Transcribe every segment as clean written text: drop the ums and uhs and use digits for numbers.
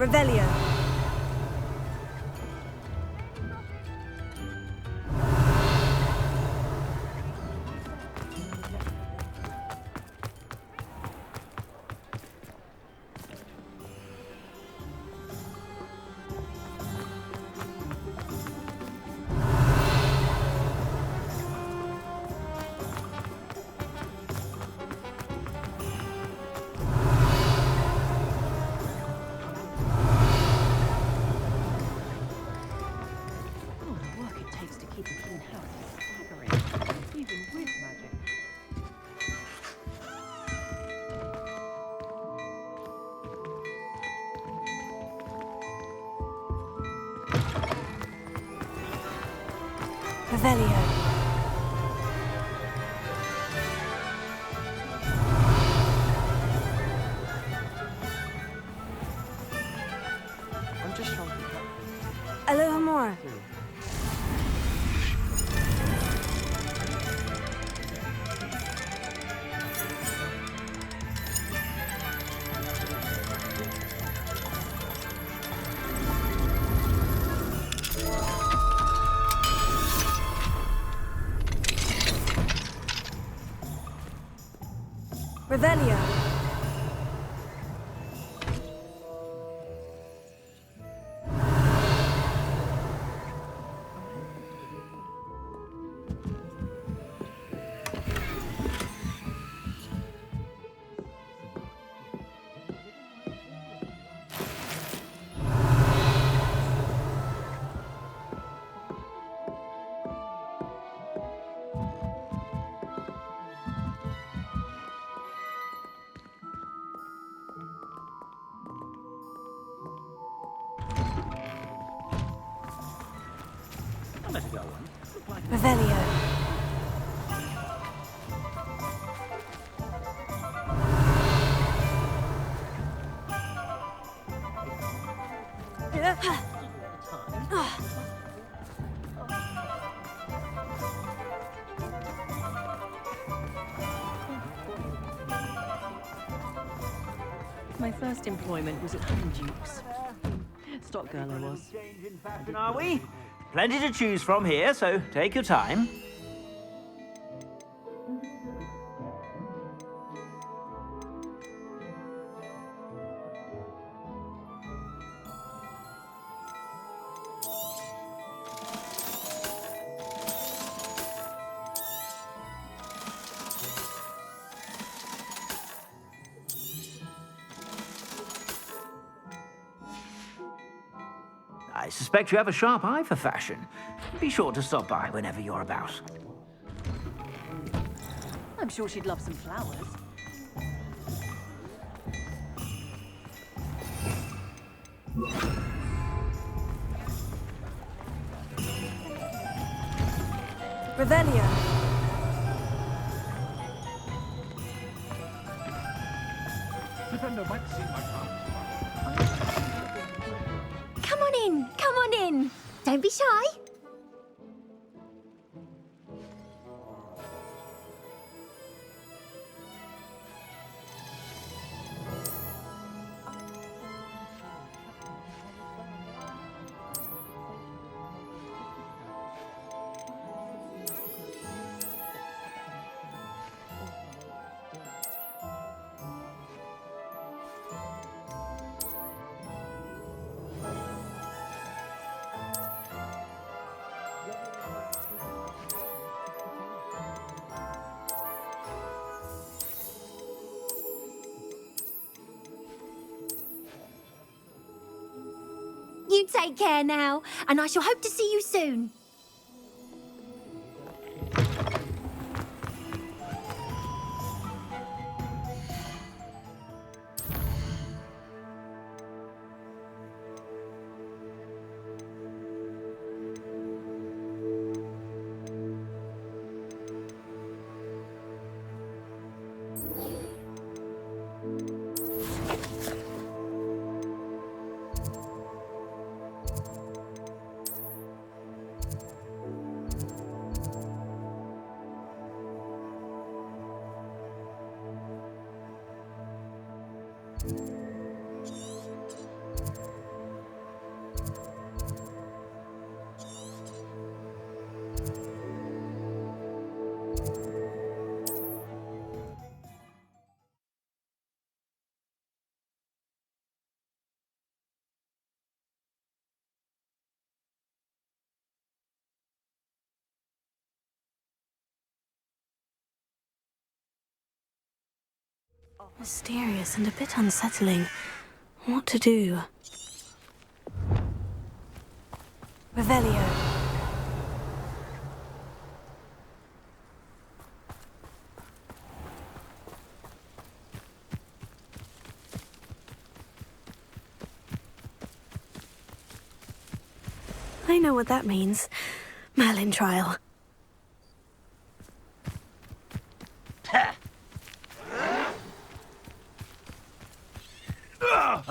Revelio. Revelio. I'm just trying to pick up. Alohomora. Revelio. Revelio. My first employment was at Duke's. Stock girl I was. Change in fashion, are we? Plenty to choose from here, so take your time. I suspect you have a sharp eye for fashion. Be sure to stop by whenever you're about. I'm sure she'd love some flowers. Revelio. Come on in. Don't be shy. You take care now, and I shall hope to see you soon. Mysterious and a bit unsettling. What to do? Revelio. I know what that means. Merlin trial.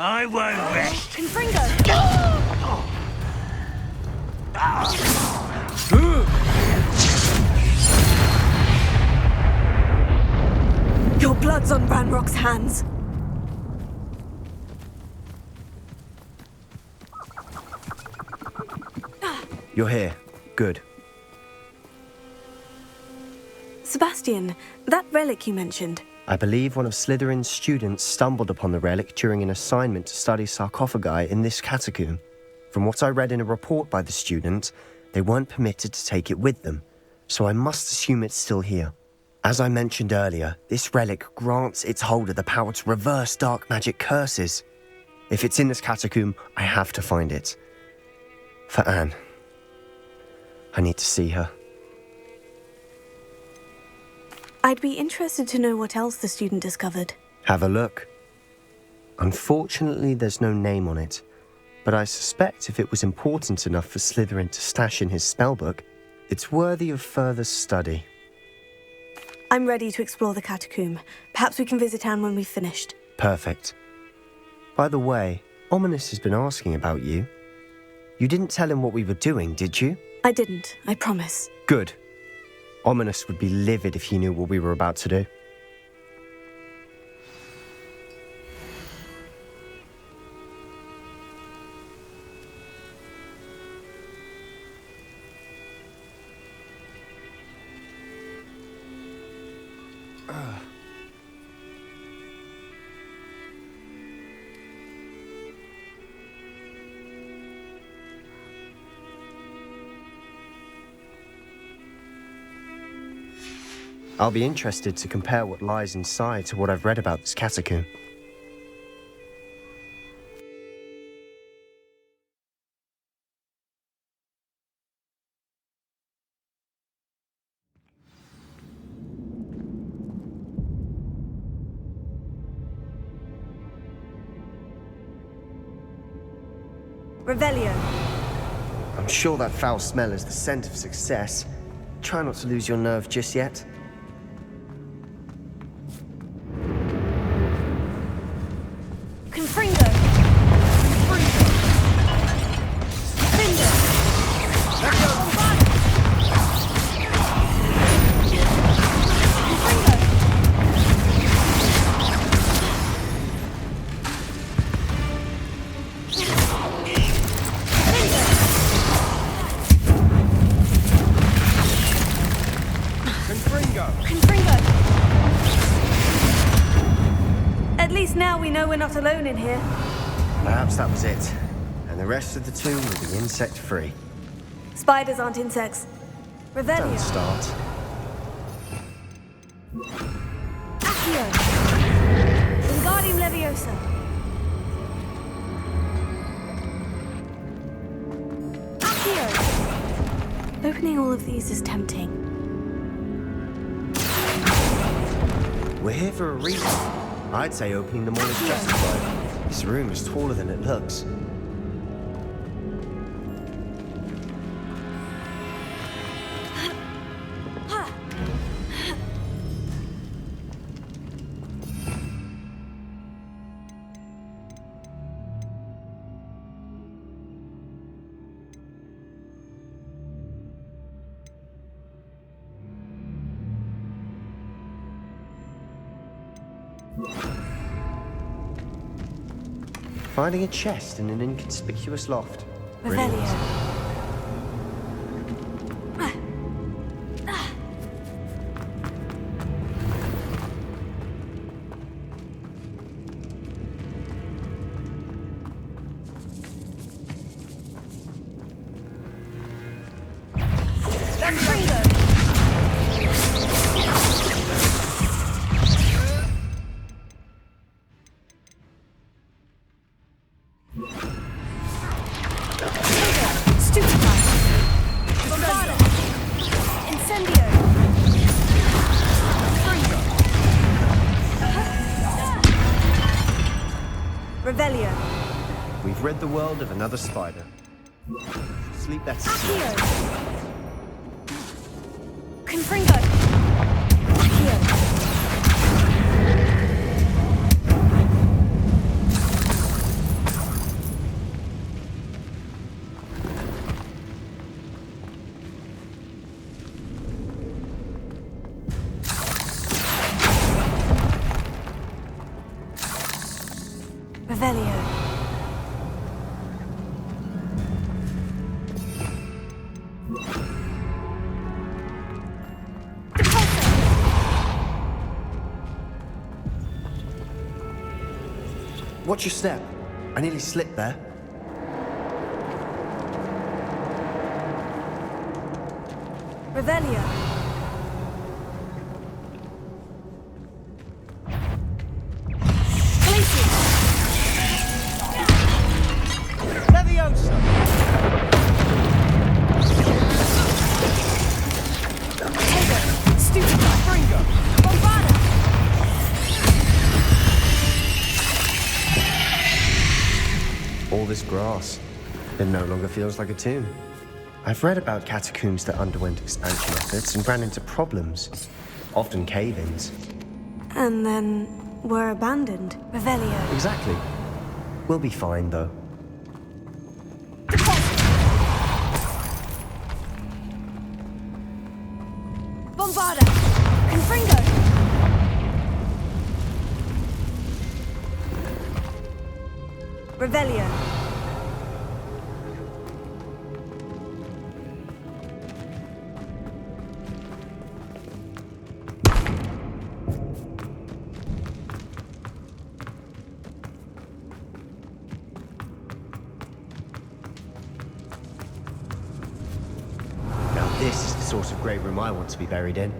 I won't rest. Confringo! Your blood's on Ranrock's hands. You're here. Good. Sebastian, that relic you mentioned. I believe one of Slytherin's students stumbled upon the relic during an assignment to study sarcophagi in this catacomb. From what I read in a report by the student, they weren't permitted to take it with them, so I must assume it's still here. As I mentioned earlier, this relic grants its holder the power to reverse dark magic curses. If it's in this catacomb, I have to find it. For Anne. I need to see her. I'd be interested to know what else the student discovered. Have a look. Unfortunately, there's no name on it, but I suspect if it was important enough for Slytherin to stash in his spellbook, it's worthy of further study. I'm ready to explore the catacomb. Perhaps we can visit Anne when we've finished. Perfect. By the way, Ominous has been asking about you. You didn't tell him what we were doing, did you? I didn't, I promise. Good. Ominous would be livid if he knew what we were about to do. I'll be interested to compare what lies inside to what I've read about this catacomb. Revelio. I'm sure that foul smell is the scent of success. Try not to lose your nerve just yet. Confringo. Cinder. At least now we know we're not alone in here. Perhaps that was it. And the rest of the tomb will be insect-free. Spiders aren't insects. Revelio. Don't start. Accio. Wingardium Leviosa. Accio. Opening all of these is tempting. We're here for a reason. I'd say opening them all is justified. This room is taller than it looks. Finding a chest in an inconspicuous loft. Revelio. Revelio. We've rid the world of another spider. Sleep better. Accio. Confringo. Accio. Revelio. Watch your step. I nearly slipped there. Revelio. Leviosa! Stupid Confringo. Bombada. All this grass. It no longer feels like a tomb. I've read about catacombs that underwent expansion efforts and ran into problems, often cave-ins. And then were abandoned. Revelio. Exactly. We'll be fine, though. Bombada. Confringo. Revelio. Now this is the sort of great room I want to be buried in.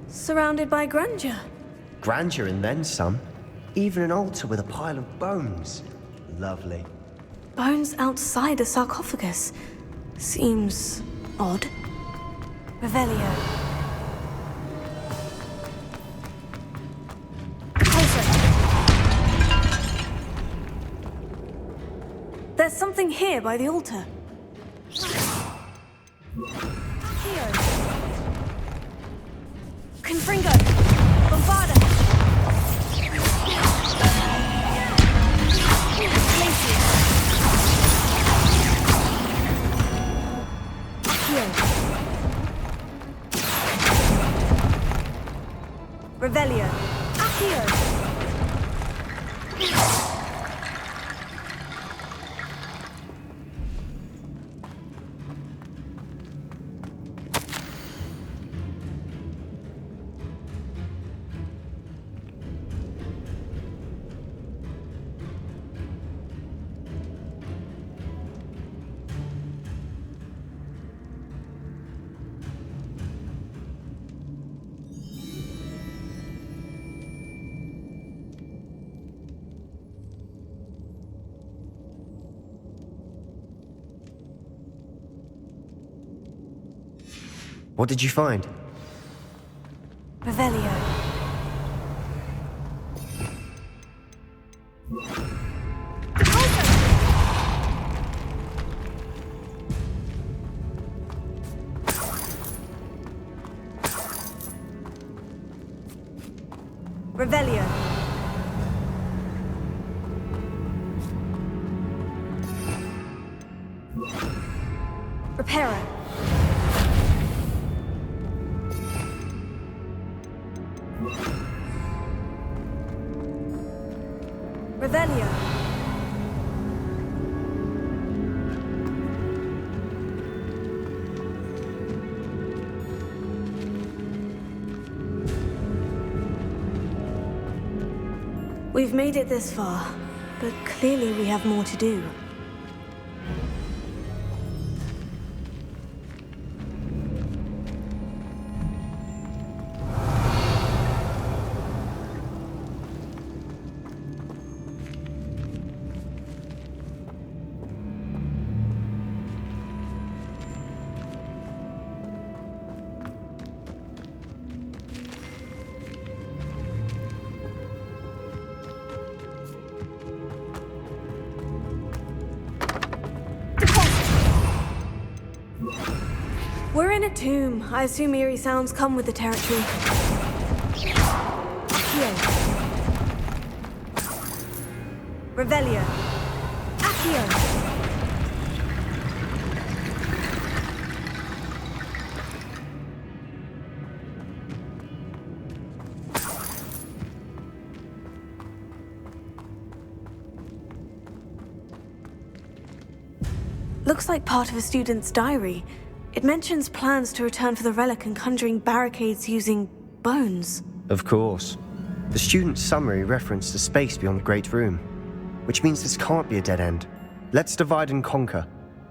Surrounded by grandeur. Grandeur and then some. Even an altar with a pile of bones. Lovely. Bones outside a sarcophagus. Seems odd. Revelio. Closer. There's something here by the altar. Here. Confringo. Bombada. Glacier. Here. Revelio. Accio. What did you find? Revelio. Revelio. Reparo. Revelio. We've made it this far, but clearly we have more to do. We're in a tomb. I assume eerie sounds come with the territory. Accio. Revelio. Accio. Looks like part of a student's diary. It mentions plans to return for the relic and conjuring barricades using bones. Of course. The student's summary referenced a space beyond the Great Room, which means this can't be a dead end. Let's divide and conquer.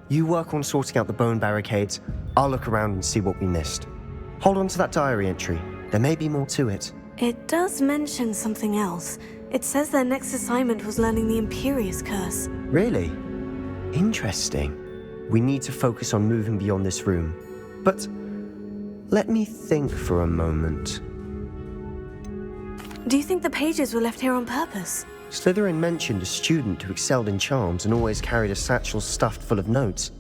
You work on sorting out the bone barricades, I'll look around and see what we missed. Hold on to that diary entry. There may be more to it. It does mention something else. It says their next assignment was learning the Imperious Curse. Really? Interesting. We need to focus on moving beyond this room. But let me think for a moment. Do you think the pages were left here on purpose? Slytherin mentioned a student who excelled in charms and always carried a satchel stuffed full of notes.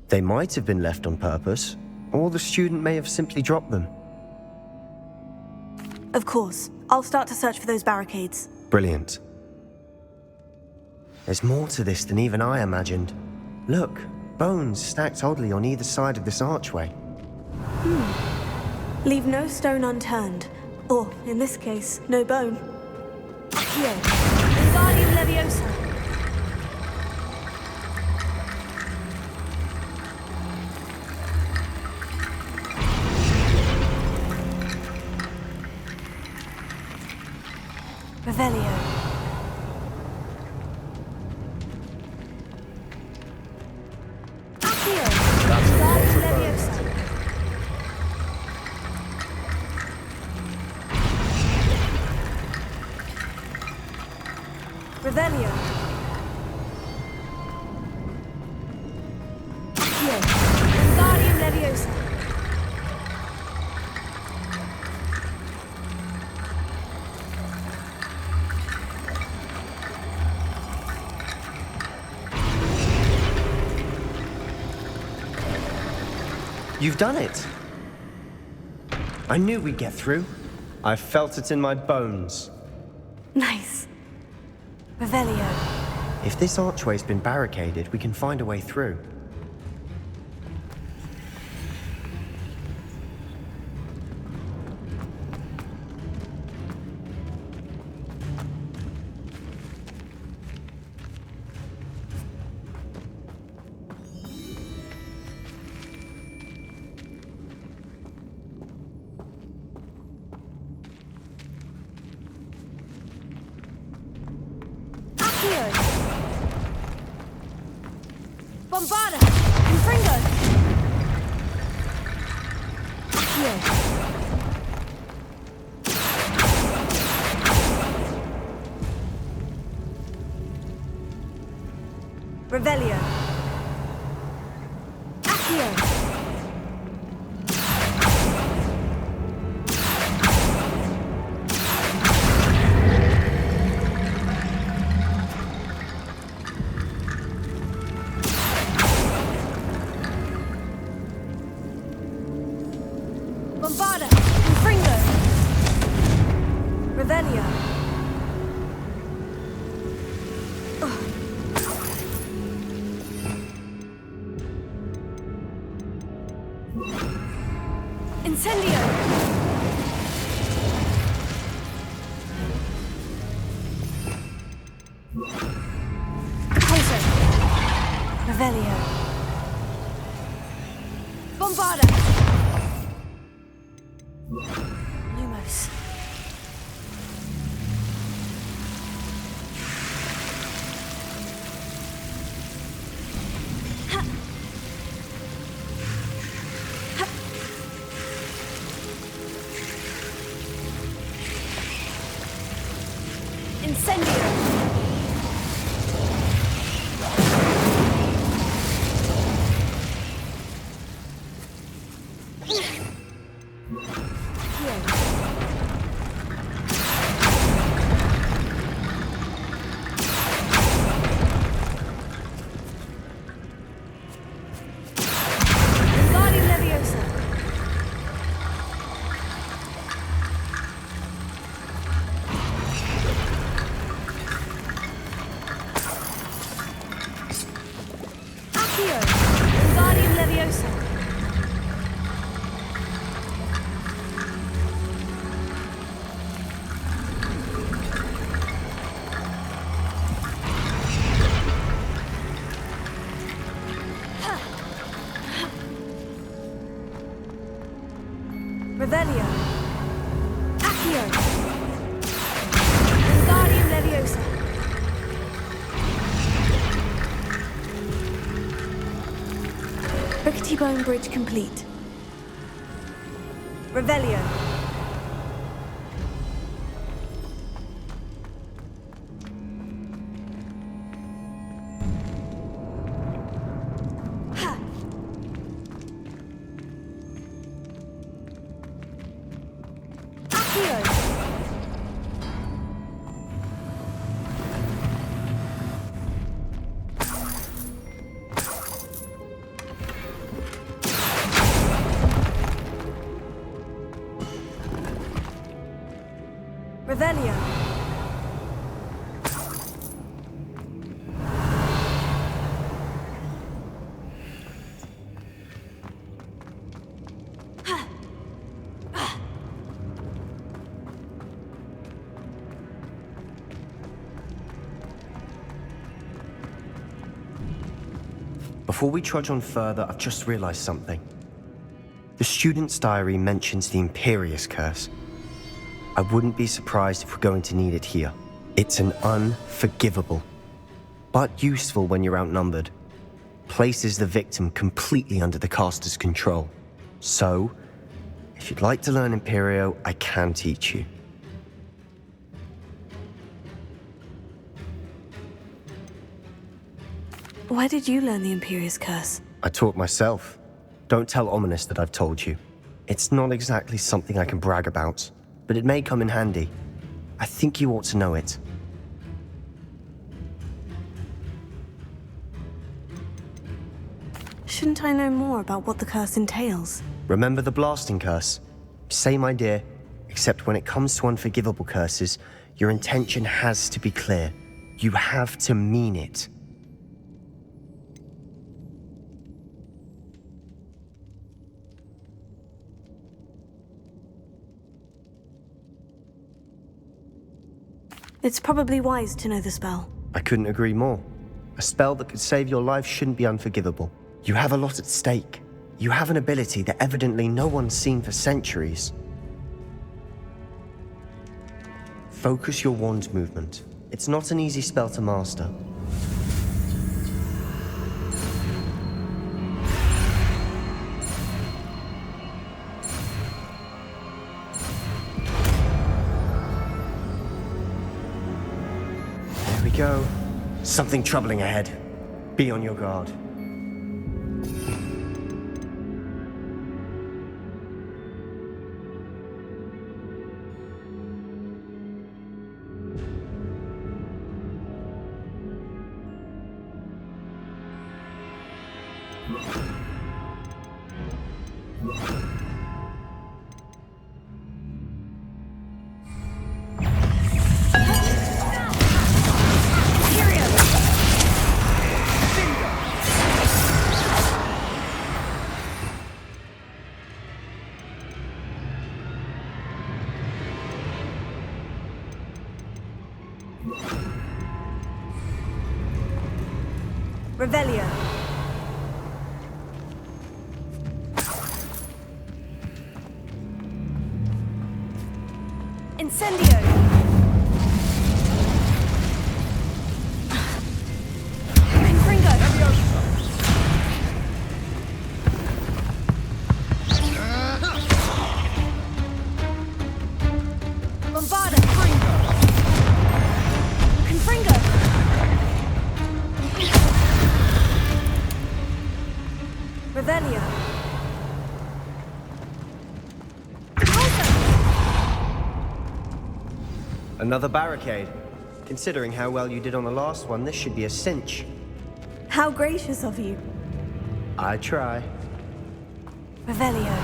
They might have been left on purpose, or the student may have simply dropped them. Of course. I'll start to search for those barricades. Brilliant. There's more to this than even I imagined. Look, bones stacked oddly on either side of this archway. Leave no stone unturned. Or, in this case, no bone. Accio. Wingardium Leviosa. Revelio. Accio. Wingardium Leviosa. Revelio. Accio. Wingardium Leviosa. You've done it! I knew we'd get through. I felt it in my bones. Nice. Revelio. If this archway's been barricaded, we can find a way through. Bombarda! Confringo! Accio. Revelio. Accio. Bombarda! Confringo! Revelio. Incendio! Poison! Revelio. Bombarda! Lumos. Incendio! Wingardium Leviosa. Rickety bone bridge complete. Revelio. Revelio. Before we trudge on further, I've just realized something. The student's diary mentions the Imperious Curse. I wouldn't be surprised if we're going to need it here. It's an unforgivable, but useful when you're outnumbered. Places the victim completely under the caster's control. So, if you'd like to learn Imperio, I can teach you. Where did you learn the Imperious Curse? I taught myself. Don't tell Ominous that I've told you. It's not exactly something I can brag about, but it may come in handy. I think you ought to know it. Shouldn't I know more about what the curse entails? Remember the blasting curse? Same idea, except when it comes to unforgivable curses, your intention has to be clear. You have to mean it. It's probably wise to know the spell. I couldn't agree more. A spell that could save your life shouldn't be unforgivable. You have a lot at stake. You have an ability that evidently no one's seen for centuries. Focus your wand movement. It's not an easy spell to master. There we go. Something troubling ahead. Be on your guard. Revelio. Incendio. Confringo. Bombarda. Confringo. Revelio. Another barricade. Considering how well you did on the last one, this should be a cinch. How gracious of you. I try. Revelio.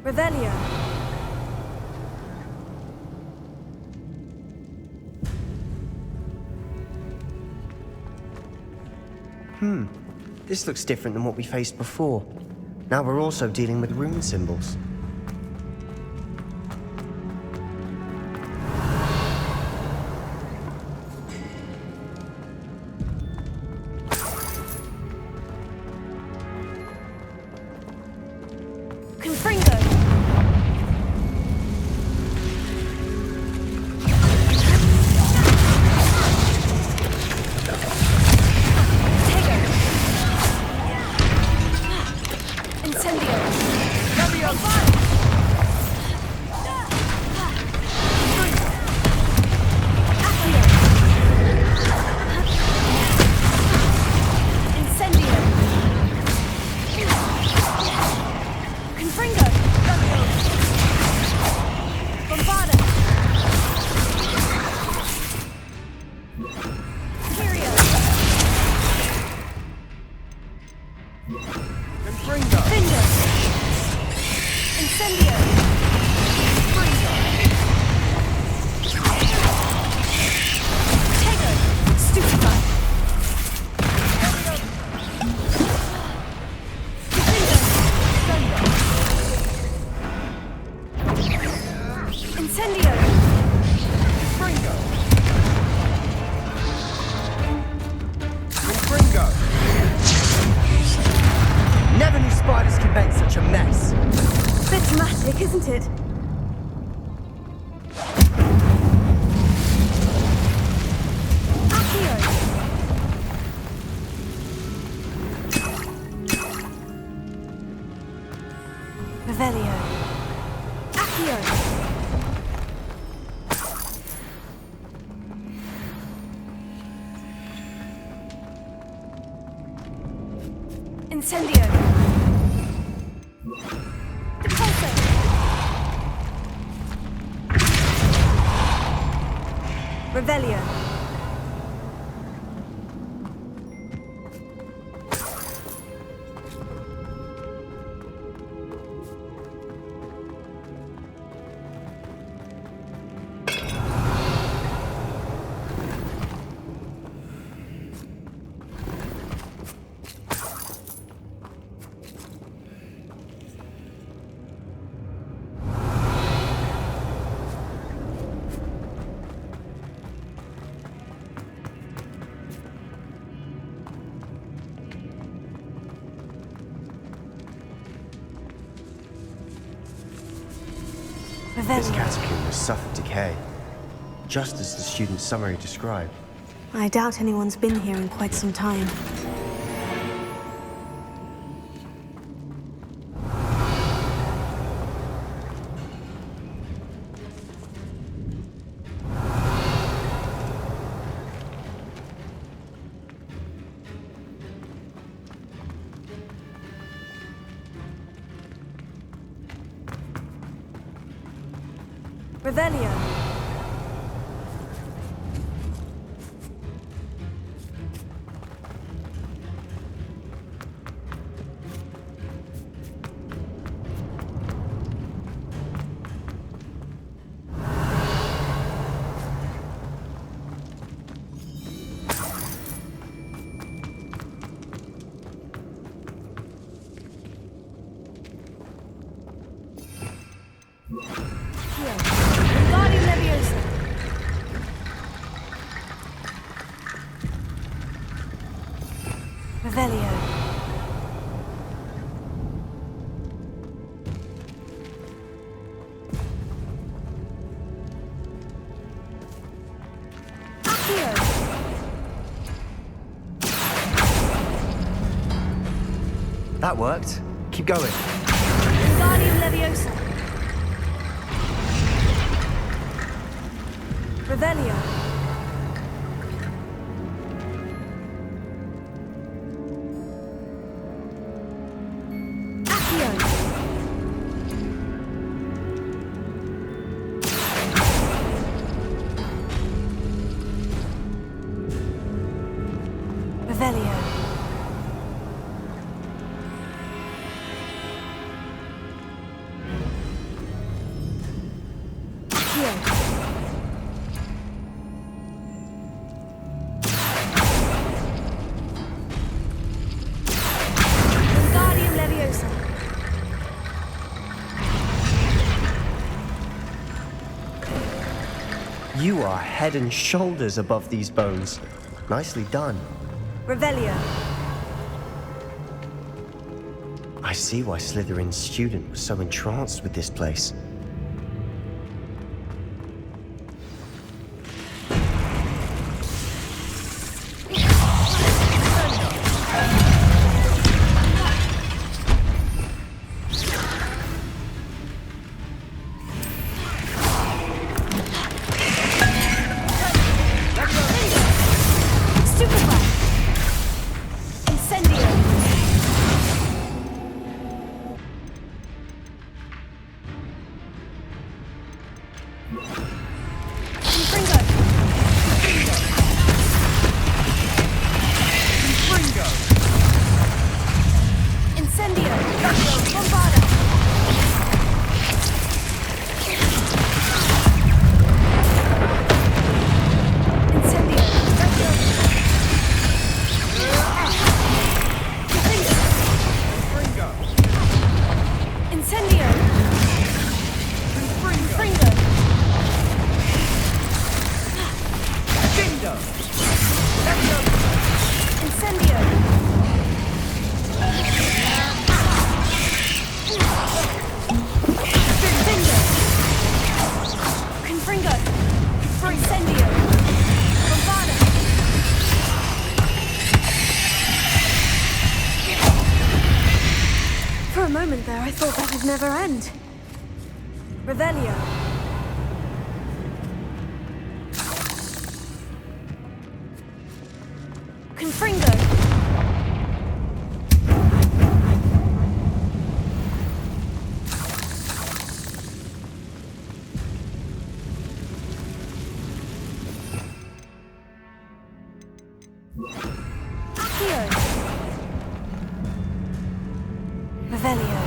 Revelio. This looks different than what we faced before. Now we're also dealing with rune symbols. Incendio! Tego! Stupefy! Incendio! Fringo! Never knew spiders could make such a mess. Bit dramatic, isn't it? Accio! Revelio. Accio! Incendio! Repulso! Revelio. This Revelio. catacomb has suffered decay, just as the student's summary described. I doubt anyone's been here in quite some time. Revelio. Wingardium Leviosa! Revelio. Accio! That worked. Keep going. Wingardium Leviosa! Revelio. Accio! Revelio. Accio! Wingardium Leviosa! You are head and shoulders above these bones. Nicely done. Revelio. I see why Slytherin's student was so entranced with this place. Stupefy! Incendio! never end. Revelio. Confringo. Accio. Revelio.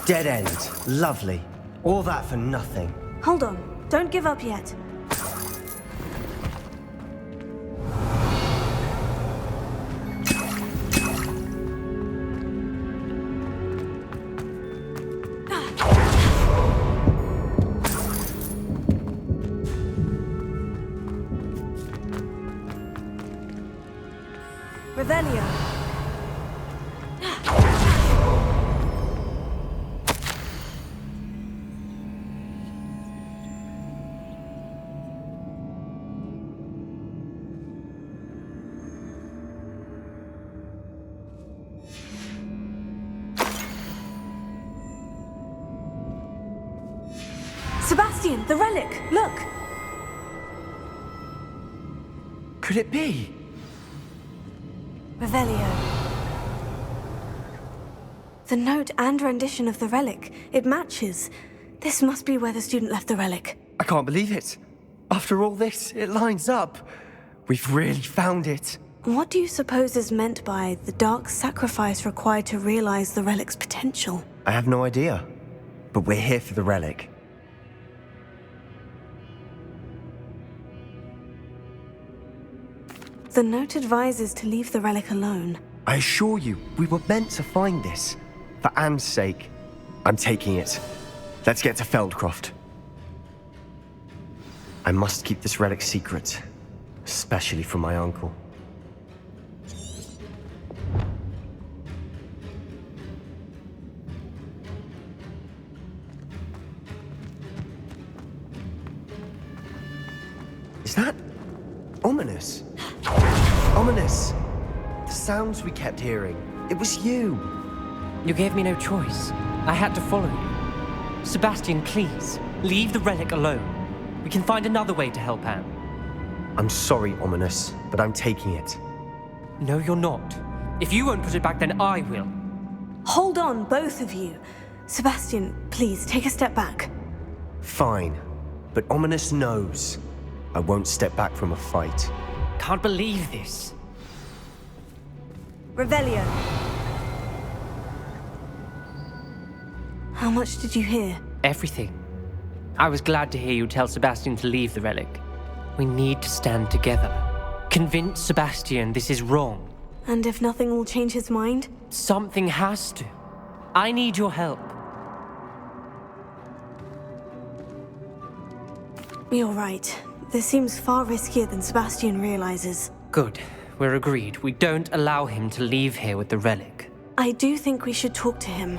Dead end. Lovely. All that for nothing. Hold on. Don't give up yet. Revelio. Sebastian, the relic! Look! Could it be? Revelio. The note and rendition of the relic. It matches. This must be where the student left the relic. I can't believe it. After all this, it lines up. We've really found it. What do you suppose is meant by the dark sacrifice required to realize the relic's potential? I have no idea. But we're here for the relic. The note advises to leave the relic alone. I assure you, we were meant to find this. For Anne's sake, I'm taking it. Let's get to Feldcroft. I must keep this relic secret, especially from my uncle. Is that ominous? Ominous! The sounds we kept hearing. It was you. You gave me no choice. I had to follow you. Sebastian, please, leave the relic alone. We can find another way to help Anne. I'm sorry, Ominous, but I'm taking it. No, you're not. If you won't put it back, then I will. Hold on, both of you. Sebastian, please, take a step back. Fine, but Ominous knows. I won't step back from a fight. Can't believe this. Revelio. How much did you hear? Everything. I was glad to hear you tell Sebastian to leave the relic. We need to stand together. Convince Sebastian this is wrong. And if nothing will change his mind? Something has to. I need your help. You're right. This seems far riskier than Sebastian realizes. Good. We're agreed. We don't allow him to leave here with the relic. I do think we should talk to him,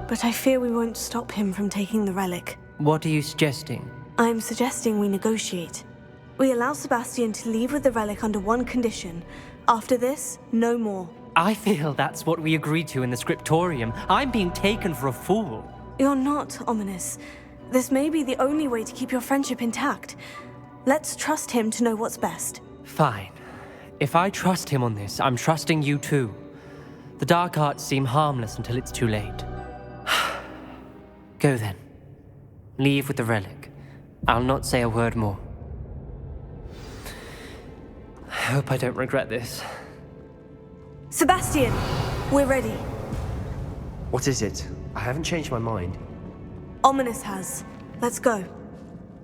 but I fear we won't stop him from taking the relic. What are you suggesting? I'm suggesting we negotiate. We allow Sebastian to leave with the relic under one condition. After this, no more. I feel that's what we agreed to in the scriptorium. I'm being taken for a fool. You're not, Ominous. This may be the only way to keep your friendship intact. Let's trust him to know what's best. Fine. If I trust him on this, I'm trusting you too. The dark arts seem harmless until it's too late. Go then. Leave with the relic. I'll not say a word more. I hope I don't regret this. Sebastian, we're ready. What is it? I haven't changed my mind. Ominous has. Let's go.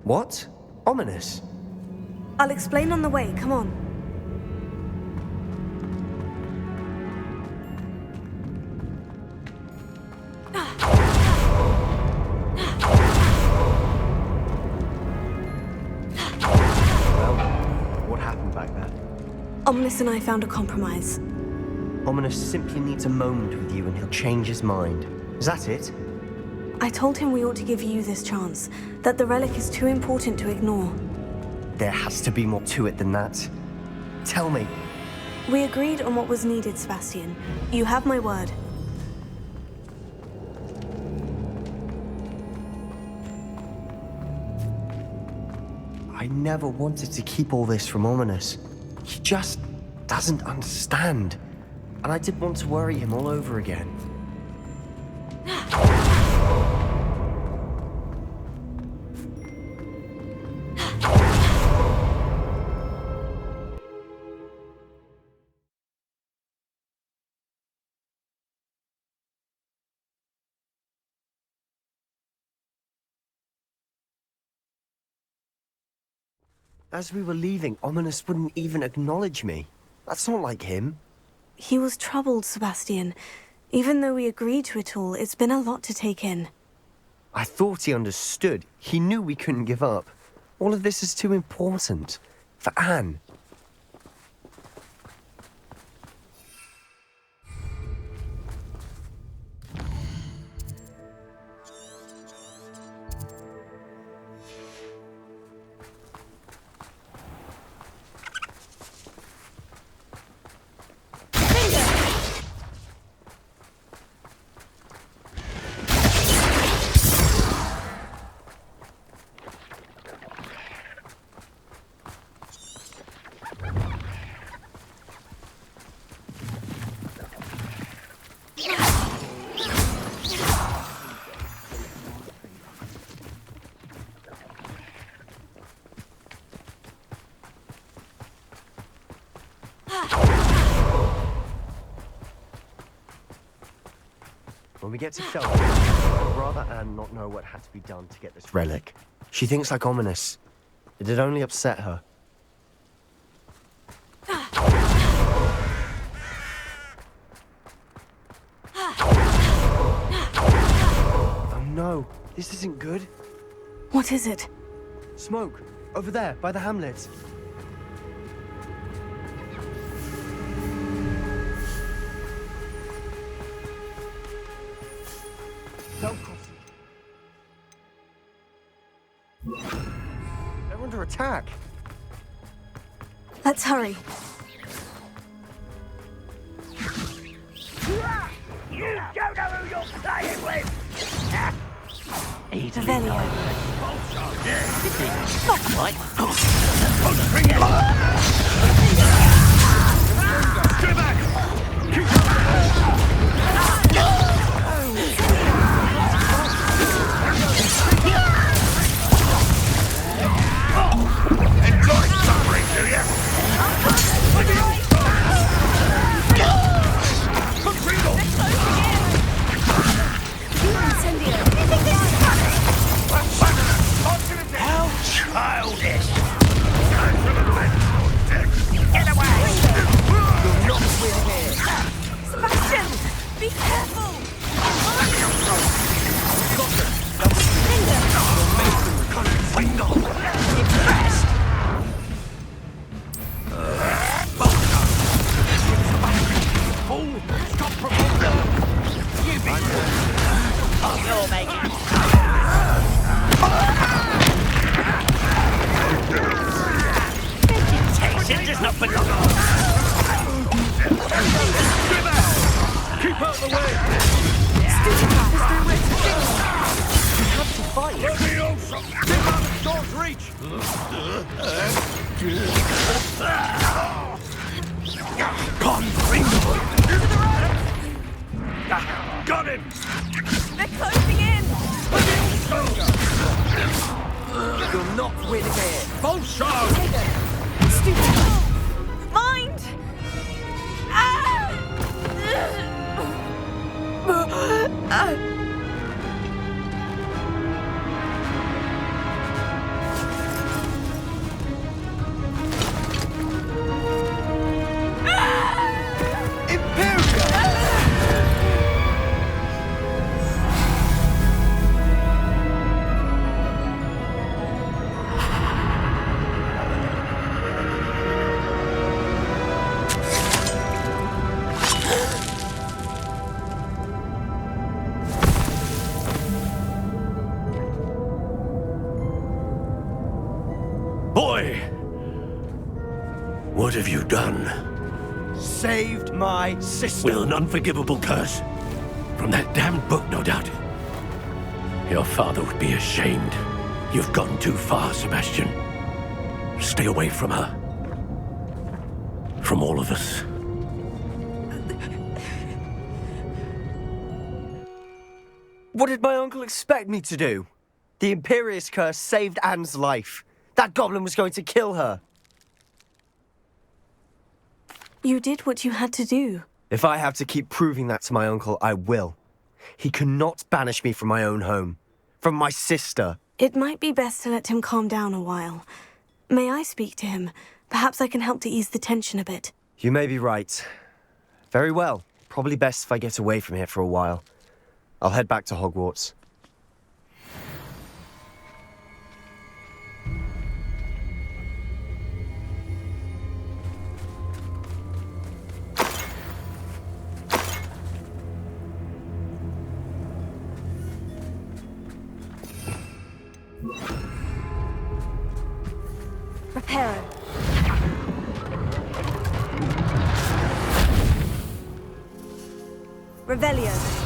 What? Ominous? I'll explain on the way. Come on. What happened back there? Ominous and I found a compromise. Ominous simply needs a moment with you and he'll change his mind. Is that it? I told him we ought to give you this chance, that the relic is too important to ignore. There has to be more to it than that. Tell me, We agreed on what was needed, Sebastian. You have my word. I never wanted to keep all this from Ominous. He just doesn't understand. And I didn't want to worry him all over again. As we were leaving, Ominous wouldn't even acknowledge me. That's not like him. He was troubled, Sebastian. Even though we agreed to it all, it's been a lot to take in. I thought he understood. He knew we couldn't give up. All of this is too important. For Anne. When we get to shelter, I'd rather Anne not know what had to be done to get this relic. She thinks like Ominous. It'd only upset her. Oh no, this isn't good. What is it? Smoke, over there, by the hamlet. Don't cross it. They're under attack. Let's hurry. You don't know who you're playing with! Easily Velio. Right. Bring it! Stay back! Keep Enjoy suffering, do you? How childish! Time for the mental deck! Get away! You're not with here! Sebastian! Be careful! Impressed! Fool! Stop provoking! You be you'll make it! Temptation does not belong! Keep out the way! You have to fight! Keep out of Storm's reach! Gone, Ringo! Got him! They're closing in! You'll not win here! Full show! Stupid! Mind! Boy! What have you done? saved my sister. With an unforgivable curse. From that damned book, no doubt. Your father would be ashamed. You've gone too far, Sebastian. Stay away from her. From all of us. What did my uncle expect me to do? The Imperious curse saved Anne's life. That goblin was going to kill her. You did what you had to do. If I have to keep proving that to my uncle, I will. He cannot banish me from my own home. From my sister. It might be best to let him calm down a while. May I speak to him? Perhaps I can help to ease the tension a bit. You may be right. Very well. Probably best if I get away from here for a while. I'll head back to Hogwarts. Prepare. Revelio.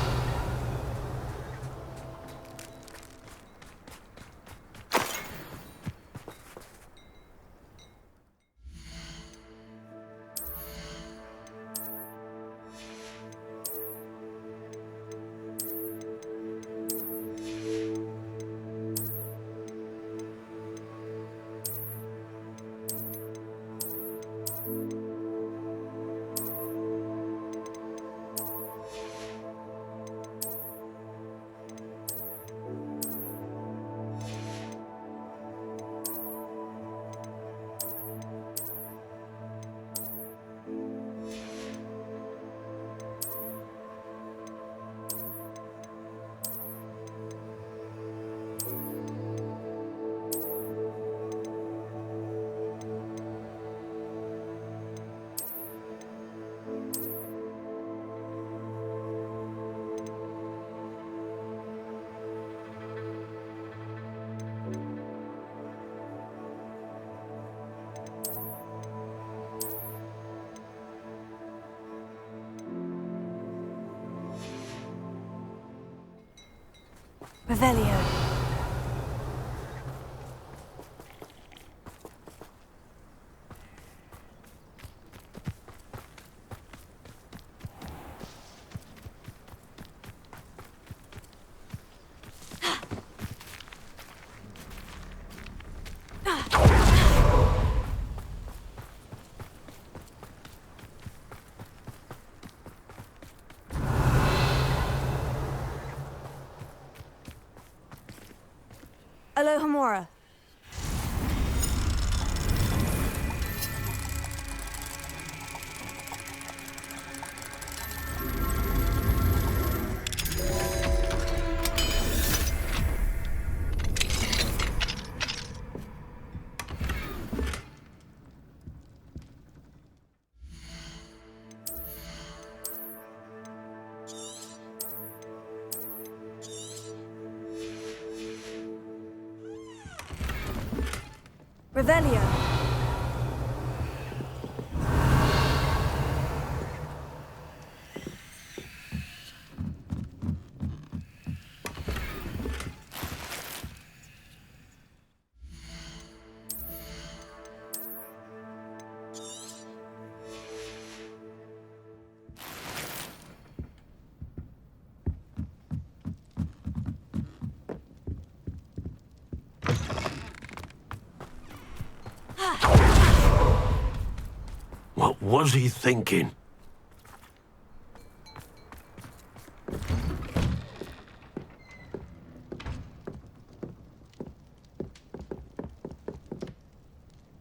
Revelio. Alohomora. Revelio. What was he thinking?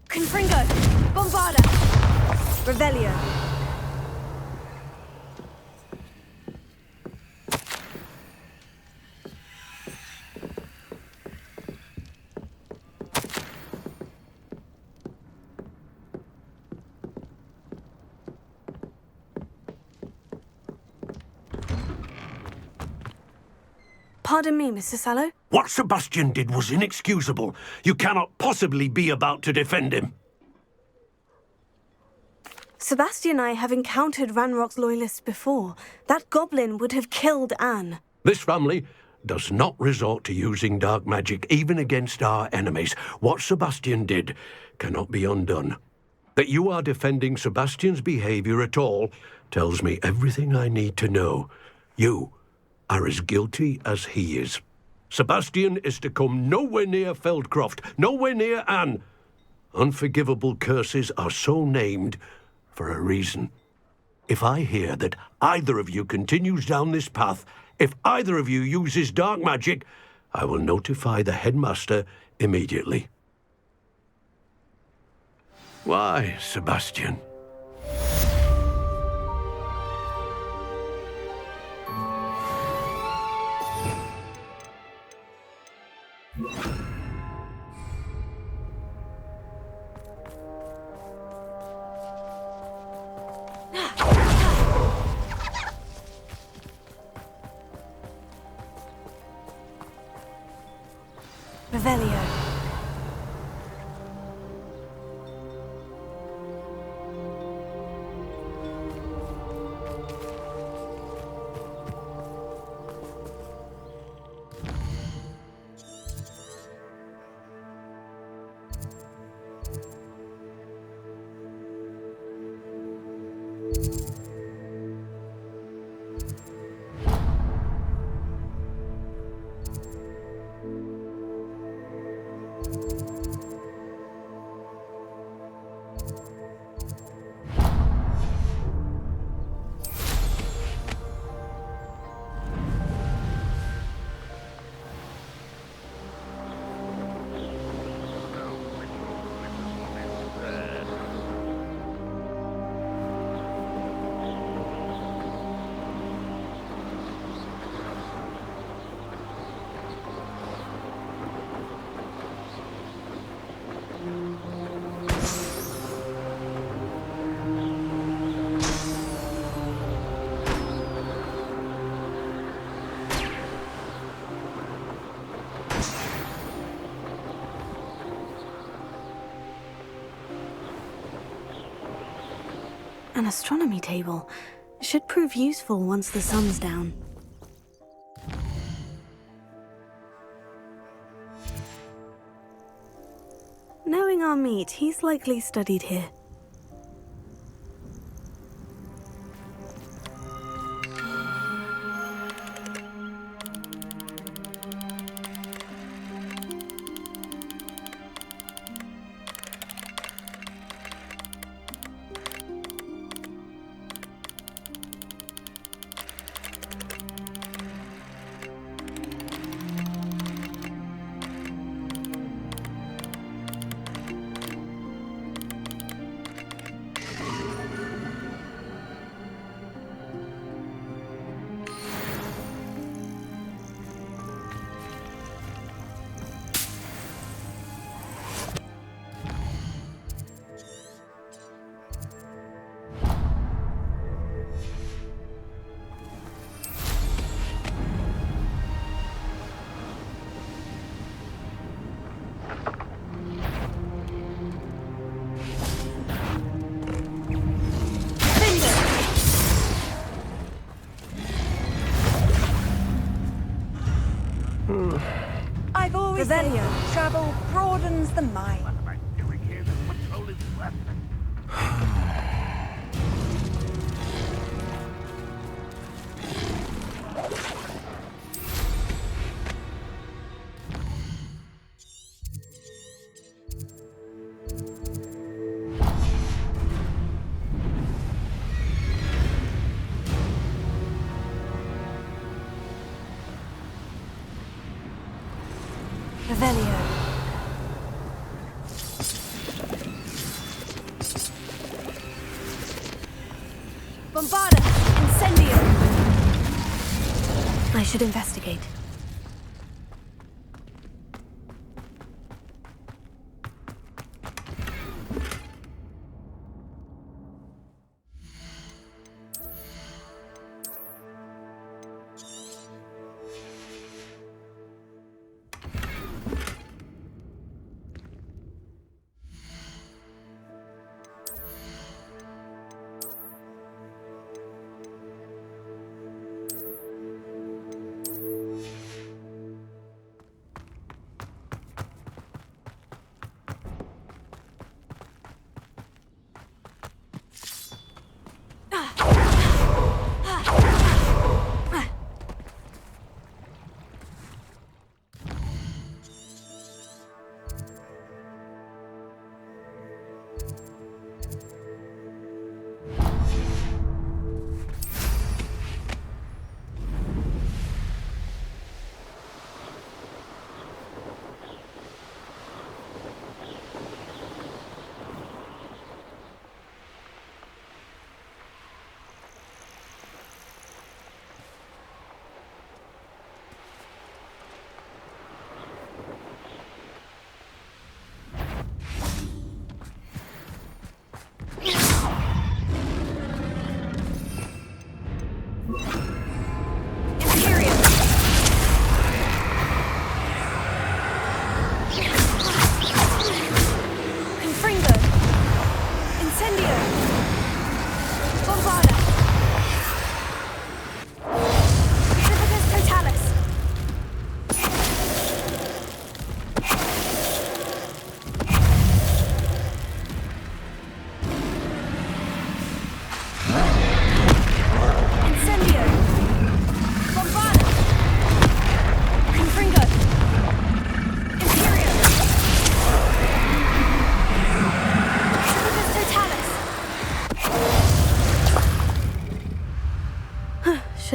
Confringo. Bombarda. Revelio. Pardon me, Mr. Sallow. What Sebastian did was inexcusable. You cannot possibly be about to defend him. Sebastian and I have encountered Ranrock's loyalists before. That goblin would have killed Anne. This family does not resort to using dark magic even against our enemies. What Sebastian did cannot be undone. That you are defending Sebastian's behavior at all tells me everything I need to know. You are as guilty as he is. Sebastian is to come nowhere near Feldcroft, nowhere near Anne. Unforgivable curses are so named for a reason. If I hear that either of you continues down this path, if either of you uses dark magic, I will notify the headmaster immediately. Why, Sebastian? Revelio. An astronomy table. Should prove useful once the sun's down. Knowing our meat, he's likely studied here. I've always said travel broadens the mind. Revelio. Bombarda! Incendio! I should investigate.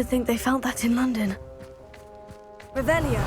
to think they felt that in London. Revelio.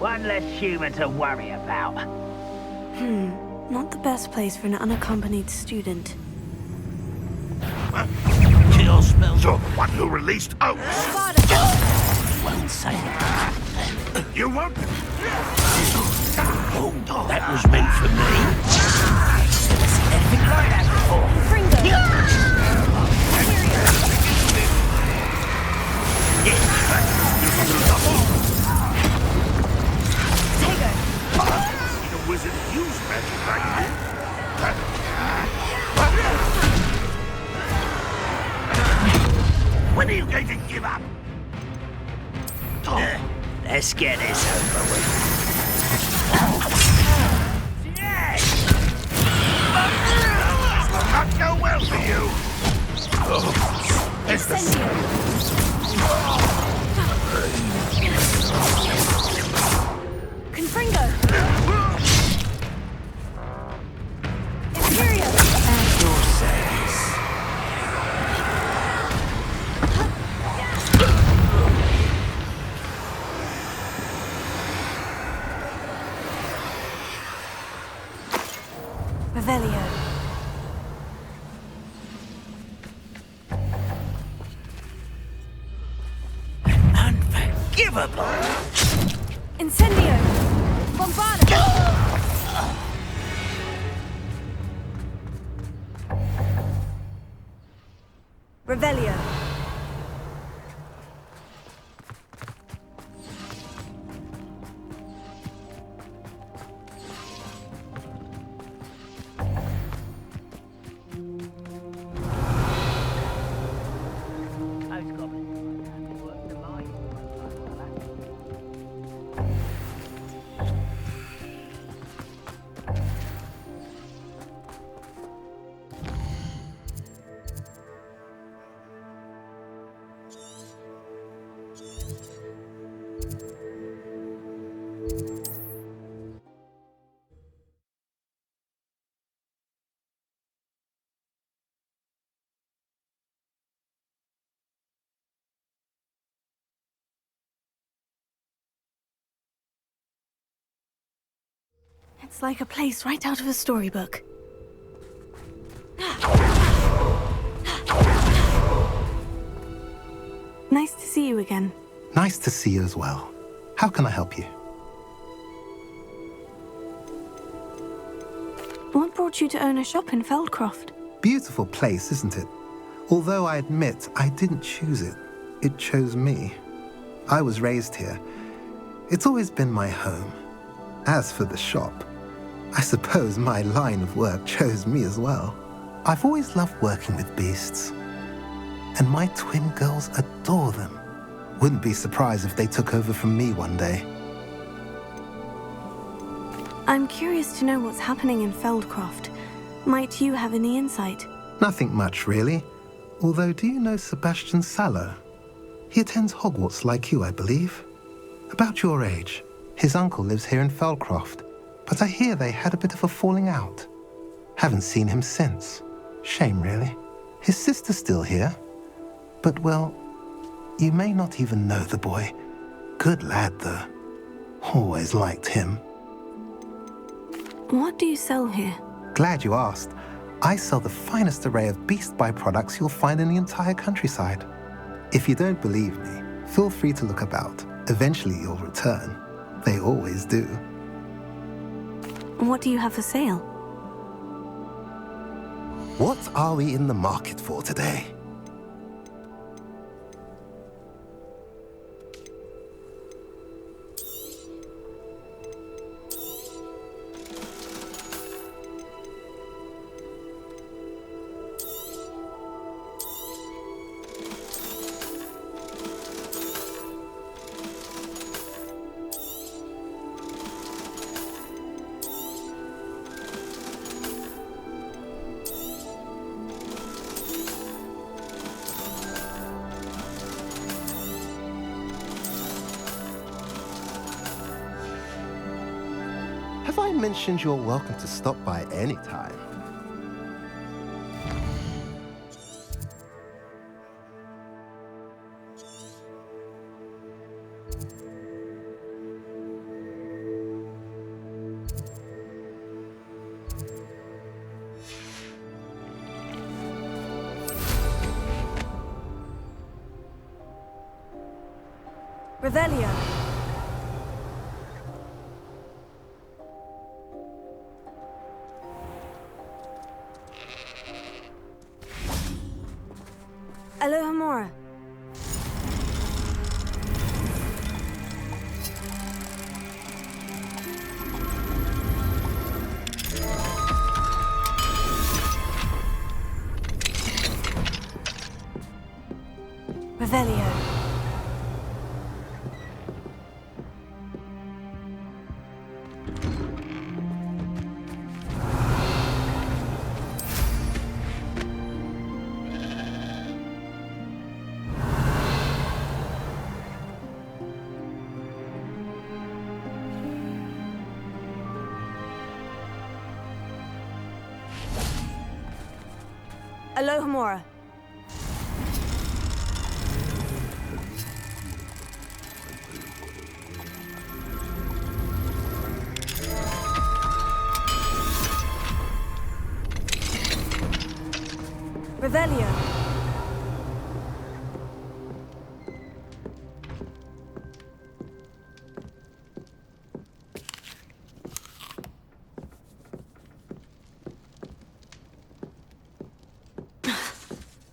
One less human to worry about. Not the best place for an unaccompanied student. Kill smells. You're the one who released oats. Won't say it. You won't. Oh, that was meant for me. Seen anything like that before? The wizard used magic back then. When are you going to give up? Let's get this over with. Yes! This will not go well for you. It's Confringo! Imperio! at your service. Revelio. Unforgivable! Incendio! Bombarda! Revelio. It's like a place right out of a storybook. Nice to see you again. Nice to see you as well. How can I help you? What brought you to own a shop in Feldcroft? Beautiful place, isn't it? Although I admit I didn't choose it. It chose me. I was raised here. It's always been my home. As for the shop, I suppose my line of work chose me as well. I've always loved working with beasts. And my twin girls adore them. Wouldn't be surprised if they took over from me one day. I'm curious to know what's happening in Feldcroft. Might you have any insight? Nothing much, really. Although, do you know Sebastian Sallow? He attends Hogwarts like you, I believe. About your age. His uncle lives here in Feldcroft, but I hear they had a bit of a falling out. Haven't seen him since. Shame, really. His sister's still here. But, well, you may not even know the boy. Good lad, though. Always liked him. What do you sell here? Glad you asked. I sell the finest array of beast byproducts you'll find in the entire countryside. If you don't believe me, feel free to look about. Eventually you'll return. They always do. What do you have for sale? What are we in the market for today? Have I mentioned you're welcome to stop by any time? Revelio. Alohomora. Revelio. Alohomora. Revelio.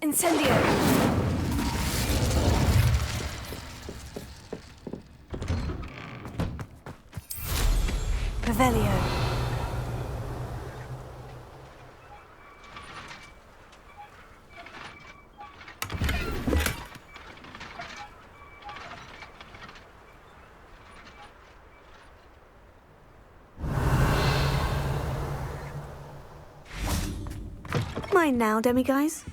Incendio. Revelio. Mine now, demiguise.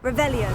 Revelio.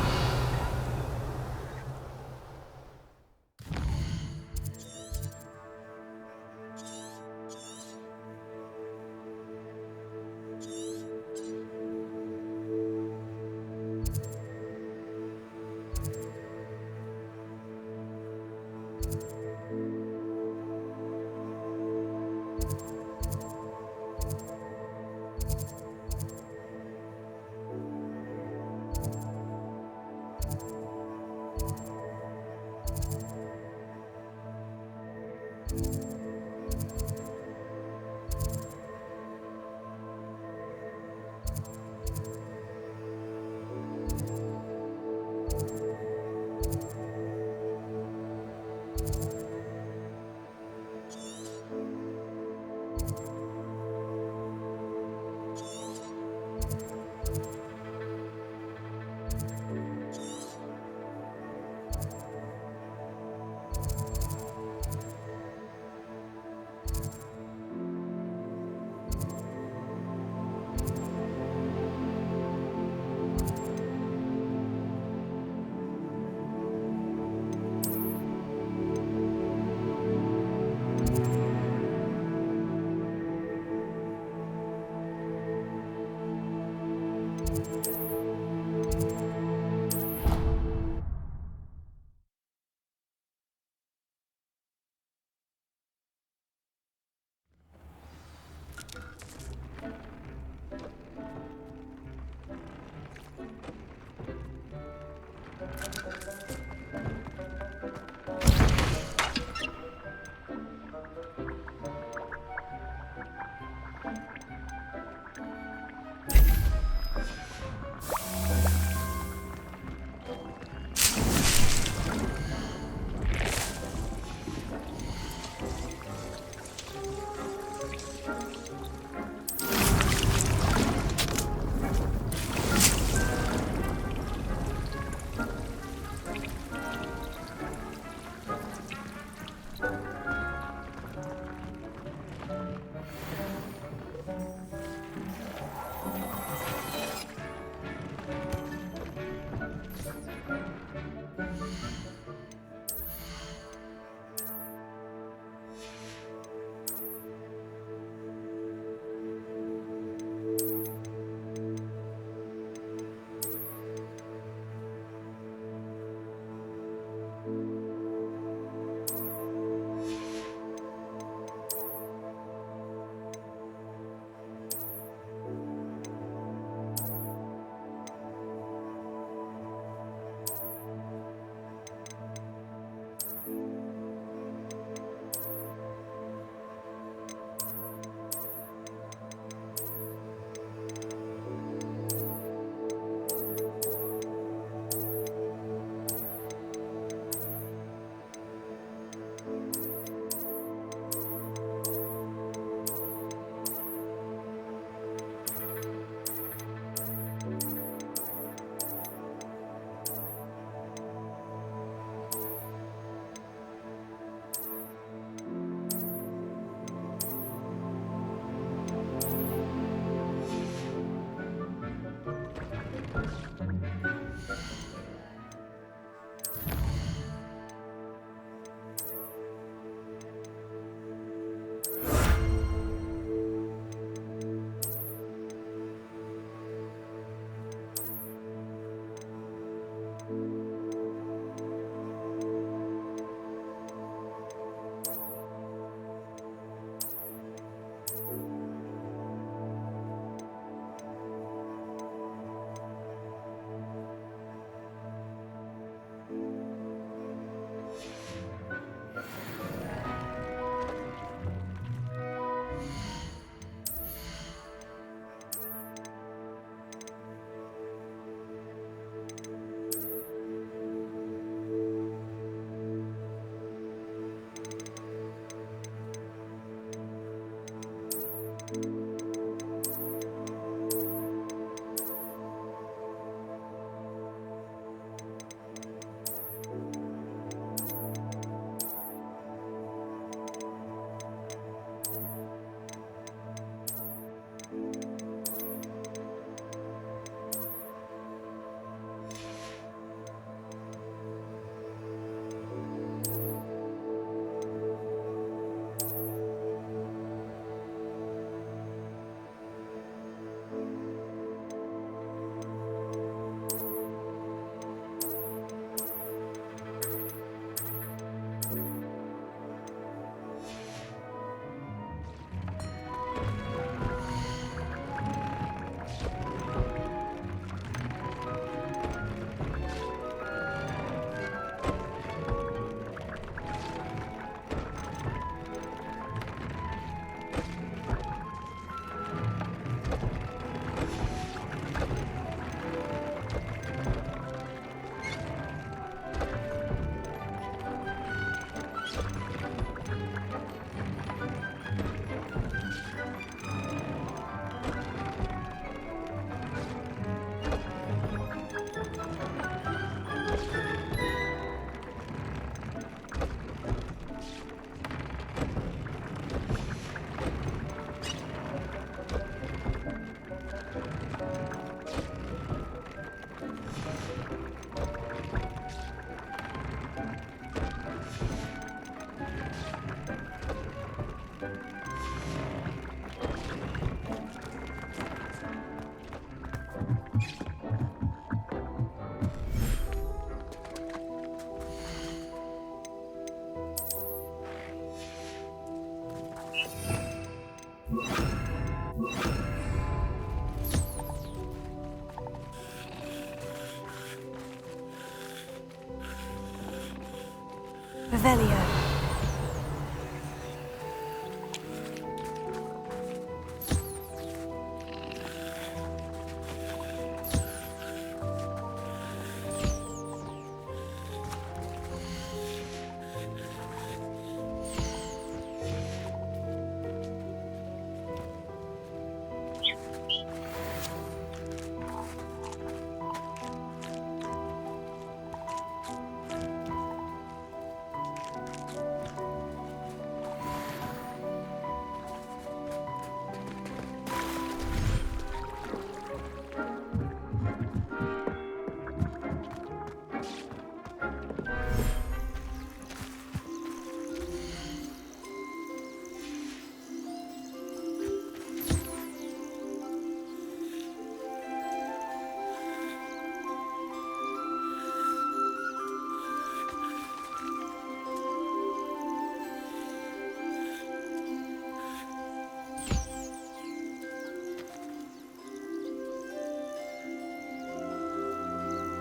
Revelio.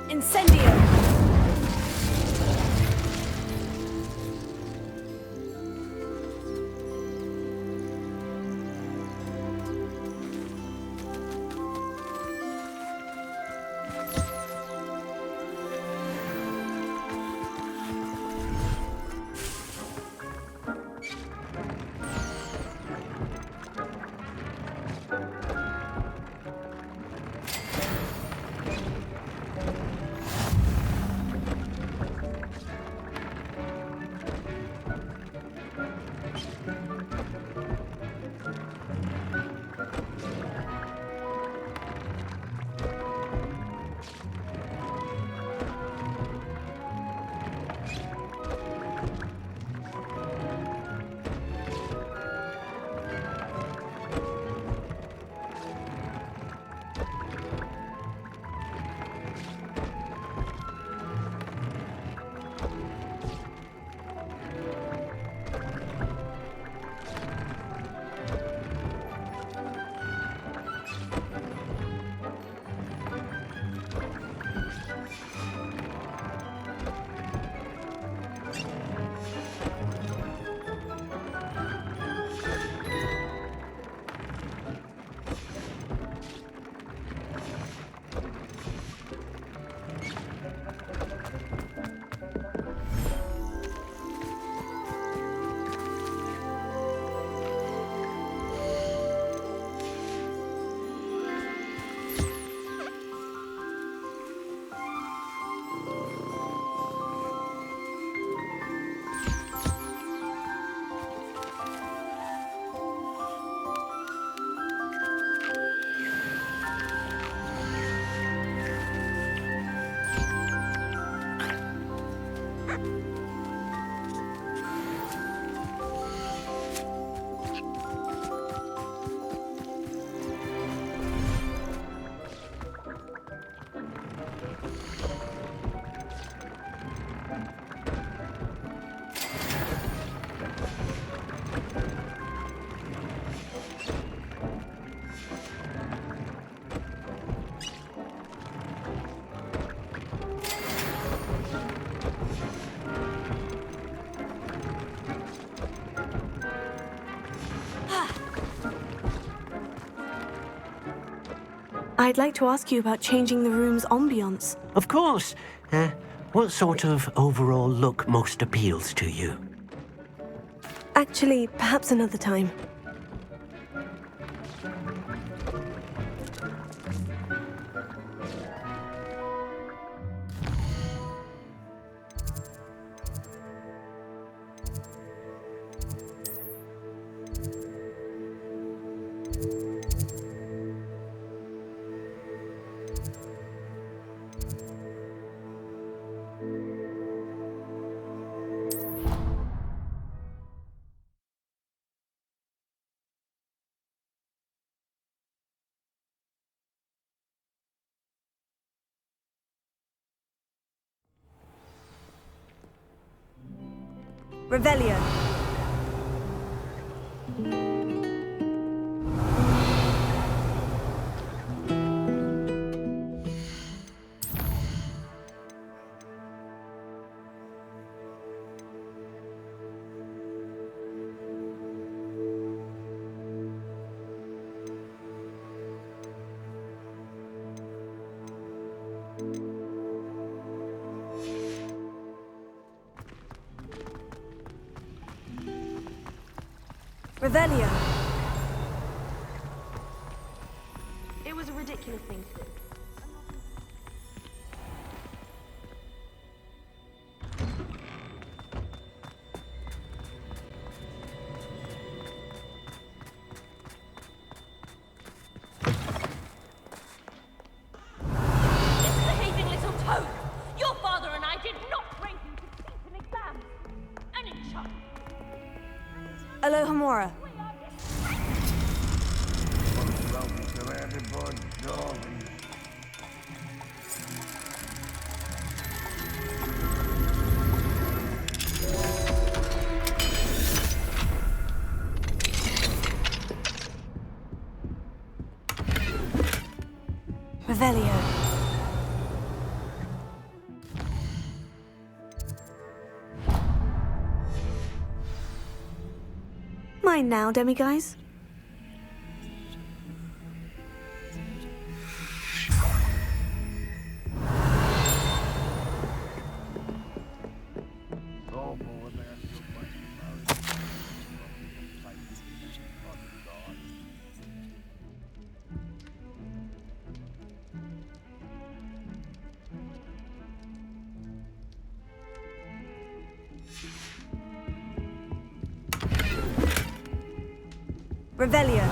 Incendio! I'd like to ask you about changing the room's ambiance. Of course. What sort of overall look most appeals to you? Actually, perhaps another time. Revelio. Revelio. It was a ridiculous thing to do. Misbehaving little toad! Your father and I did not raise you to cheat in exams! And in Chum! Aloha Mora. Revelio. Mine now, demiguise. Revelio.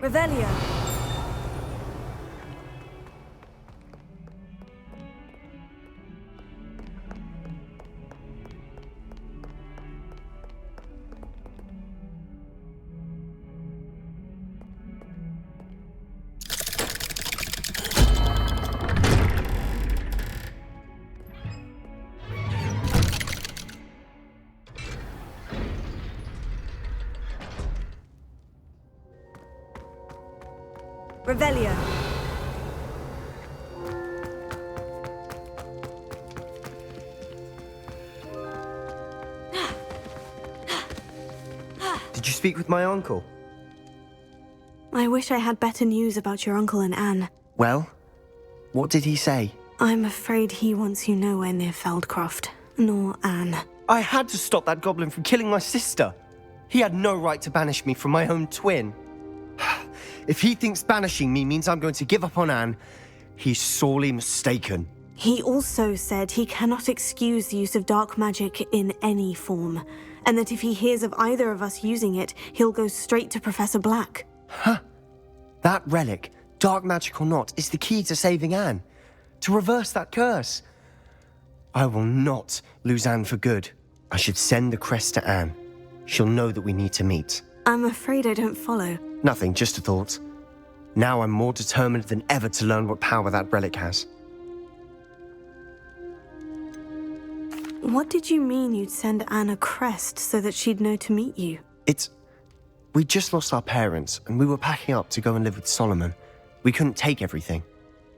Revelio. Revelio. Did you speak with my uncle? I wish I had better news about your uncle and Anne. Well, what did he say? I'm afraid he wants you nowhere near Feldcroft, nor Anne. I had to stop that goblin from killing my sister. He had no right to banish me from my own twin. If he thinks banishing me means I'm going to give up on Anne, he's sorely mistaken. He also said he cannot excuse the use of dark magic in any form, and that if he hears of either of us using it, he'll go straight to Professor Black. Huh? That relic, dark magic or not, is the key to saving Anne. To reverse that curse. I will not lose Anne for good. I should send the crest to Anne. She'll know that we need to meet. I'm afraid I don't follow. Nothing, just a thought. Now I'm more determined than ever to learn what power that relic has. What did you mean you'd send Anne a crest so that she'd know to meet you? We just lost our parents, and we were packing up to go and live with Solomon. We couldn't take everything.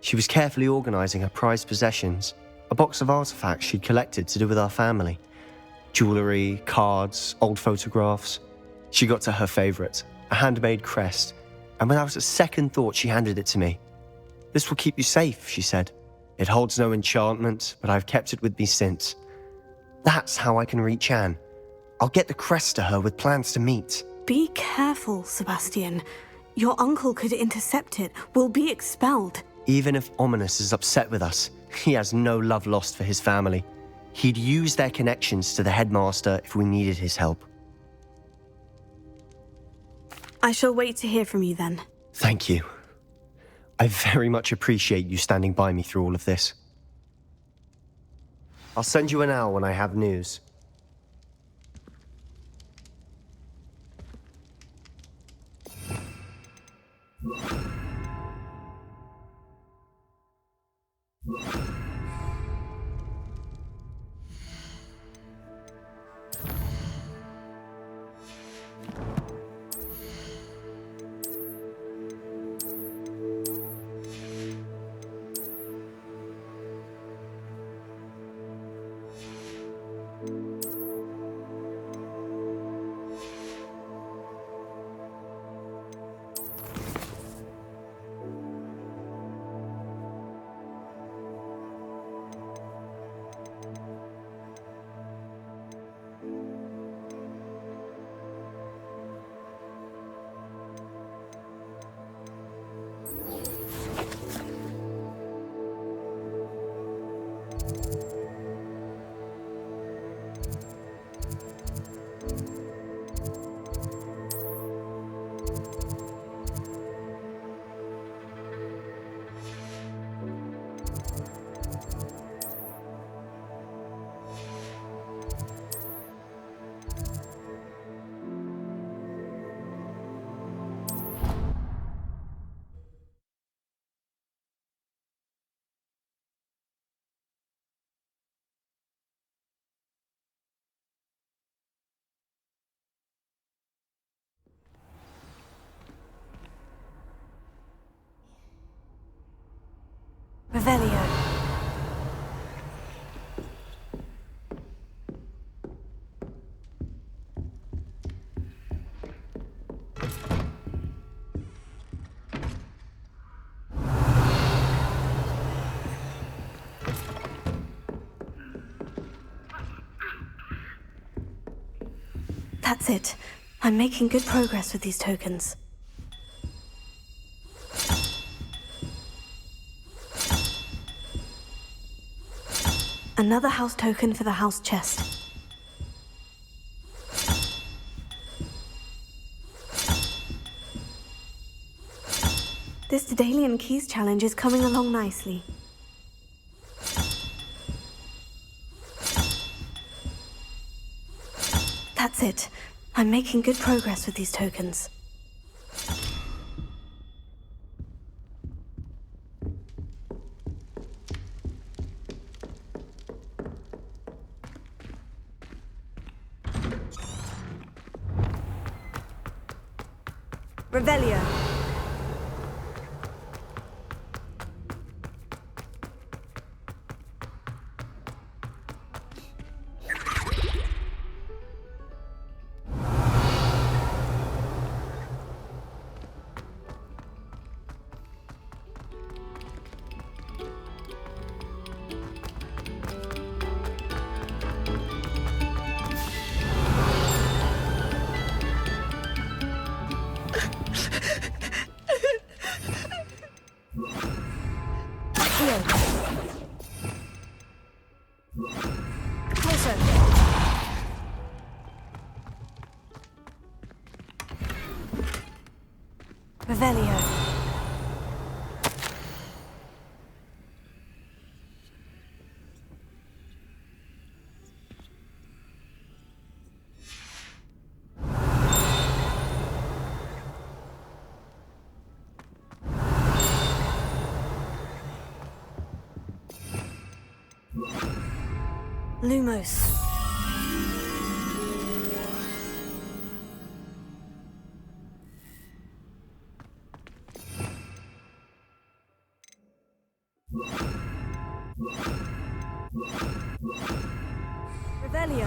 She was carefully organising her prized possessions, a box of artifacts she'd collected to do with our family. Jewellery, cards, old photographs. She got to her favourite, a handmade crest, and without a second thought she handed it to me. "This will keep you safe," she said. "It holds no enchantment, but I've kept it with me since. That's how I can reach Anne. I'll get the crest to her with plans to meet." Be careful, Sebastian. Your uncle could intercept it. We'll be expelled. Even if Ominous is upset with us, he has no love lost for his family. He'd use their connections to the headmaster if we needed his help. I shall wait to hear from you then. Thank you. I very much appreciate you standing by me through all of this. I'll send you an owl when I have news. Revelio. That's it. I'm making good progress with these tokens. Another house token for the house chest. This Daedalian Keys challenge is coming along nicely. That's it. I'm making good progress with these tokens. Revelio. Revelio. Lumos. Revelio.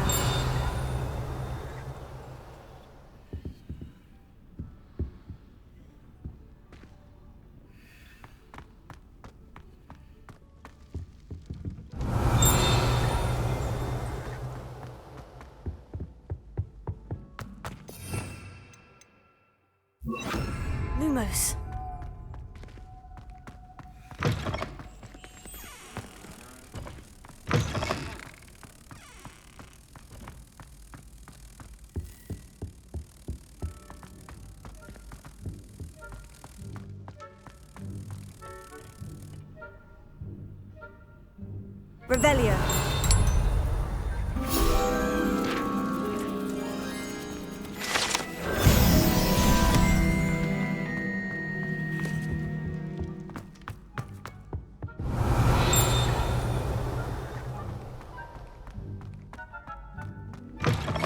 Lumos. Revelio.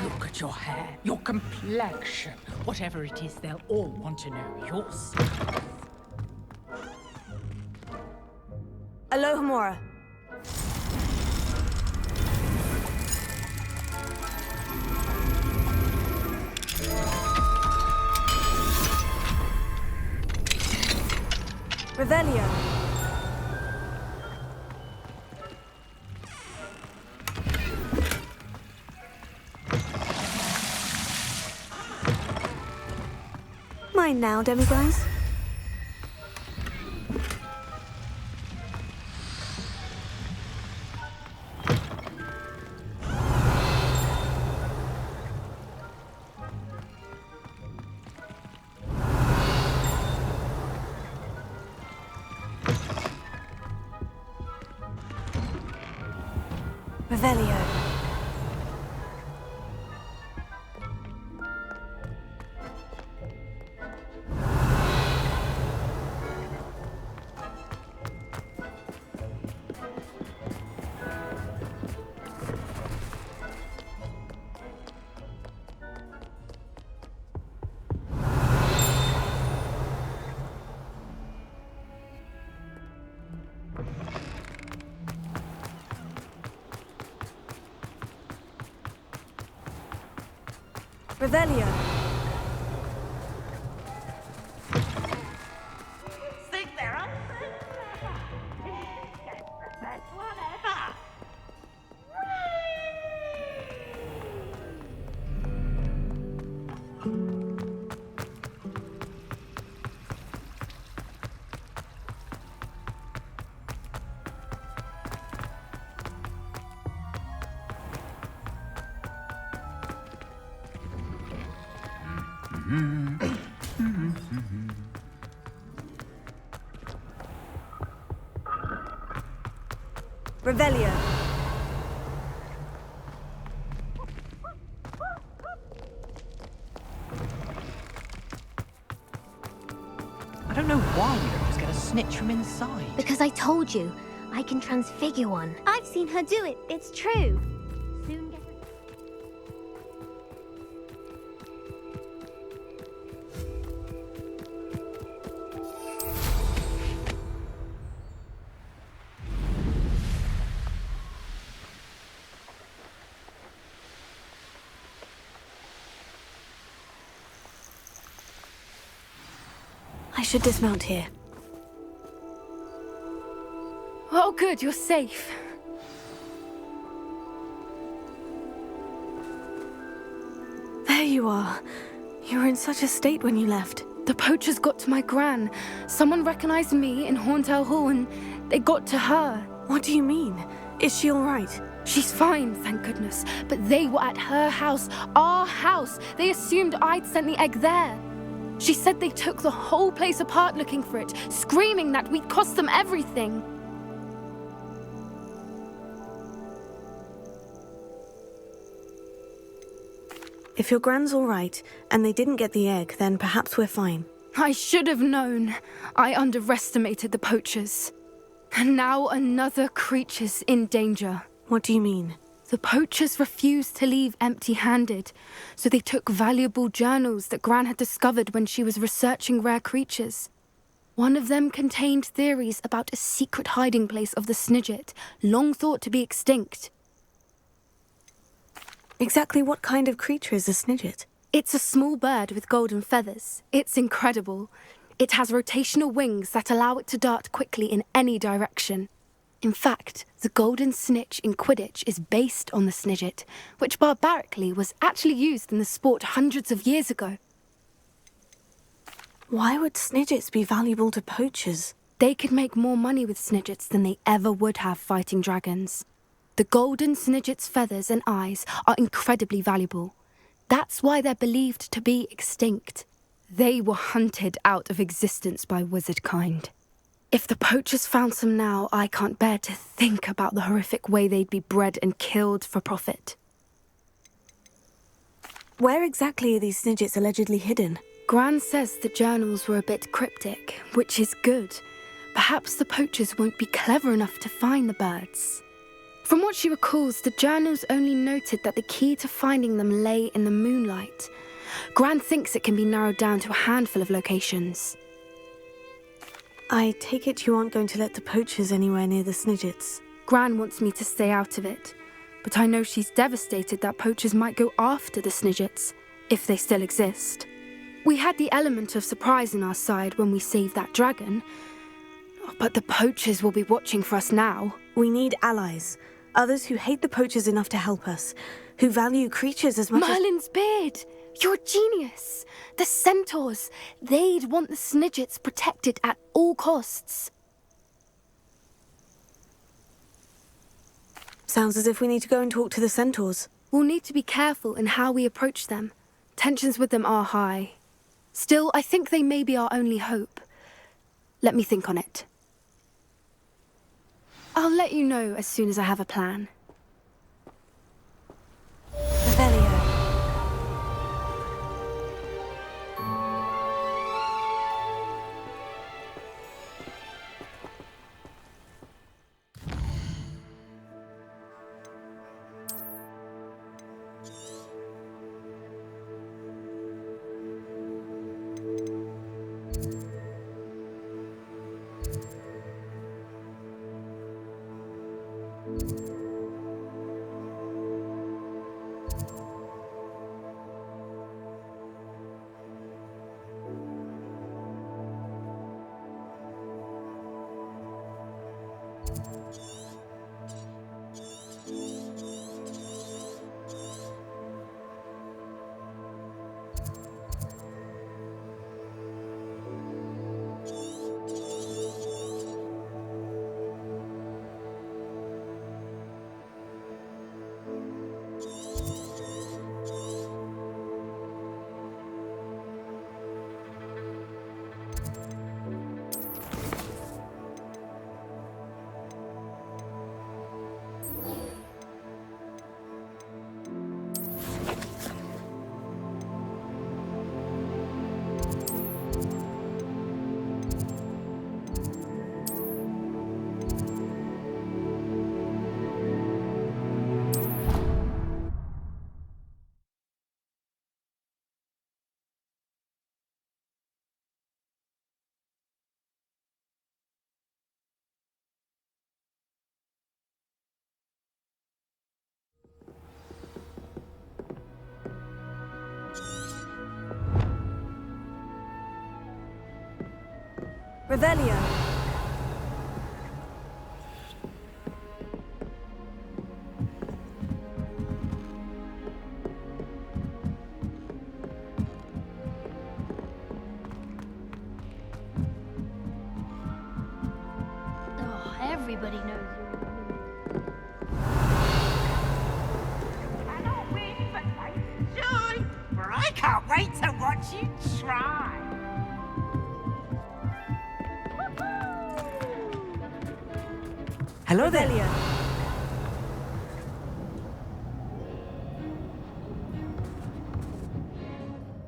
Look at your hair, your complexion. Whatever it is, they'll all want to know your secrets. Alohomora. Revelio. Mine now, demiguise. Revelio. Revelio. Think they're up? Whatever. Revelio. I don't know why you don't just get a snitch from inside. Because I told you, I can transfigure one. I've seen her do it, it's true. Soon get I should dismount here. Oh, good, you're safe. There you are. You were in such a state when you left. The poachers got to my gran. Someone recognized me in Horntail Hall and they got to her. What do you mean? Is she all right? She's fine, thank goodness. But they were at her house, our house. They assumed I'd sent the egg there. She said they took the whole place apart looking for it, screaming that we'd cost them everything. If your gran's all right, and they didn't get the egg, then perhaps we're fine. I should have known. I underestimated the poachers. And now another creature's in danger. What do you mean? The poachers refused to leave empty-handed, so they took valuable journals that Gran had discovered when she was researching rare creatures. One of them contained theories about a secret hiding place of the Snidget, long thought to be extinct. Exactly what kind of creature is a Snidget? It's a small bird with golden feathers. It's incredible. It has rotational wings that allow it to dart quickly in any direction. In fact, the golden snitch in Quidditch is based on the Snidget, which barbarically was actually used in the sport hundreds of years ago. Why would Snidgets be valuable to poachers? They could make more money with Snidgets than they ever would have fighting dragons. The golden Snidget's feathers and eyes are incredibly valuable. That's why they're believed to be extinct. They were hunted out of existence by wizard kind. If the poachers found some now, I can't bear to think about the horrific way they'd be bred and killed for profit. Where exactly are these snidgets allegedly hidden? Gran says the journals were a bit cryptic, which is good. Perhaps the poachers won't be clever enough to find the birds. From what she recalls, the journals only noted that the key to finding them lay in the moonlight. Gran thinks it can be narrowed down to a handful of locations. I take it you aren't going to let the poachers anywhere near the snidgets. Gran wants me to stay out of it, but I know she's devastated that poachers might go after the snidgets, if they still exist. We had the element of surprise on our side when we saved that dragon, but the poachers will be watching for us now. We need allies. Others who hate the poachers enough to help us, who value creatures as much Merlin's beard! You're a genius! The centaurs! They'd want the snidgets protected at all costs. Sounds as if we need to go and talk to the centaurs. We'll need to be careful in how we approach them. Tensions with them are high. Still, I think they may be our only hope. Let me think on it. I'll let you know as soon as I have a plan. Revelio. Revelio. Oh, everybody knows you. Cannot win, but I joy, for I can't wait to watch you try. Hello there.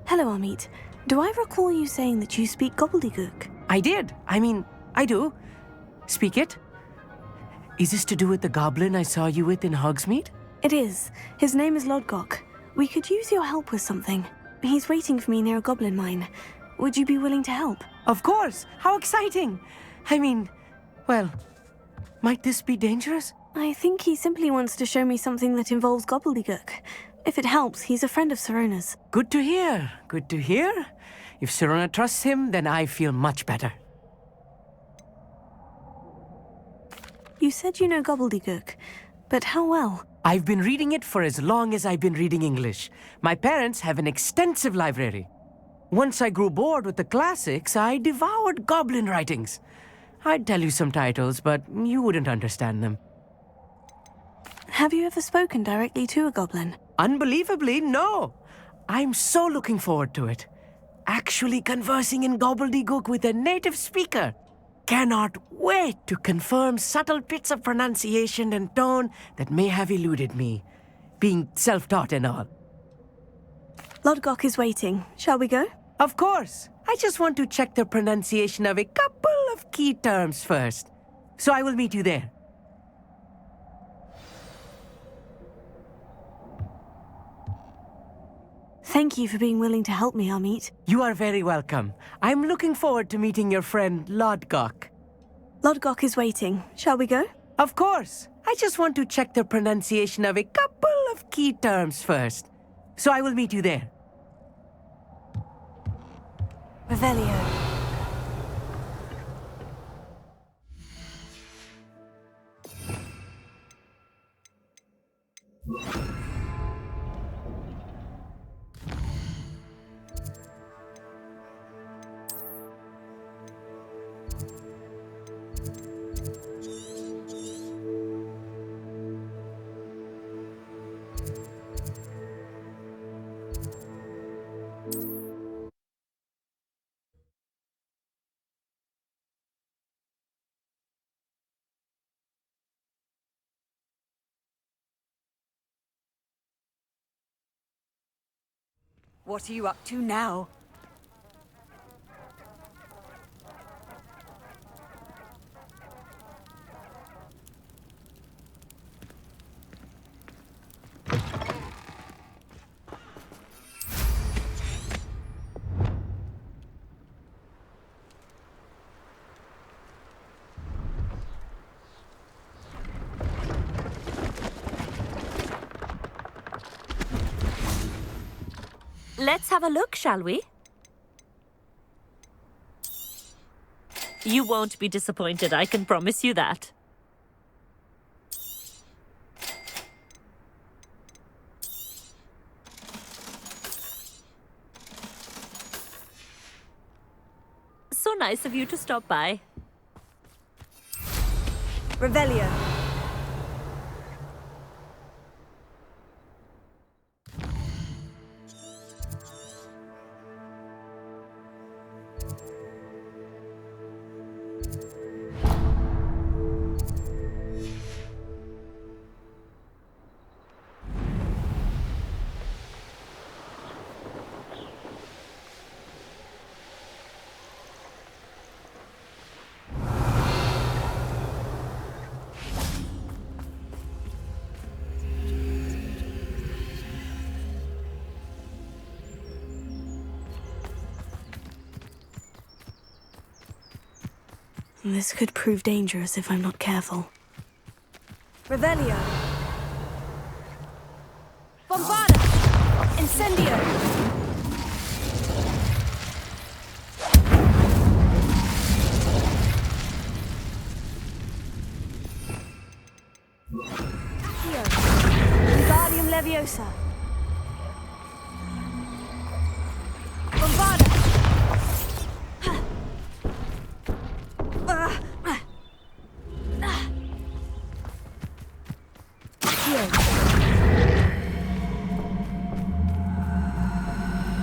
Hello, Amit. Do I recall you saying that you speak gobbledygook? I did. I do. Speak it. Is this to do with the goblin I saw you with in Hogsmeade? It is. His name is Lodgok. We could use your help with something. He's waiting for me near a goblin mine. Would you be willing to help? Of course. How exciting. Well, might this be dangerous? I think he simply wants to show me something that involves gobbledygook. If it helps, he's a friend of Sirona's. Good to hear. Good to hear. If Sirona trusts him, then I feel much better. You said you know gobbledygook, but how well? I've been reading it for as long as I've been reading English. My parents have an extensive library. Once I grew bored with the classics, I devoured goblin writings. I'd tell you some titles, but you wouldn't understand them. Have you ever spoken directly to a goblin? Unbelievably, no. I'm so looking forward to it. Actually conversing in gobbledygook with a native speaker. cannot wait to confirm subtle bits of pronunciation and tone that may have eluded me, being self-taught and all. Lodgok is waiting. Shall we go? Of course. I just want to check the pronunciation of a couple of key terms first. So I will meet you there. Thank you for being willing to help me, Amit. You are very welcome. I'm looking forward to meeting your friend Lodgok. Lodgok is waiting. Shall we go? Of course. I just want to check the pronunciation of a couple of key terms first. So I will meet you there. Revelio. What are you up to now? Let's have a look, shall we? You won't be disappointed, I can promise you that. So nice of you to stop by. Revelio. This could prove dangerous if I'm not careful. Revelio. Bombarda! Incendio! Accio. Wingardium Leviosa. Bombarda!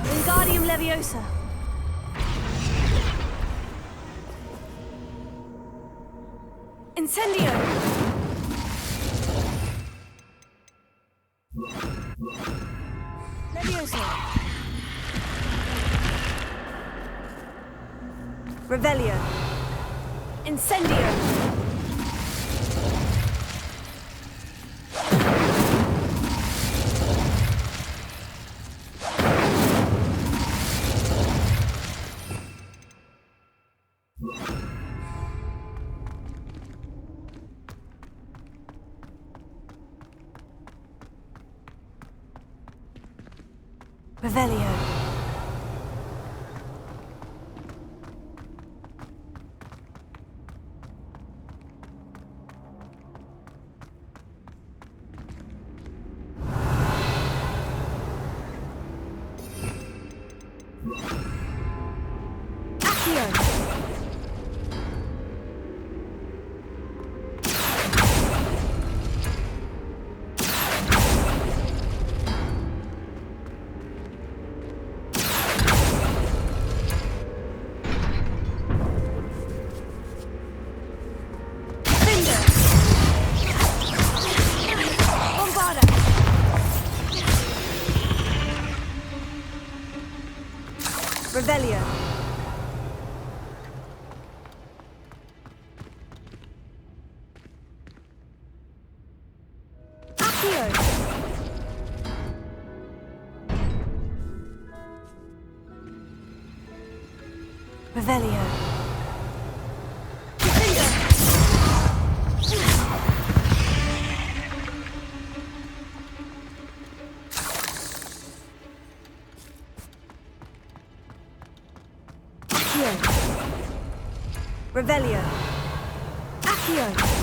Wingardium Leviosa. Incendio. Leviosa. Revelio. Incendio. Revelio. Accio. Revelio. Accio. Revelio. Revelio. Accio.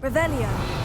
Revelio.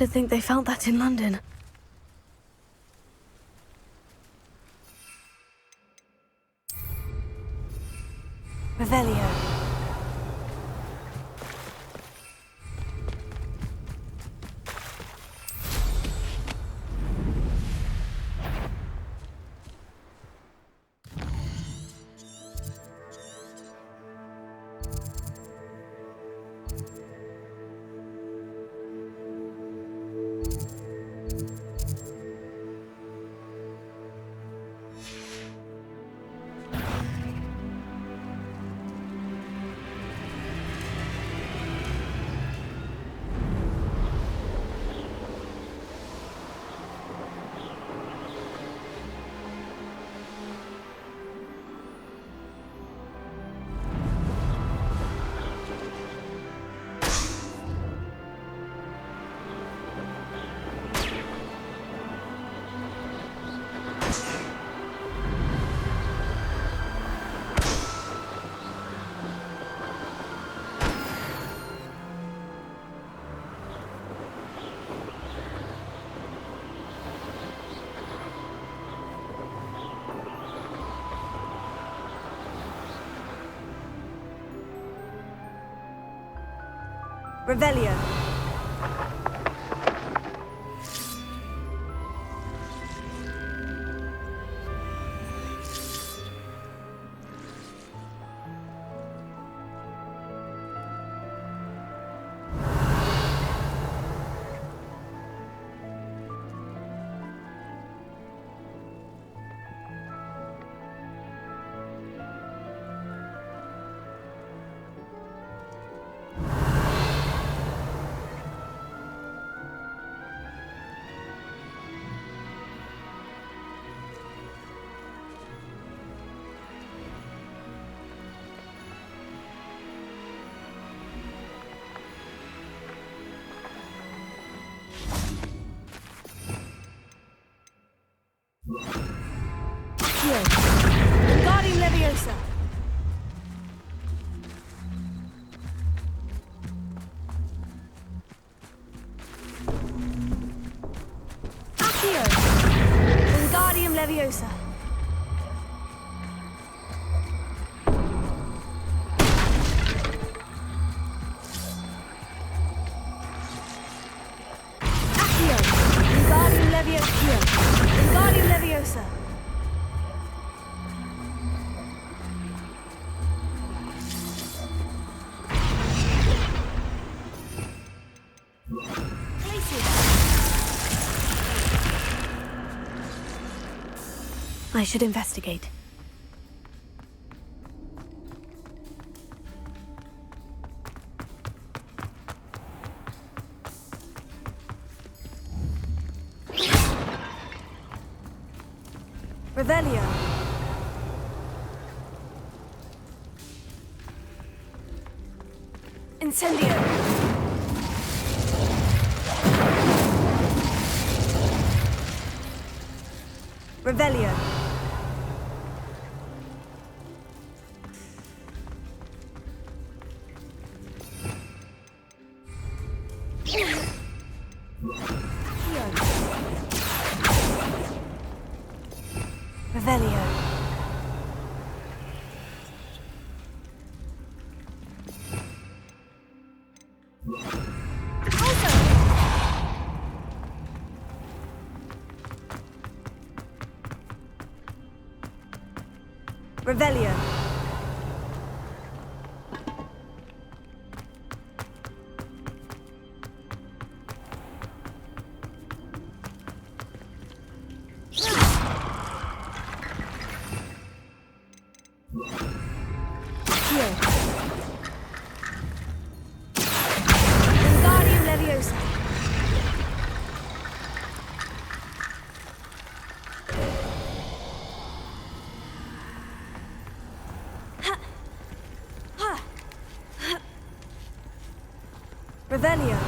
Should think they felt that in London. Revelio. Revelio. Wingardium Leviosa. Accio. Wingardium Leviosa. Accio. Wingardium Leviosa. Wingardium Leviosa. I should investigate. Revelio. Incendio. Revelio. Revelio. Revelio. Wingardium Leviosa. Revelio.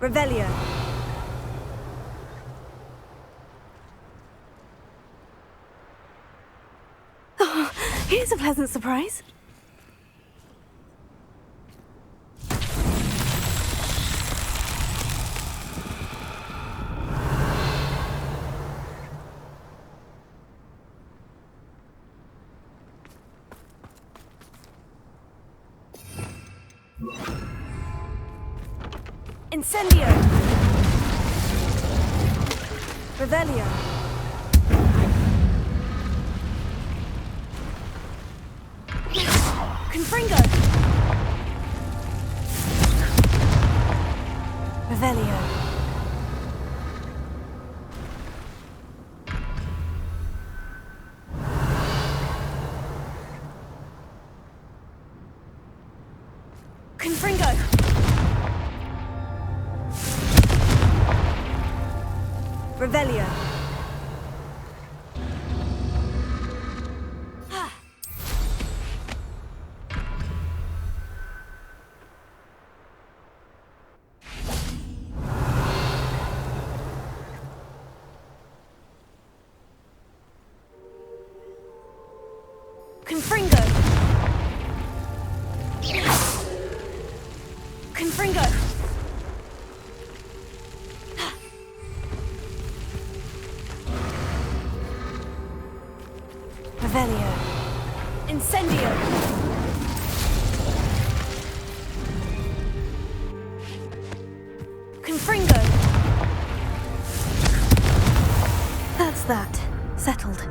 Revelio. Oh, here's a pleasant surprise. Incendio. Revelio. Confringo. Revelio. Confringo. Revelio. Confringo. Confringo. Revelio. Incendio. Confringo. That's that. Settled.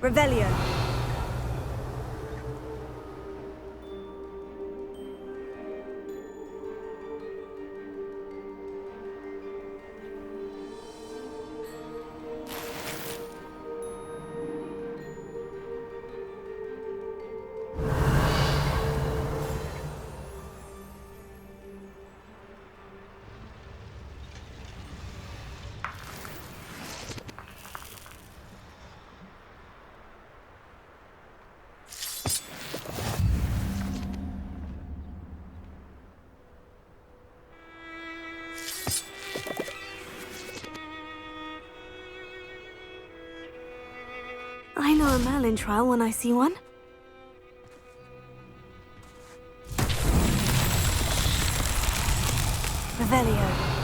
Revelio. I know a Merlin trial when I see one. Revelio.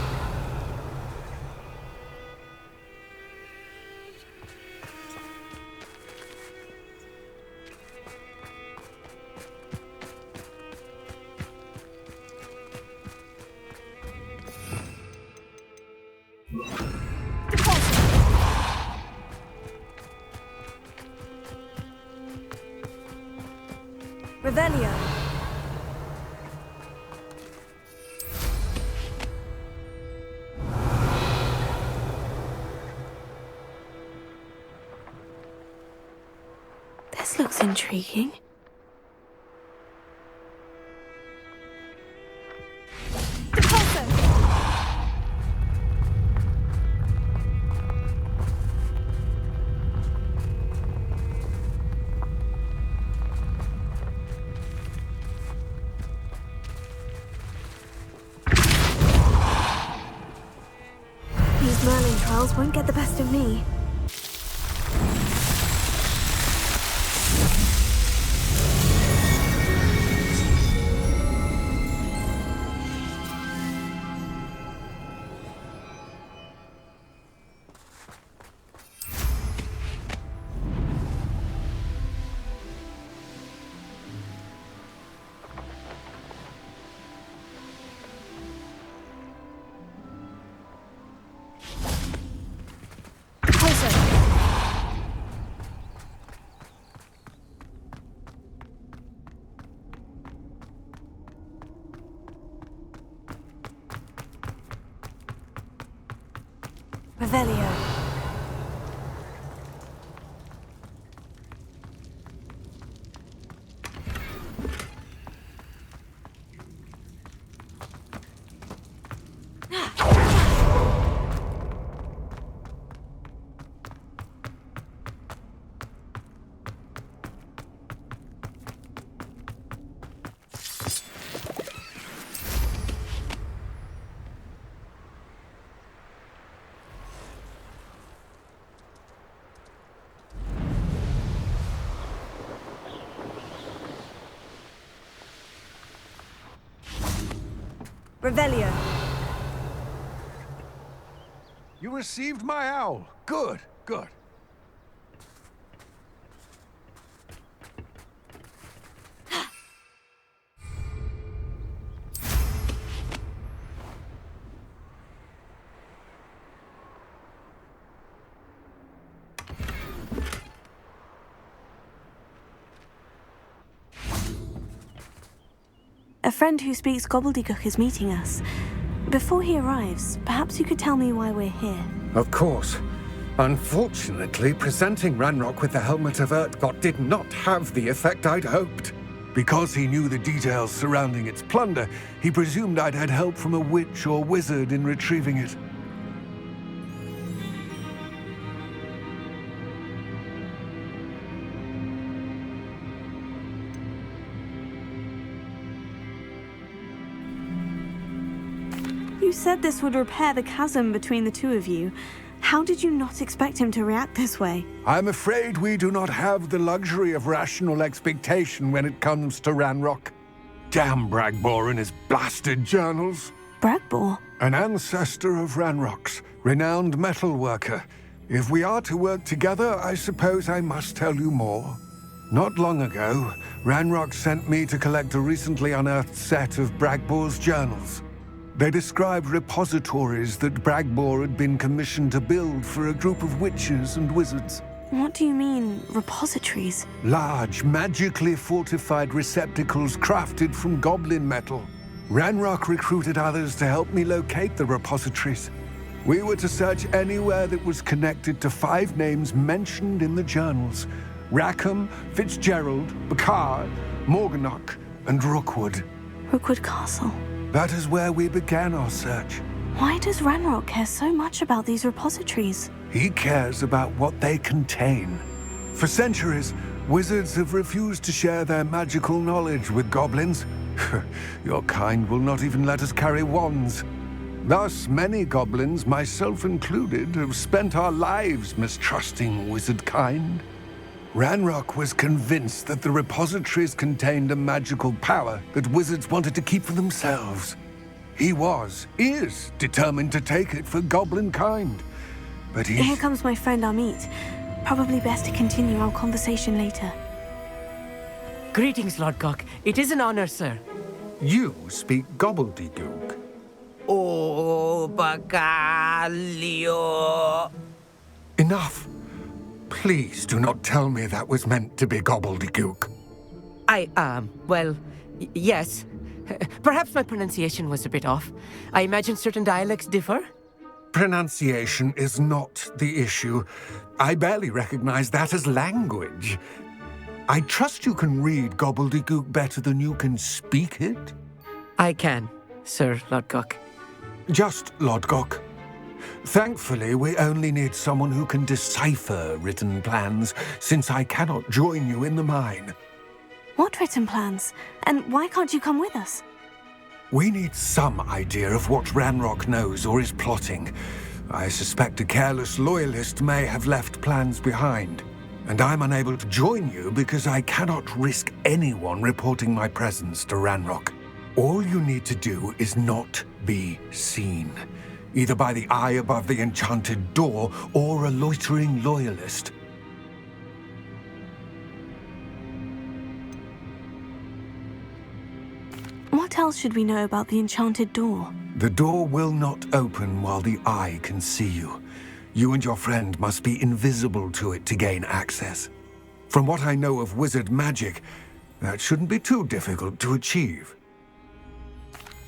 Revelio. This looks intriguing. Merlin trials won't get the best of me. Revelio. Revelio. You received my owl. Good, good. A friend who speaks gobbledygook is meeting us. Before he arrives, perhaps you could tell me why we're here. Of course. Unfortunately, presenting Ranrock with the Helmet of Urtkot did not have the effect I'd hoped. Because he knew the details surrounding its plunder, he presumed I'd had help from a witch or wizard in retrieving it. You said this would repair the chasm between the two of you. How did you not expect him to react this way? I'm afraid we do not have the luxury of rational expectation when it comes to Ranrock. Damn Bragbor and his blasted journals. Bragbor? An ancestor of Ranrock's, renowned metal worker. If we are to work together, I suppose I must tell you more. Not long ago, Ranrock sent me to collect a recently unearthed set of Bragbor's journals. They described repositories that Bragbor had been commissioned to build for a group of witches and wizards. What do you mean, repositories? Large, magically fortified receptacles crafted from goblin metal. Ranrock recruited others to help me locate the repositories. We were to search anywhere that was connected to 5 names mentioned in the journals: Rackham, Fitzgerald, Bacard, Morganach, and Rookwood. Rookwood Castle. That is where we began our search. Why does Ranrock care so much about these repositories? He cares about what they contain. For centuries, wizards have refused to share their magical knowledge with goblins. Your kind will not even let us carry wands. Thus, many goblins, myself included, have spent our lives mistrusting wizard kind. Ranrock was convinced that the repositories contained a magical power that wizards wanted to keep for themselves. He is determined to take it for goblin kind. But Here comes my friend Amit. Probably best to continue our conversation later. Greetings, Lord Cock. It is an honor, sir. You speak gobbledygook. Oh, Bacalio. Enough. Please do not tell me that was meant to be gobbledygook. Yes. Perhaps my pronunciation was a bit off. I imagine certain dialects differ. Pronunciation is not the issue. I barely recognize that as language. I trust you can read gobbledygook better than you can speak it? I can, Sir Lodgok. Just Lodgok. Thankfully, we only need someone who can decipher written plans, since I cannot join you in the mine. What written plans? And why can't you come with us? We need some idea of what Ranrock knows or is plotting. I suspect a careless loyalist may have left plans behind. And I'm unable to join you because I cannot risk anyone reporting my presence to Ranrock. All you need to do is not be seen. Either by the eye above the enchanted door, or a loitering loyalist. What else should we know about the enchanted door? The door will not open while the eye can see you. You and your friend must be invisible to it to gain access. From what I know of wizard magic, that shouldn't be too difficult to achieve.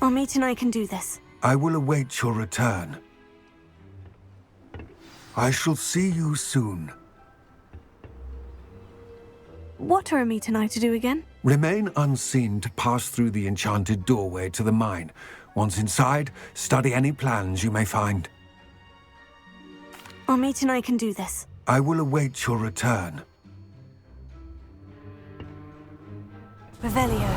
Amit and I can do this. I will await your return. I shall see you soon. What are Amit and I to do again? Remain unseen to pass through the enchanted doorway to the mine. Once inside, study any plans you may find. Amit and I can do this. I will await your return. Revelio.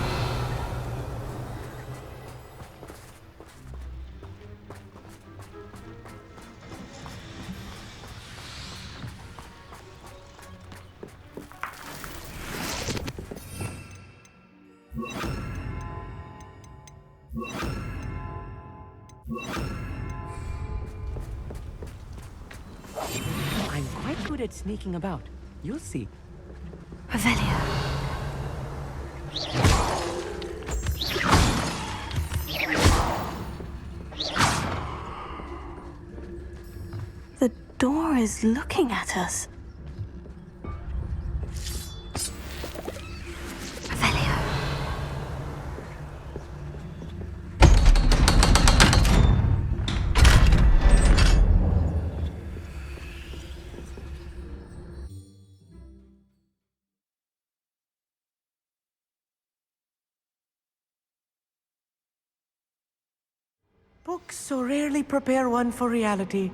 I'm quite good at sneaking about. You'll see. Revelio. The door is looking at us. Books so rarely prepare one for reality.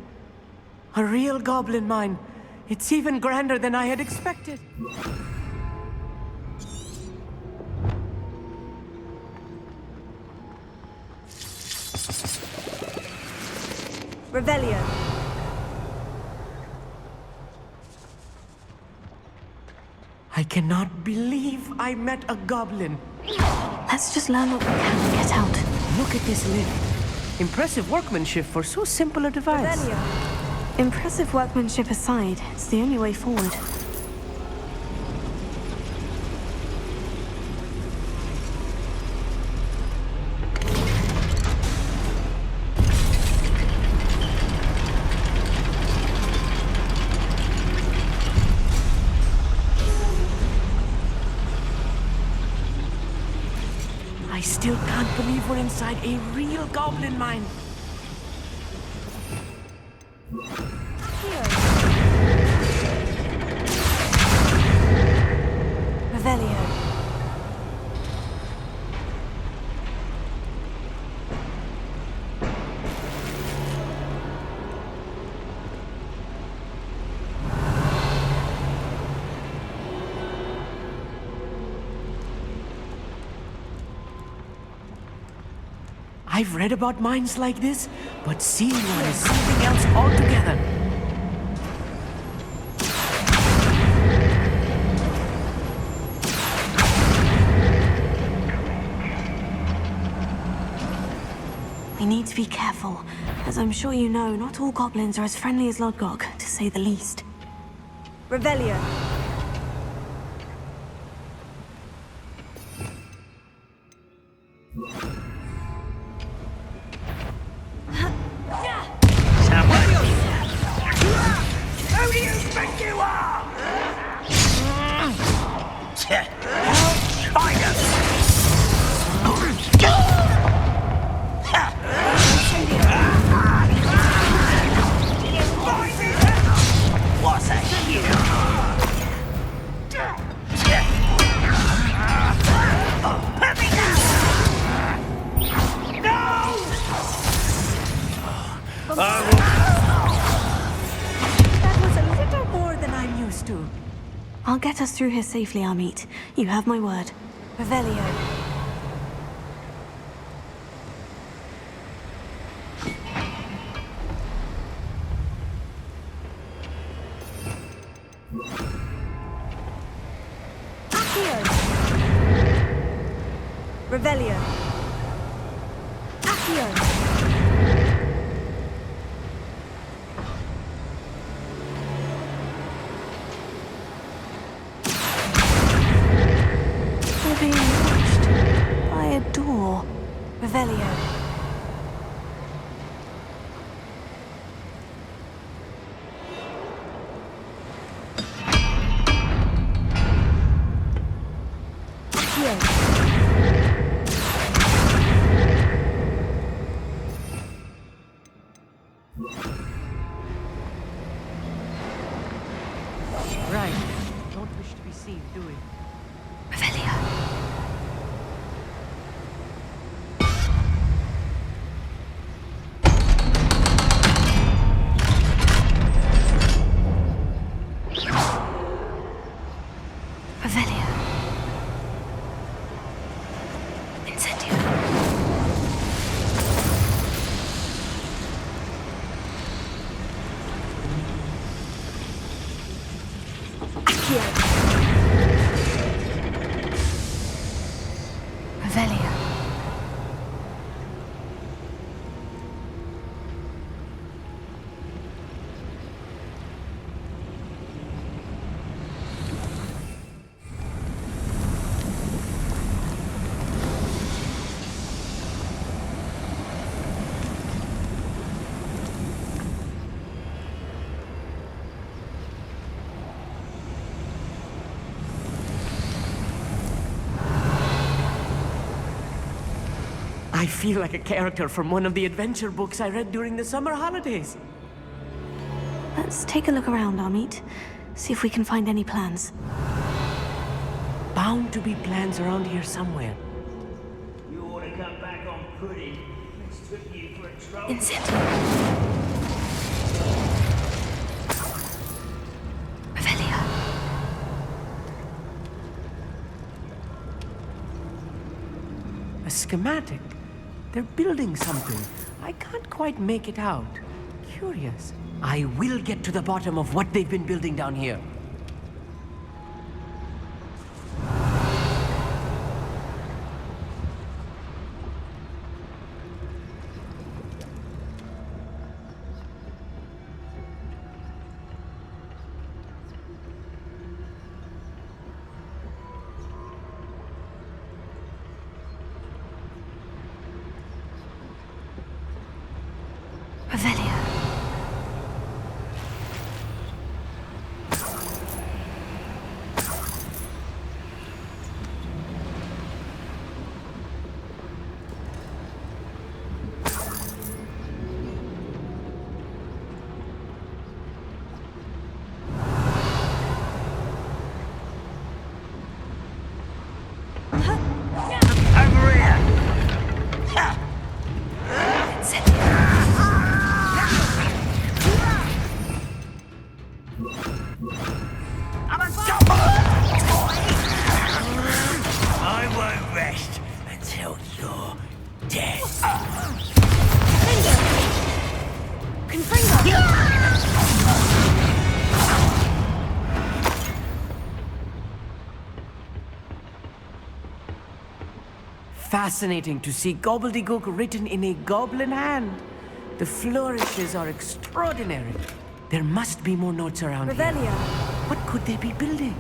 A real goblin mine. It's even grander than I had expected. Revelio. I cannot believe I met a goblin. Let's just learn what we can and get out. Look at this lid. Impressive workmanship for so simple a device. Revelio. Impressive workmanship aside, it's the only way forward. I still can't believe we're inside a real goblin mine. Revelio. I've read about mines like this, but seeing one is something else altogether. We need to be careful. As I'm sure you know, not all goblins are as friendly as Lodgok, to say the least. Revelio. Who do you think you are? Find us! What's that? That was a little more than I'm used to. I'll get us through here safely, Amit. You have my word. Revelio. Revelio. Accio. We're being watched by a door. Revelio. Right. Don't wish to be seen, do we? Revelio. Revelio. Incendio. Accio. Revelio. I feel like a character from one of the adventure books I read during the summer holidays. Let's take a look around, Amit. See if we can find any plans. Bound to be plans around here somewhere. You ought to come back on pudding and Incendio. Revelio. A schematic? They're building something. I can't quite make it out. Curious. I will get to the bottom of what they've been building down here. Revelio. Over here! I won't rest until you're dead. Fascinating to see gobbledygook written in a goblin hand. The flourishes are extraordinary. There must be more notes around here. What could they be building?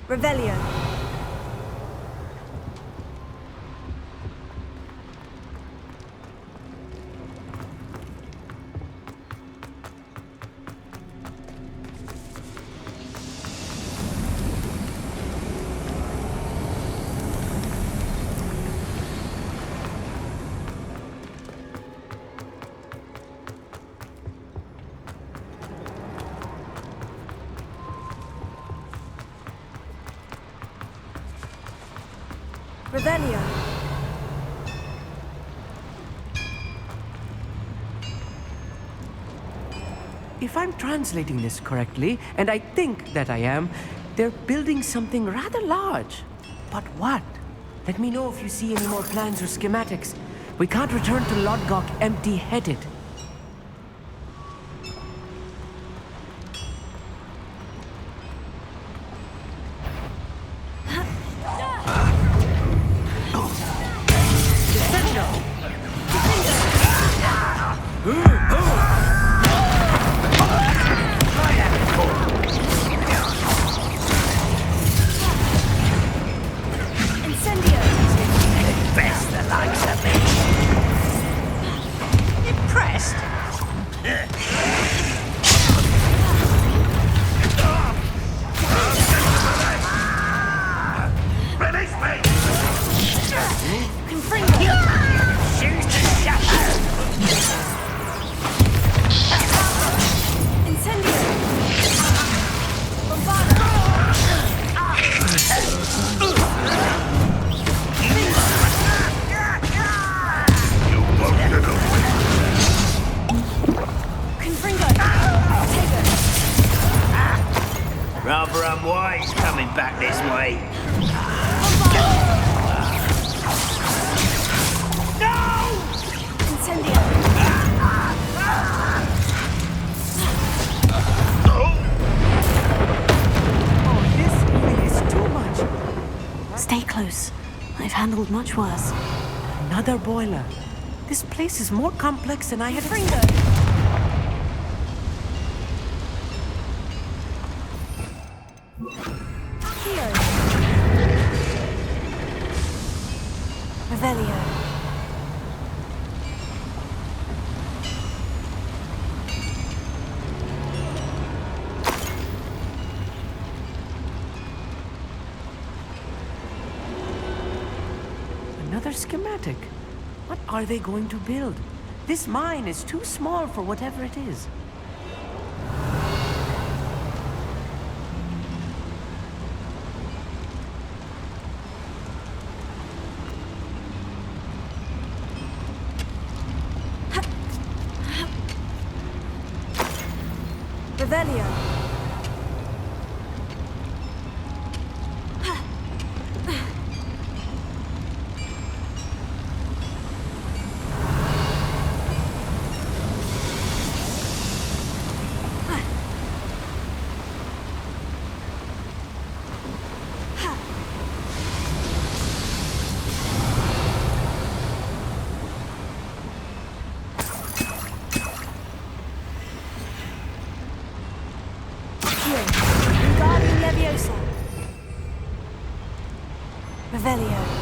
Revelio. Revelio. If I'm translating this correctly, and I think that I am, they're building something rather large. But what? Let me know if you see any more plans or schematics. We can't return to Lodgok empty-headed. Rather unwise coming back this way. No! Incendio. Oh, this really is too much. Stay close. I've handled much worse. Another boiler. This place is more complex than I had expected. Revelio. Another schematic. What are they going to build? This mine is too small for whatever it is. Revelio. Revelio.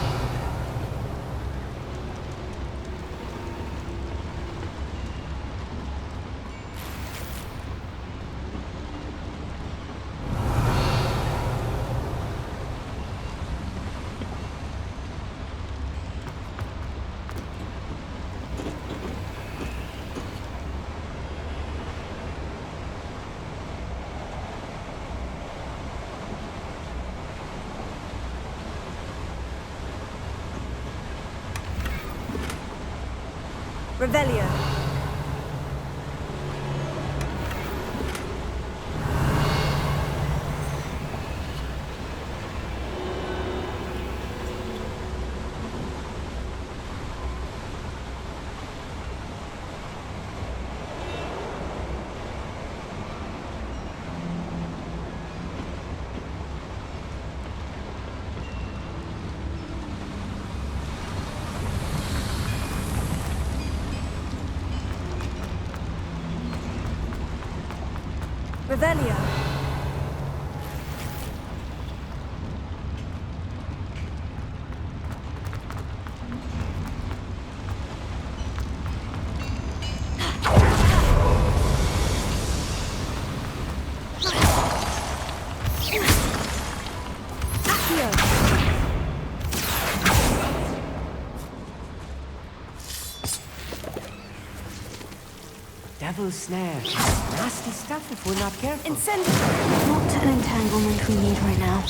Revelio. Revelio. Devil's snare. Nasty stuff if we're not careful. Incendiary. Not an entanglement we need right now.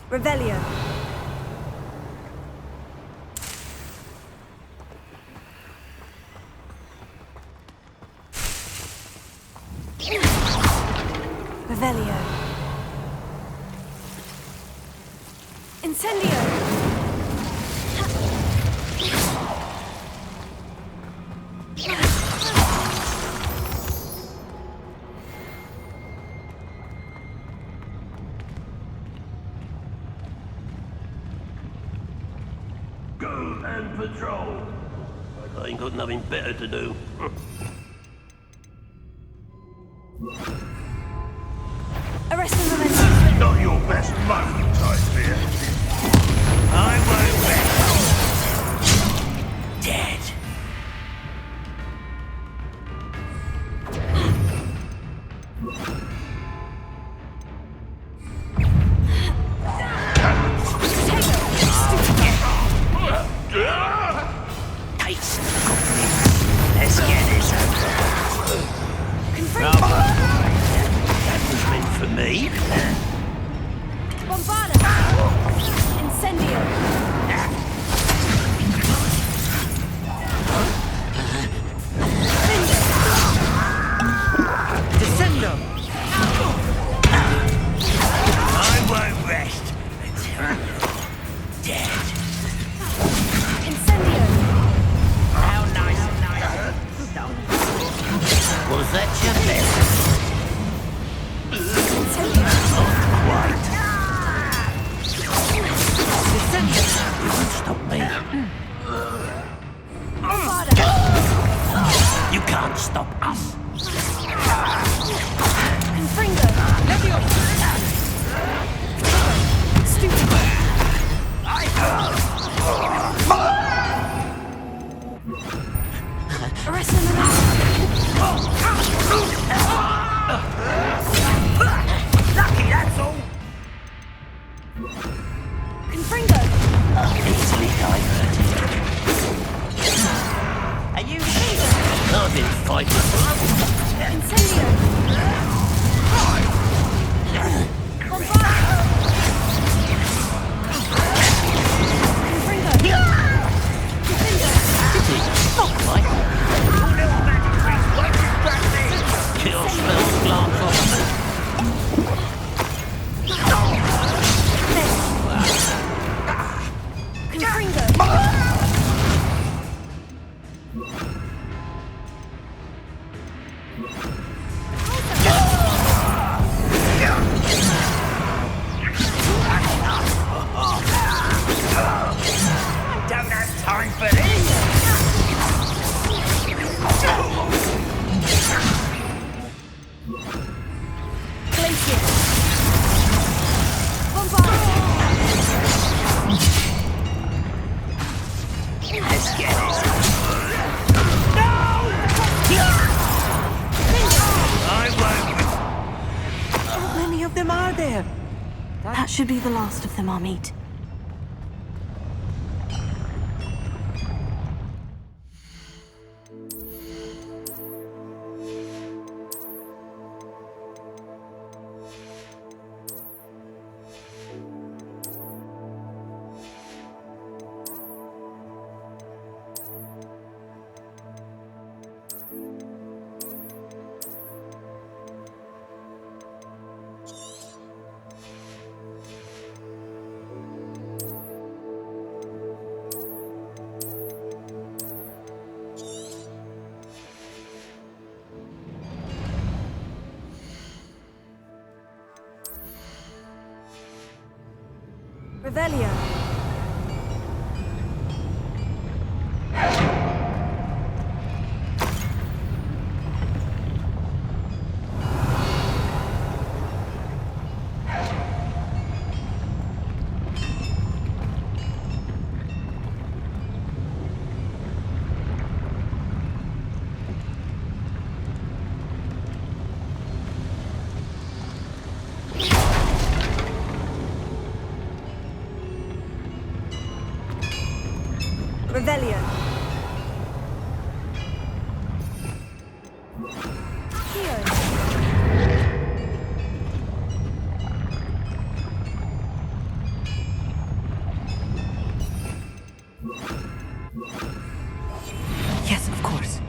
Revelio. Revelio. Incendio! Go and patrol. I ain't got nothing better to do. Arrest the momentum. Not your best moment, I fear. I won't let Dead. Let's get this over. That was meant for me. Bombarda! Incendio! Descendo! I won't rest until you're dead. Incendio! How nice. Was that your best? You won't stop me. You can't stop us. That should be the last of them, Amit. Revelio. Revelio. Yes, of course.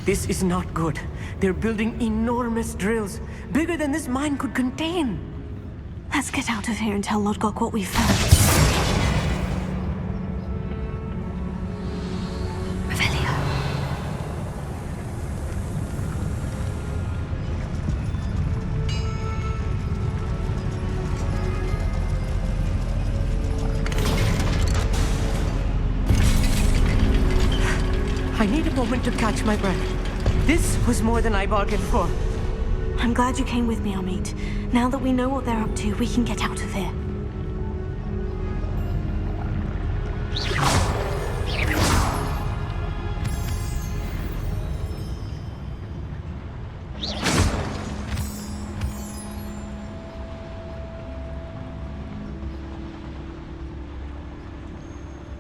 This is not good. They're building enormous drills, bigger than this mine could contain. Let's get out of here and tell Lodgok what we found. Revelio. I need a moment to catch my breath. This was more than I bargained for. I'm glad you came with me, Amit. Now that we know what they're up to, we can get out of here.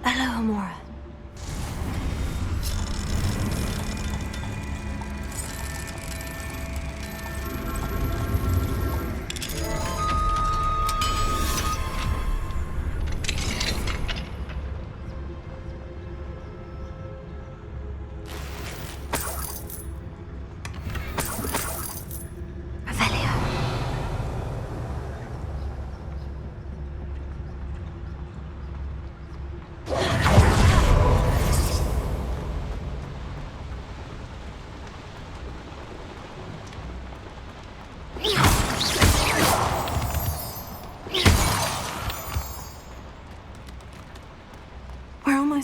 Hello, Amora.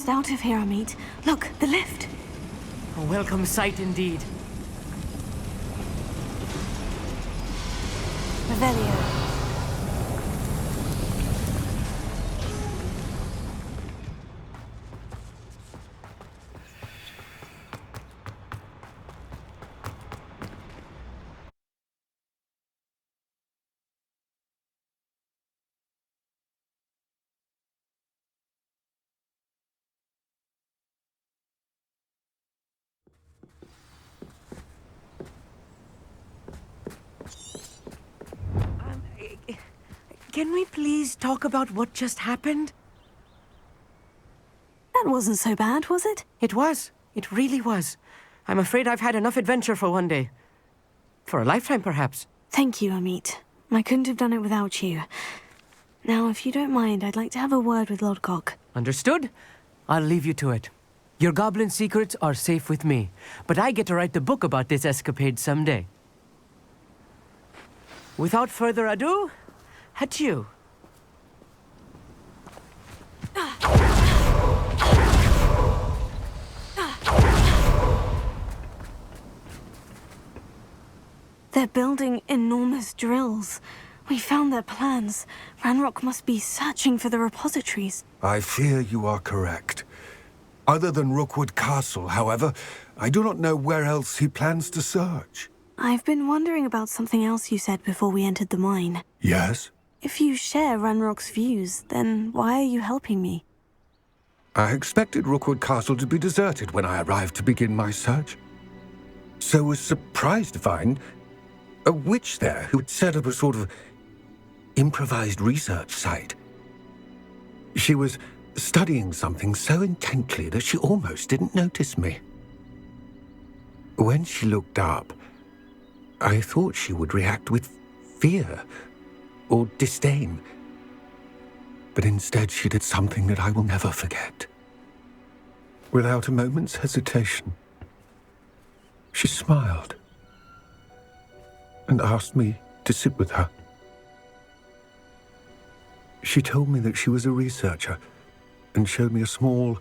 almost out of here, Amit. Look, the lift. A welcome sight indeed. Revelio. Can we please talk about what just happened? That wasn't so bad, was it? It was. It really was. I'm afraid I've had enough adventure for one day. For a lifetime, perhaps. Thank you, Amit. I couldn't have done it without you. Now, if you don't mind, I'd like to have a word with Lodgok. Understood? I'll leave you to it. Your goblin secrets are safe with me, but I get to write the book about this escapade someday. Without further ado, adieu. They're building enormous drills. We found their plans. Ranrock must be searching for the repositories. I fear you are correct. Other than Rookwood Castle, however, I do not know where else he plans to search. I've been wondering about something else you said before we entered the mine. Yes? If you share Ranrock's views, then why are you helping me? I expected Rookwood Castle to be deserted when I arrived to begin my search. So was surprised to find a witch there who had set up a sort of improvised research site. She was studying something so intently that she almost didn't notice me. When she looked up, I thought she would react with fear or disdain. But instead she did something that I will never forget. Without a moment's hesitation, she smiled and asked me to sit with her. She told me that she was a researcher and showed me a small,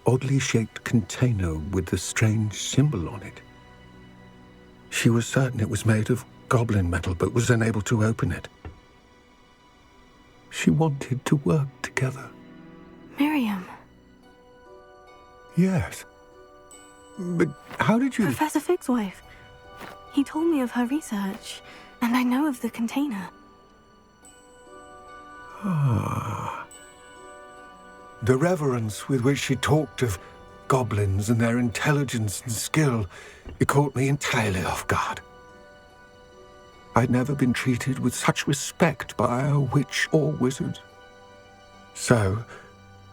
oddly shaped container with a strange symbol on it. She was certain it was made of goblin metal, but was unable to open it. She wanted to work together. Miriam. Yes. But how did you... Professor Fig's wife. He told me of her research, and I know of the container. Ah. The reverence with which she talked of goblins and their intelligence and skill, it caught me entirely off guard. I'd never been treated with such respect by a witch or wizard. So,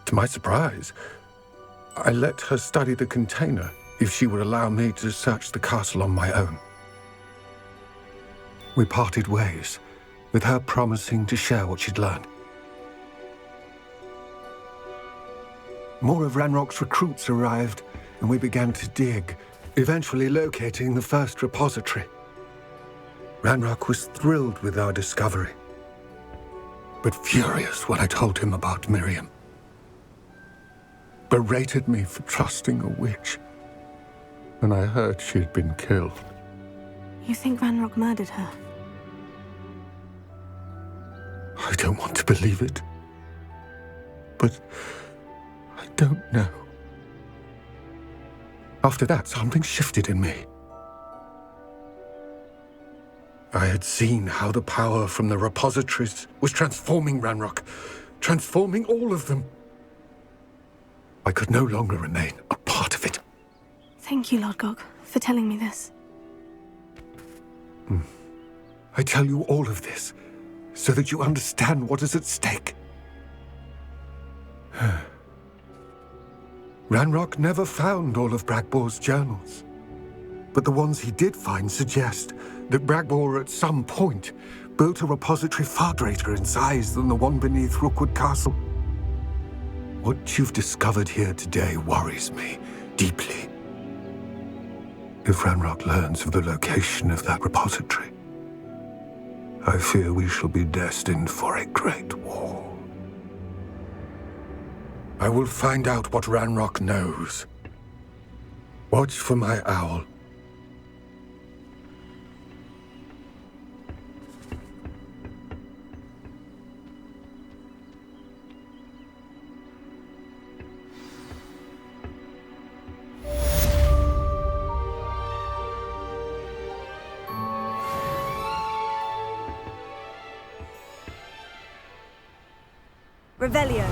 to my surprise, I let her study the container if she would allow me to search the castle on my own. We parted ways, with her promising to share what she'd learned. More of Ranrock's recruits arrived, and we began to dig, eventually locating the first repository. Ranrock was thrilled with our discovery, but furious when I told him about Miriam. Berated me for trusting a witch, and I heard she had been killed. You think Ranrock murdered her? I don't want to believe it, but I don't know. After that, something shifted in me. I had seen how the power from the repositories was transforming Ranrock, transforming all of them. I could no longer remain a part of it. Thank you, Lodgok, for telling me this. I tell you all of this so that you understand what is at stake. Ranrock never found all of Bragbor's journals, but the ones he did find suggest that Bragbor at some point built a repository far greater in size than the one beneath Rookwood Castle. What you've discovered here today worries me deeply. If Ranrock learns of the location of that repository, I fear we shall be destined for a great war. I will find out what Ranrock knows. Watch for my owl. Revelio.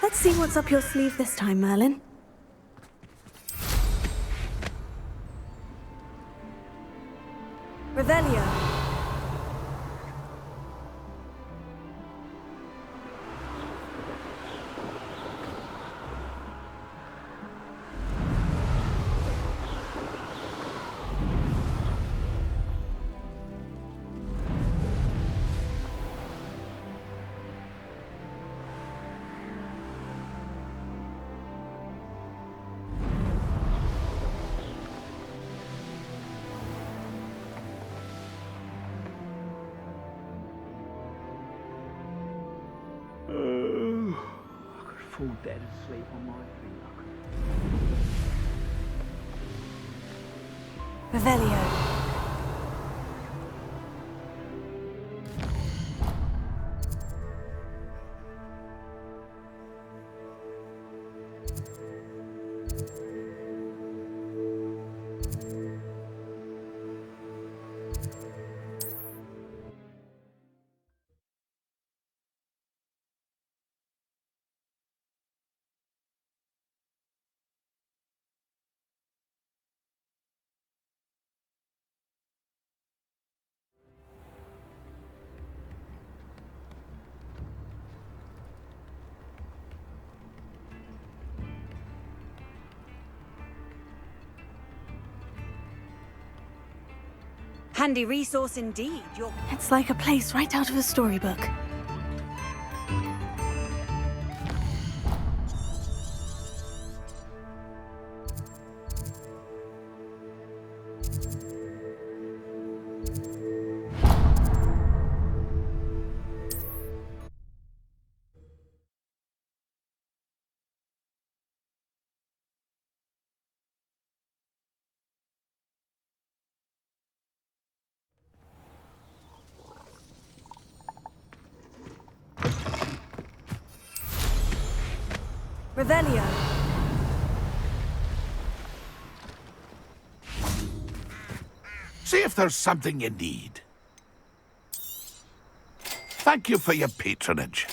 Let's see what's up your sleeve this time, Merlin. Revelio. Fall dead asleep on my feet. Revelio. Handy resource indeed. It's like a place right out of a storybook. Revelio. See if there's something you need. Thank you for your patronage.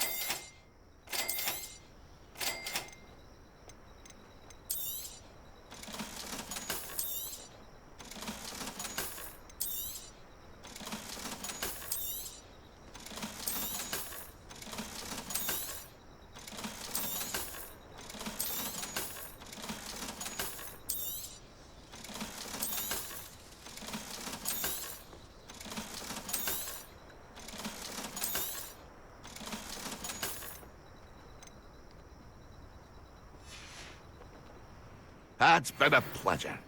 It's been a pleasure.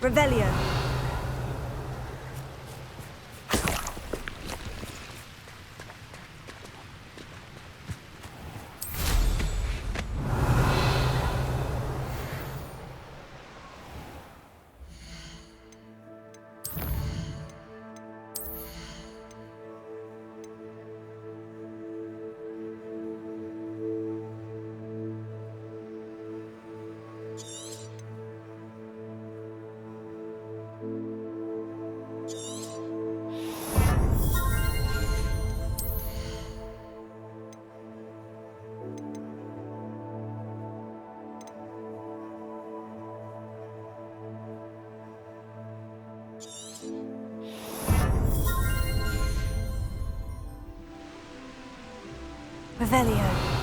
Revelio. Revelio.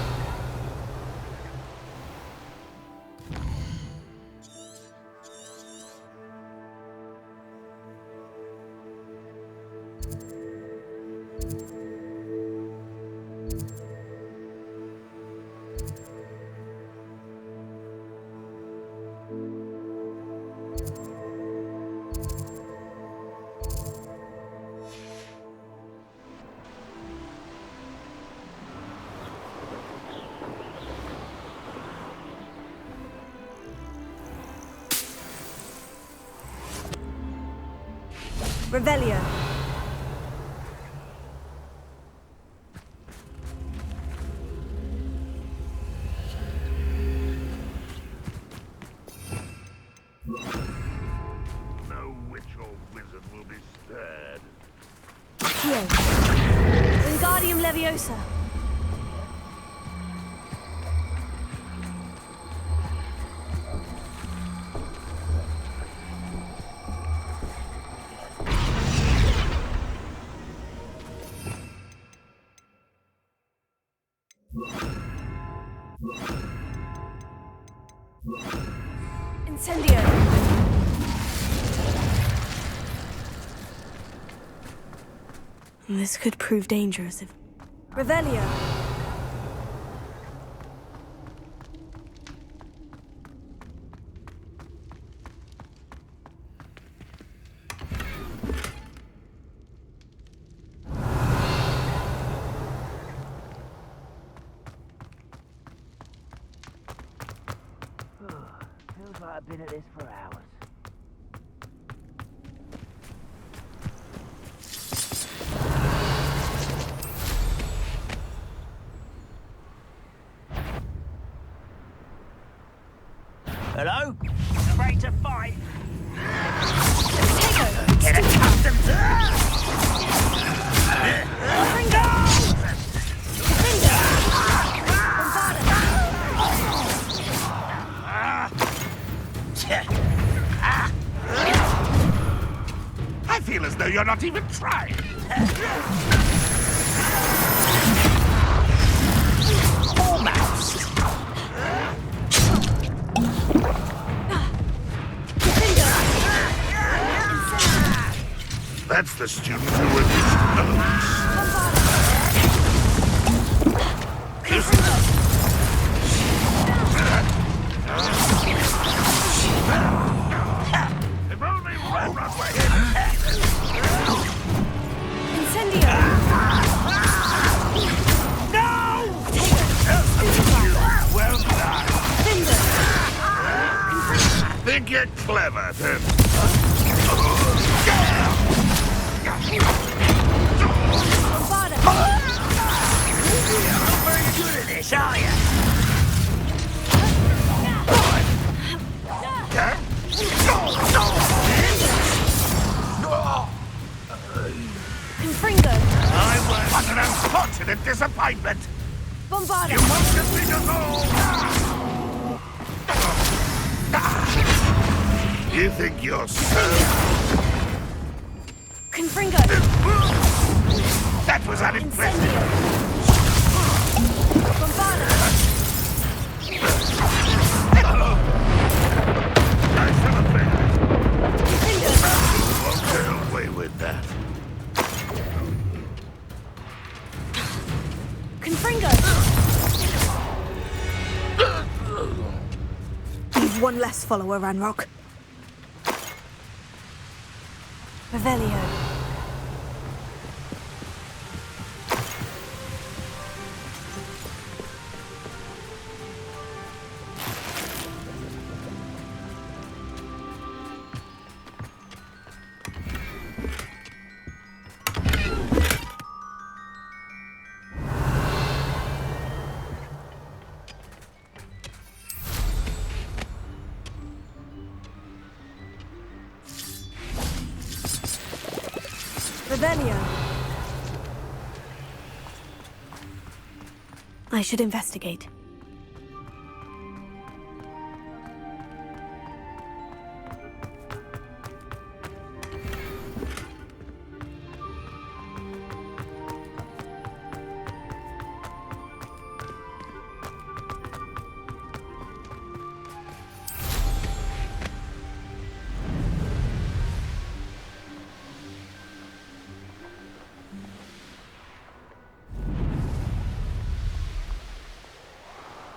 Revelio. No witch or wizard will be spared. Here. Wingardium Leviosa. Incendio. This could prove dangerous if... Revelio. like I've been at this for hours. Hello? Afraid to fight? Get accustomed to I feel as though you're not even trying. Almost. That's the student who refused If only one runway. Incendio! No! Well done. Think you're clever, then? Not very good at this, are you? Confringo! I was what an unfortunate disappointment. Bombarda! You won't defeat us all. You think you're so... Confringo! That was unimpressive. Bombarda! I shall obey. Confringo! Won't get away with that. Confringo! You've one less follower, Ranrock. Revelio. Revelio. I should investigate.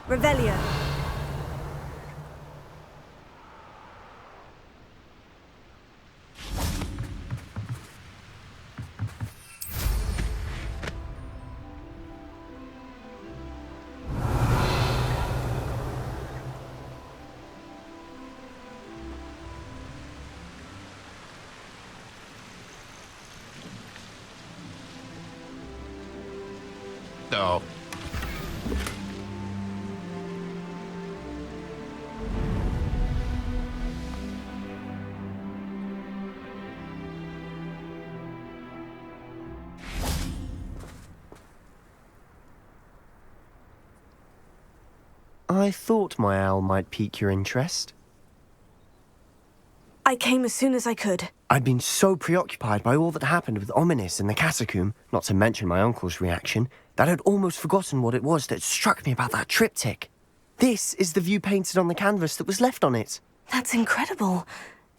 Revelio. No. I thought my owl might pique your interest. I came as soon as I could. I'd been so preoccupied by all that happened with Ominis and the catacomb, not to mention my uncle's reaction, that I'd almost forgotten what it was that struck me about that triptych. This is the view painted on the canvas that was left on it. That's incredible.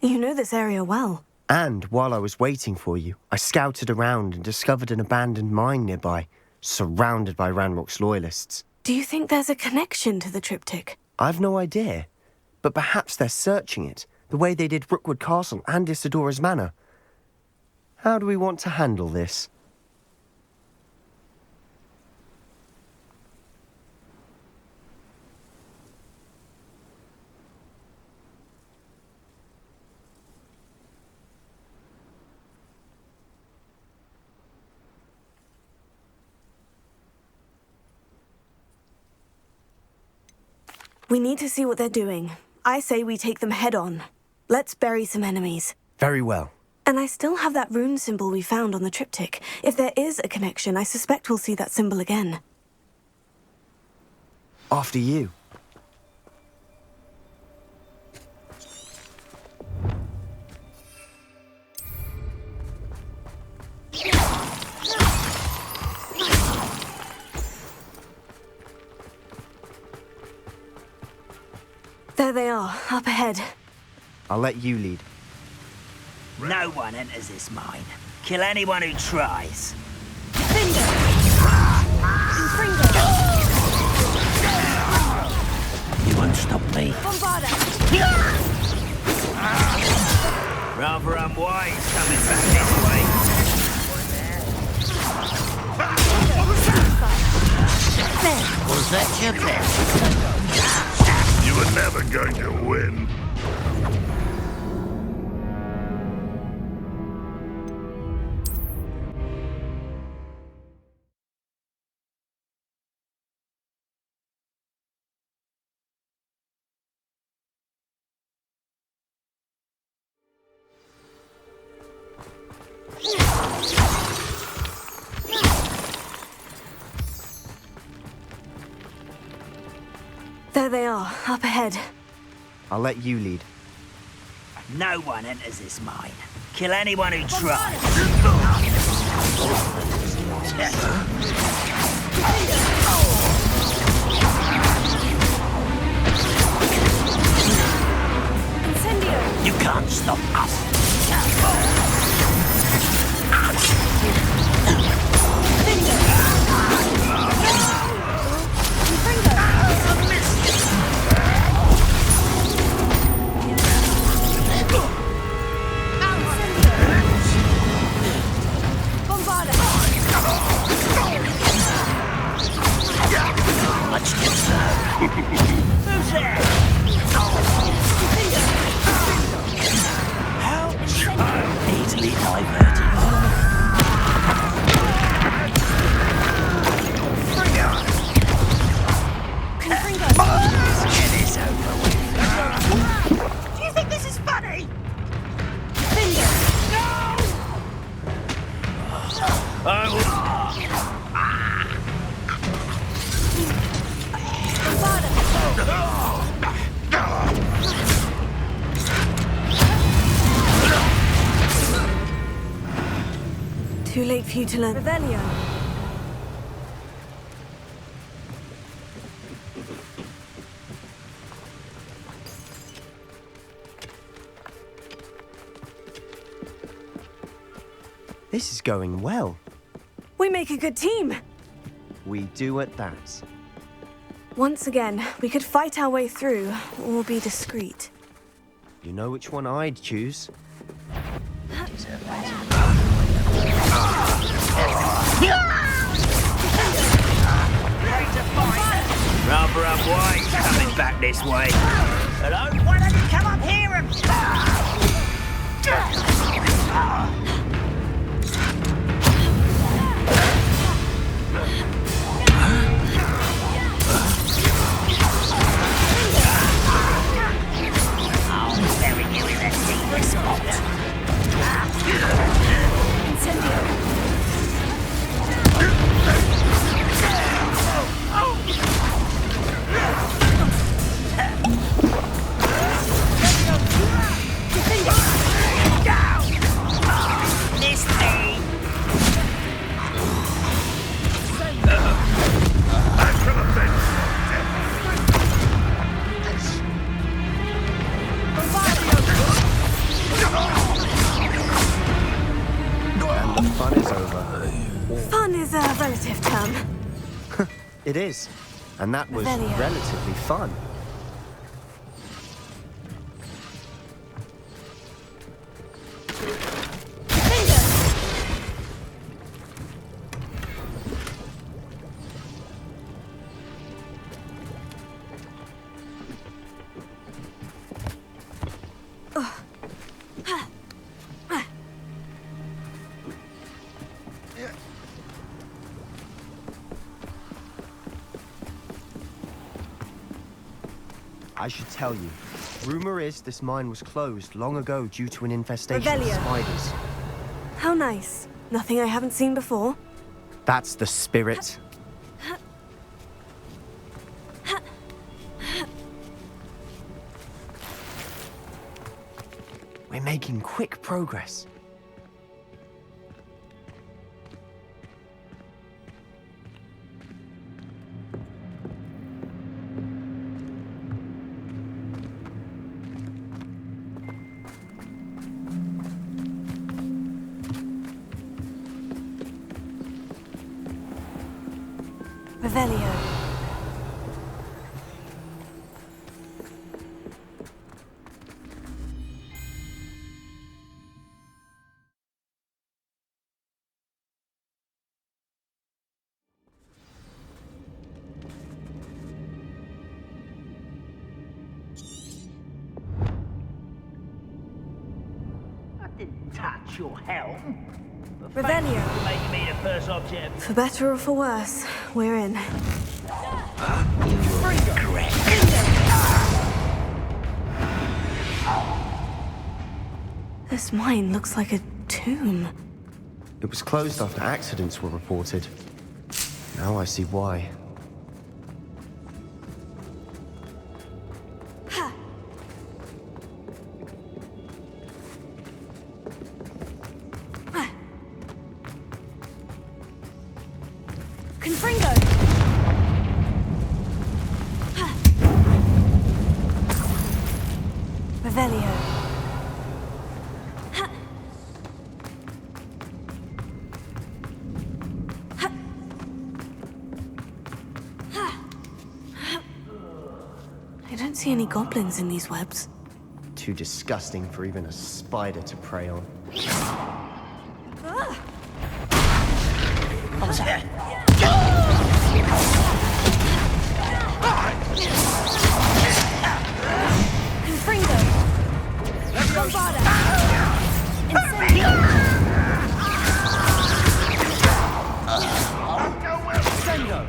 You know this area well. And while I was waiting for you, I scouted around and discovered an abandoned mine nearby, surrounded by Ranrock's loyalists. Do you think there's a connection to the triptych? I've no idea, but perhaps they're searching it, the way they did Rookwood Castle and Isidora's Manor. How do we want to handle this? We need to see what they're doing. I say we take them head on. Let's bury some enemies. Very well. And I still have that rune symbol we found on the triptych. If there is a connection, I suspect we'll see that symbol again. After you. There they are, up ahead. I'll let you lead. No one enters this mine. Kill anyone who tries. You won't stop me. Rather unwise coming back this way. Was that your best? You were never going to win. There they are, up ahead. I'll let you lead. No one enters this mine. Kill anyone who tries. You can't stop us. Much to serve. Who's there? How easily diverted. Let's get this over with. Do you think this is funny? No! I will. Too late for you to learn. Revelio. This is going well. We make a good team. We do at that. Once again, we could fight our way through, or be discreet. You know which one I'd choose. Rather unwise coming back this way. Hello? Why don't you come up here and... I'll bury you in a secret spot. Relative term. It is. And that was relatively fun. I should tell you. Rumor is this mine was closed long ago due to an infestation of Revelio. spiders. How nice. Nothing I haven't seen before. That's the spirit. We're making quick progress. Revelio. I didn't touch your helm. Revelio. Making me the first object. For better or for worse, we're in. This mine looks like a tomb. It was closed after accidents were reported. Now I see why. Confringo! Revelio. I don't see any goblins in these webs. Too disgusting for even a spider to prey on. What was that? Confringo! Bombada! Incendio! Senor!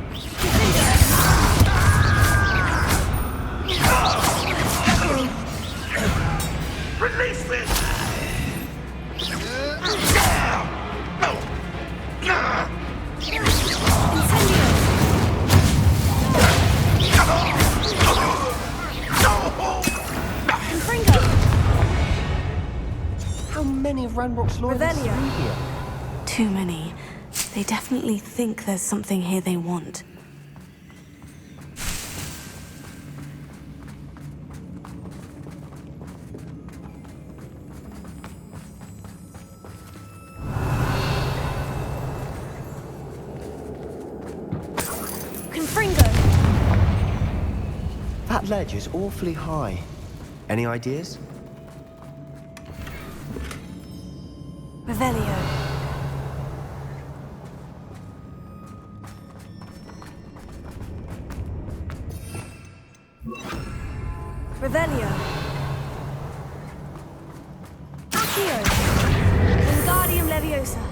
Release this! How many of Ranrock's lawyers are Revelio. through here? Too many. They definitely think there's something here they want. Confringo! That ledge is awfully high. Any ideas? Revelio. Revelio. Accio. Wingardium Leviosa.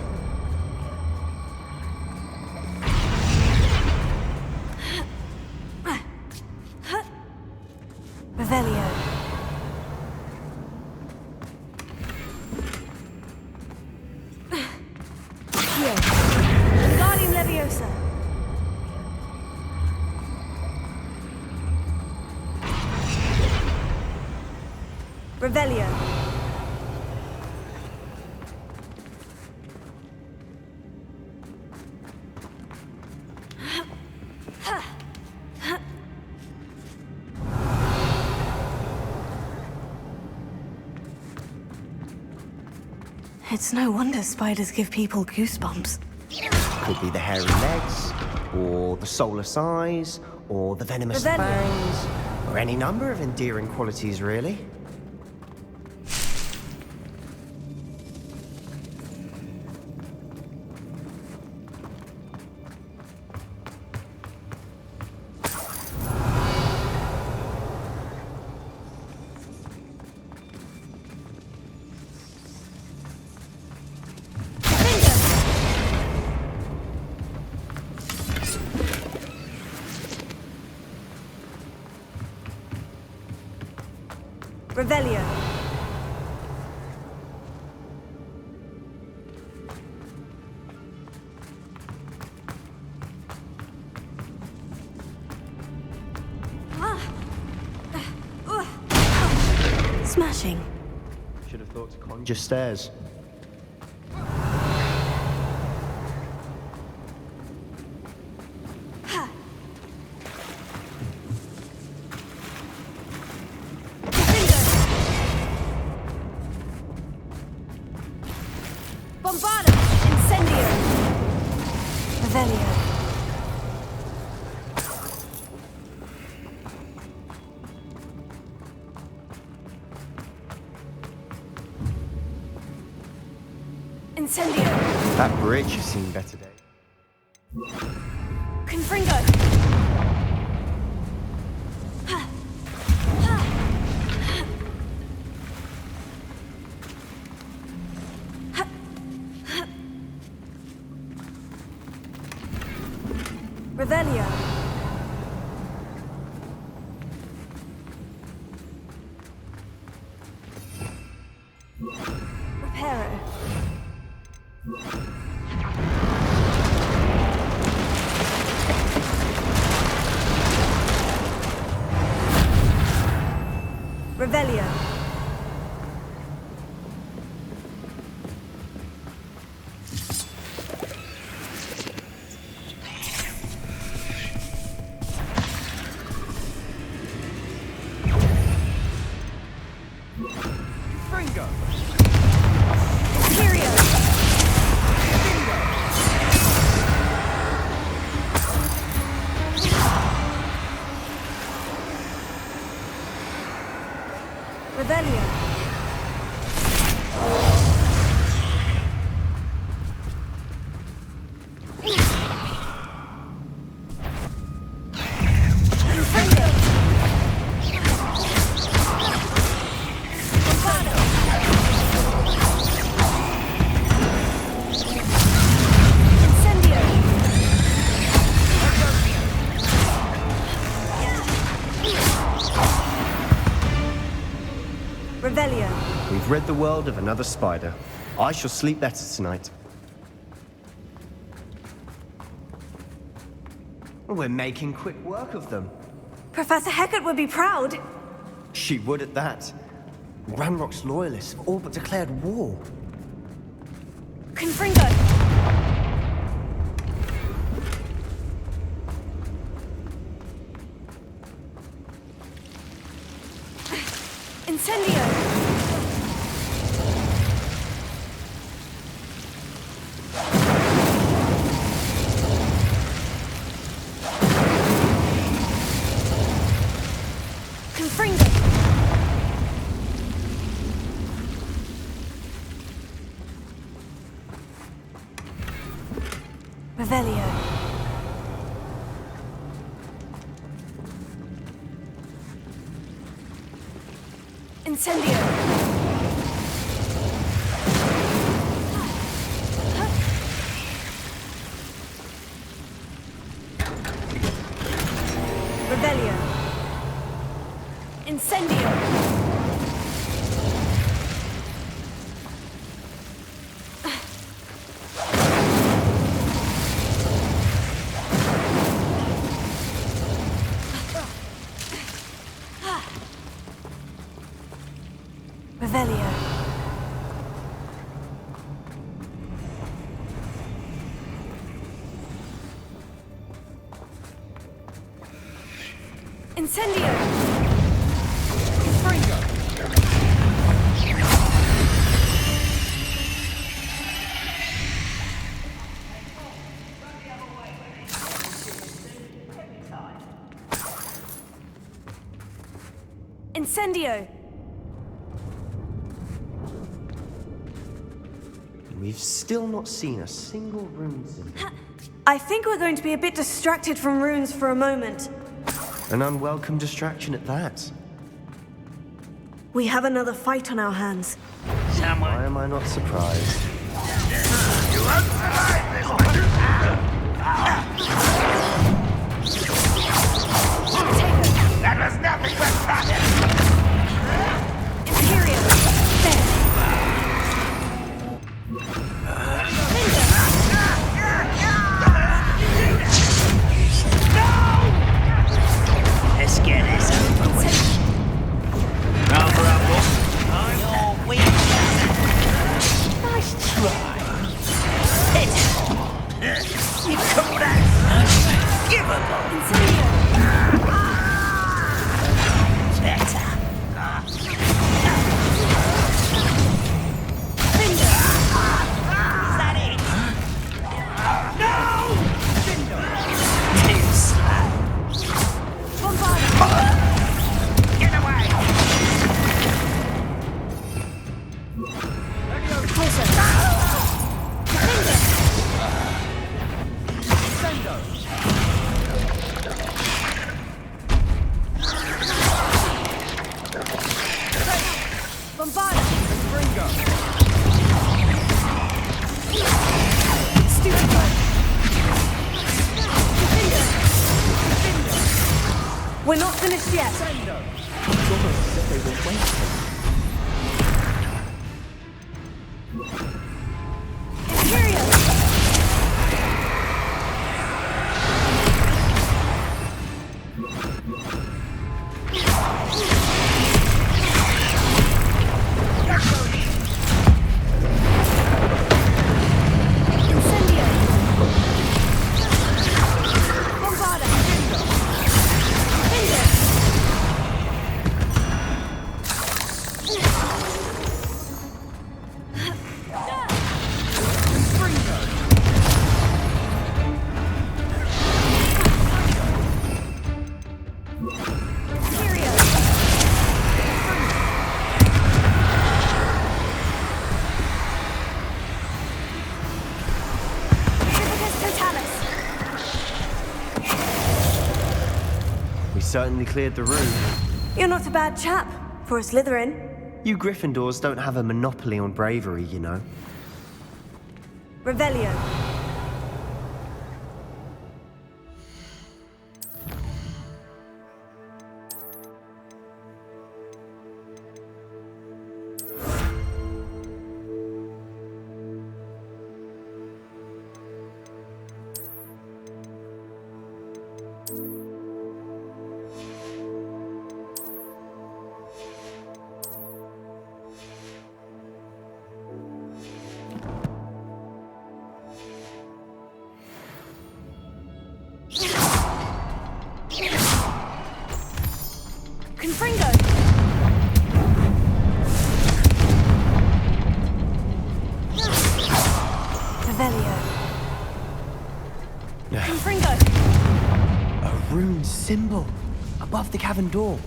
Revelio. Accio. Wingardium Leviosa. Revelio. It's no wonder spiders give people goosebumps. Could be the hairy legs, or the soulless eyes, or the venomous Revelio. fangs, or any number of endearing qualities, really. Revelio. Smashing. Should have thought to conjure stairs. Bombarda! Incendio! Revelio. Incendio! That bridge has seen better days. Confringo! Revelio. Reparo. Revelio. Fringo. Imperio. Revelio. Revelio. We've rid the world of another spider. I shall sleep better tonight. We're making quick work of them. Professor Hecat would be proud. She would at that. Ranrock's loyalists have all but declared war. Confringo. Incendio. Confringo. Revelio. Incendio. Revelio. Incendio. Revelio. Incendio. Fringo. Incendio. We've still not seen a single rune symbol. I think we're going to be a bit distracted from runes for a moment. An unwelcome distraction at that. We have another fight on our hands. Why am I not surprised? You won't survive this one! That was nothing but fun! We're not finished yet. It's almost as if they were waiting. Certainly cleared the room. You're not a bad chap for a Slytherin. You Gryffindors don't have a monopoly on bravery, you know. Revelio. Symbol above the cavern door.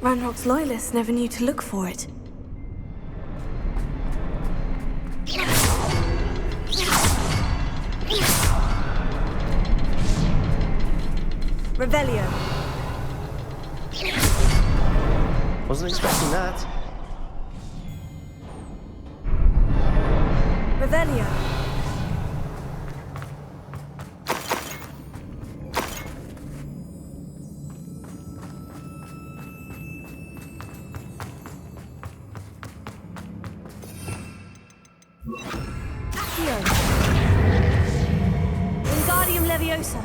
Ranrock's loyalists never knew to look for it. Revelio. Wasn't expecting that. Revelio. Wingardium Leviosa.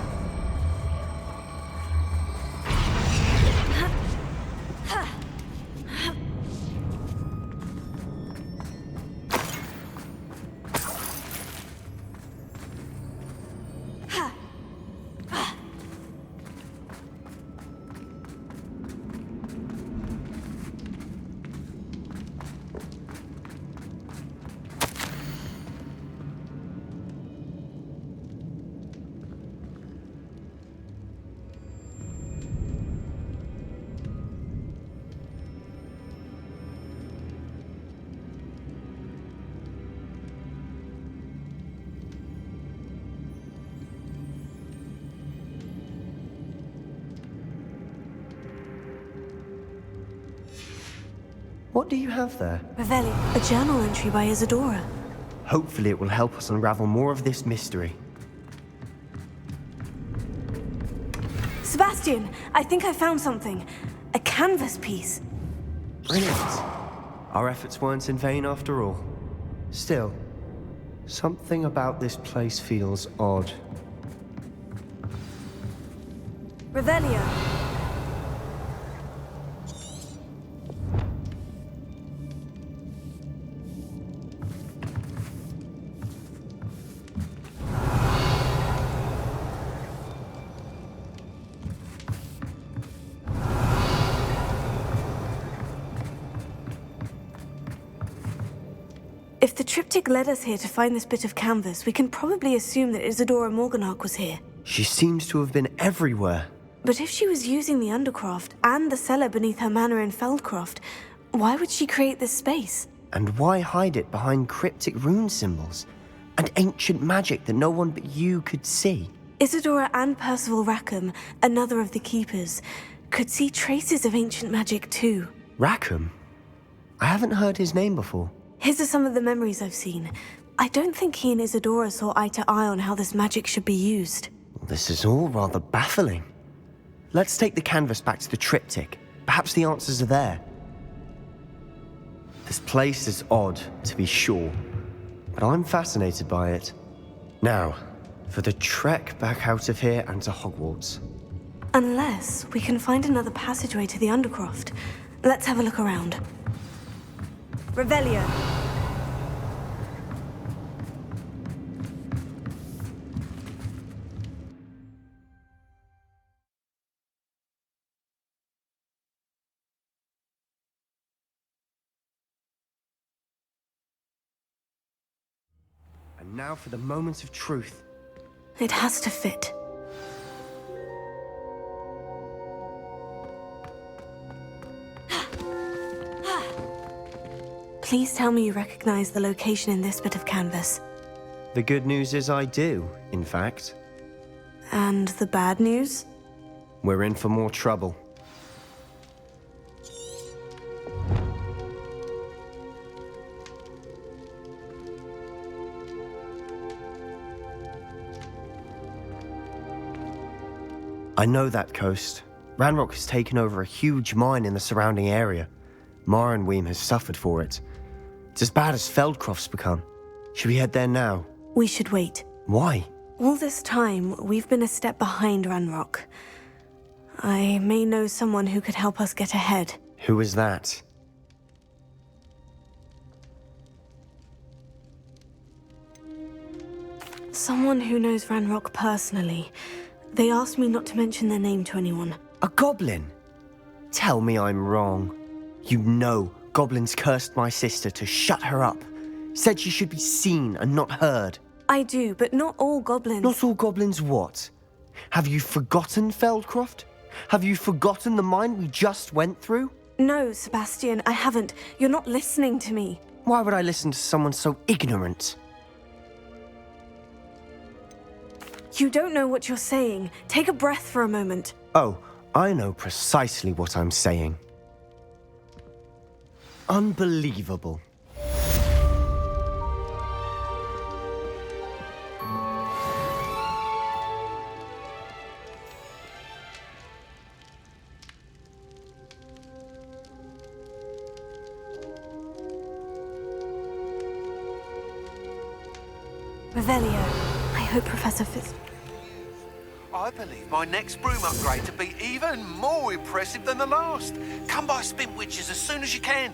What do you have there? Revelio. A journal entry by Isadora. Hopefully it will help us unravel more of this mystery. Sebastian, I think I found something. A canvas piece. Brilliant. Our efforts weren't in vain after all. Still, something about this place feels odd. Revelio. If the triptych led us here to find this bit of canvas, we can probably assume that Isadora Morganach was here. She seems to have been everywhere. But if she was using the Undercroft and the cellar beneath her manor in Feldcroft, why would she create this space? And why hide it behind cryptic rune symbols and ancient magic that no one but you could see? Isadora and Percival Rackham, another of the Keepers, could see traces of ancient magic too. Rackham? I haven't heard his name before. His are some of the memories I've seen. I don't think he and Isadora saw eye to eye on how this magic should be used. This is all rather baffling. Let's take the canvas back to the triptych. Perhaps the answers are there. This place is odd, to be sure, but I'm fascinated by it. Now, for the trek back out of here and to Hogwarts. Unless we can find another passageway to the Undercroft. Let's have a look around. Revelio. And now for the moment of truth. It has to fit. Please tell me you recognize the location in this bit of canvas. The good news is I do, in fact. And the bad news? We're in for more trouble. I know that coast. Ranrock has taken over a huge mine in the surrounding area. Marrenweem has suffered for it. It's as bad as Feldcroft's become. Should we head there now? We should wait. Why? All this time, we've been a step behind Ranrock. I may know someone who could help us get ahead. Who is that? Someone who knows Ranrock personally. They asked me not to mention their name to anyone. A goblin? Tell me I'm wrong. You know goblins cursed my sister to shut her up. Said she should be seen and not heard. I do, but not all goblins. Not all goblins what? Have you forgotten Feldcroft? Have you forgotten the mine we just went through? No, Sebastian, I haven't. You're not listening to me. Why would I listen to someone so ignorant? You don't know what you're saying. Take a breath for a moment. Oh, I know precisely what I'm saying. Unbelievable. Revelio, I hope Professor Fitz... I believe my next broom upgrade to be even more impressive than the last. Come by Spin Witches as soon as you can.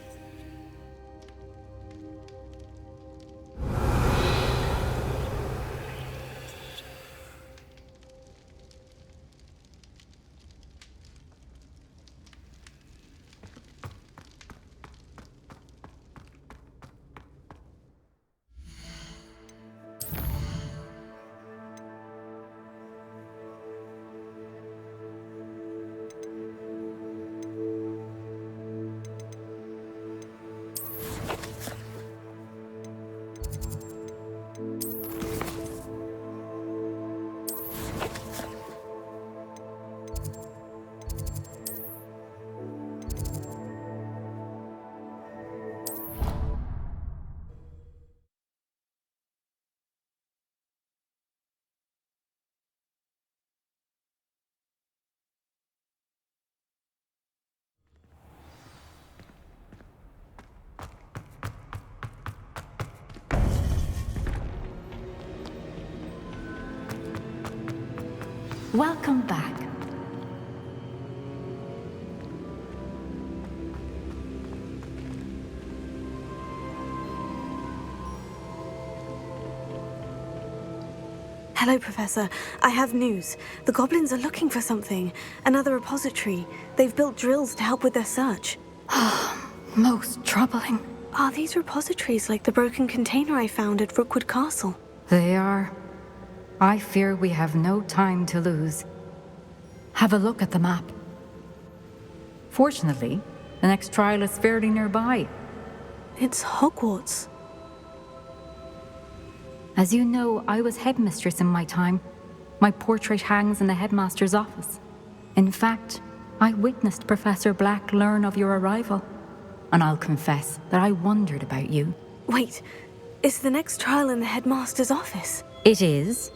Welcome back. Hello, Professor. I have news. The goblins are looking for something. Another repository. They've built drills to help with their search. Most troubling. Are these repositories like the broken container I found at Rookwood Castle? They are. I fear we have no time to lose. Have a look at the map. Fortunately, the next trial is fairly nearby. It's Hogwarts. As you know, I was headmistress in my time. My portrait hangs in the headmaster's office. In fact, I witnessed Professor Black learn of your arrival. And I'll confess that I wondered about you. Wait, is the next trial in the headmaster's office? It is.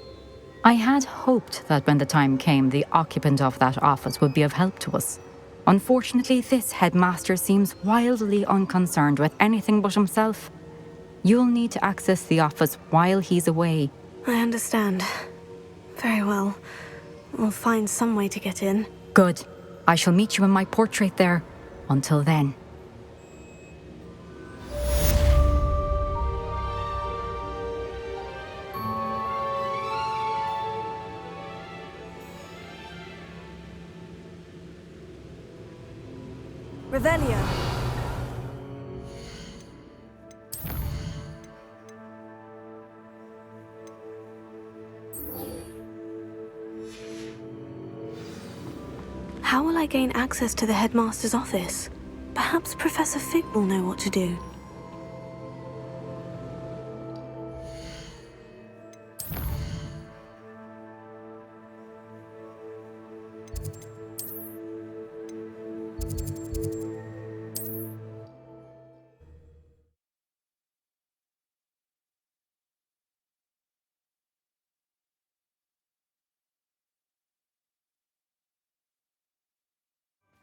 I had hoped that when the time came, the occupant of that office would be of help to us. Unfortunately, this headmaster seems wildly unconcerned with anything but himself. You'll need to access the office while he's away. I understand. Very well. We'll find some way to get in. Good. I shall meet you in my portrait there. Until then. Revelio. How will I gain access to the headmaster's office? Perhaps Professor Fig will know what to do.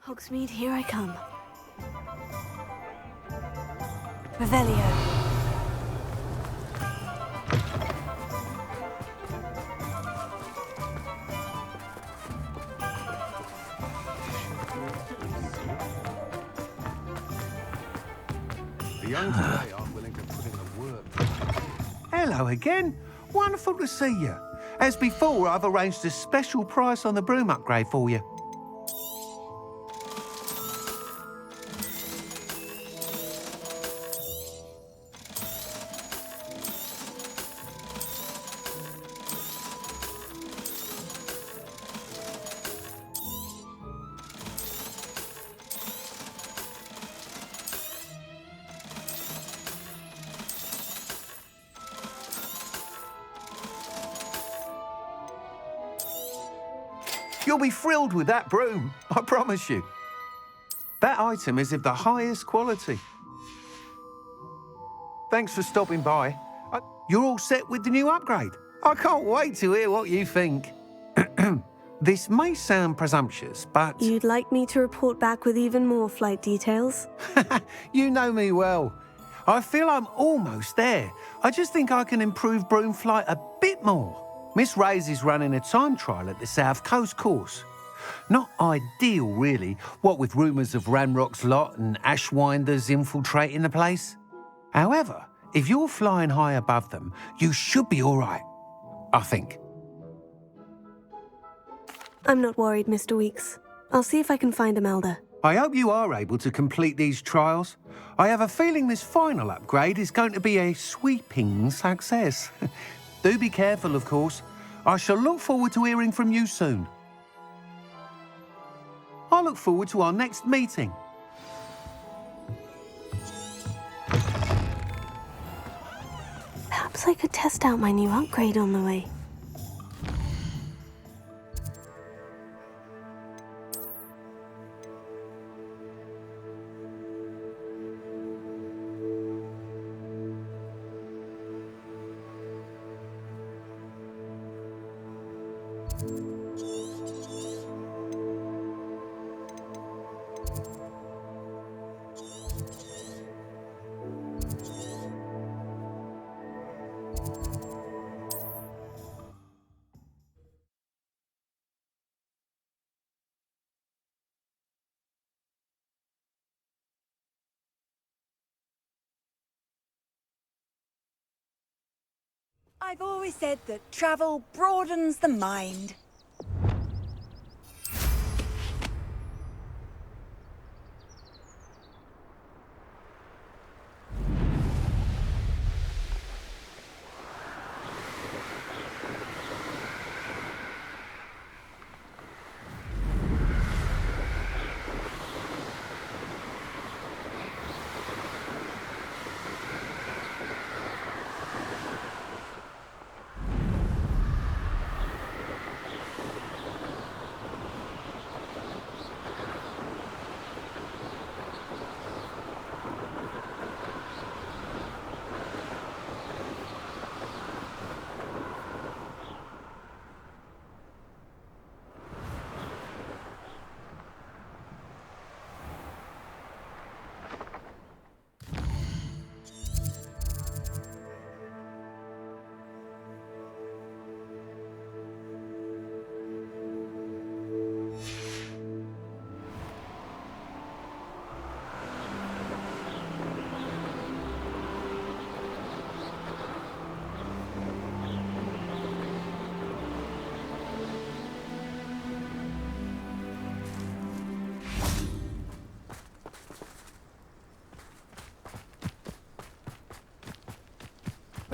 Hogsmeade, here I come. Revelio. The young today aren't willing to put in the work. Hello again. Wonderful to see you. As before, I've arranged a special price on the broom upgrade for you. You'll be thrilled with that broom, I promise you. That item is of the highest quality. Thanks for stopping by. You're all set with the new upgrade. I can't wait to hear what you think. This may sound presumptuous, but... You'd like me to report back with even more flight details? You know me well. I feel I'm almost there. I just think I can improve broom flight a bit more. Miss Ray's is running a time trial at the South Coast course. Not ideal, really, what with rumours of Ranrock's lot and Ashwinders infiltrating the place. However, if you're flying high above them, you should be all right, I think. I'm not worried, Mr. Weeks. I'll see if I can find Imelda. I hope you are able to complete these trials. I have a feeling this final upgrade is going to be a sweeping success. Do be careful, of course. I shall look forward to hearing from you soon. I look forward to our next meeting. Perhaps I could test out my new upgrade on the way. I've always said that travel broadens the mind.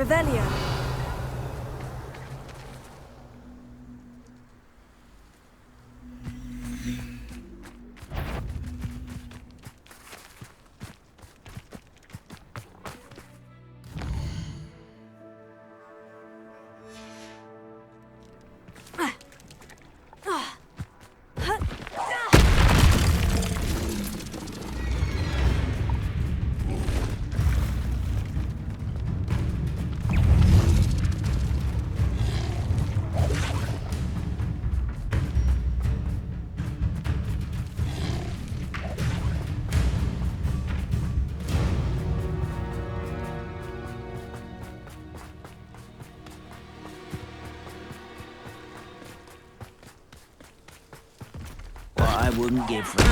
Revelio. I wouldn't give for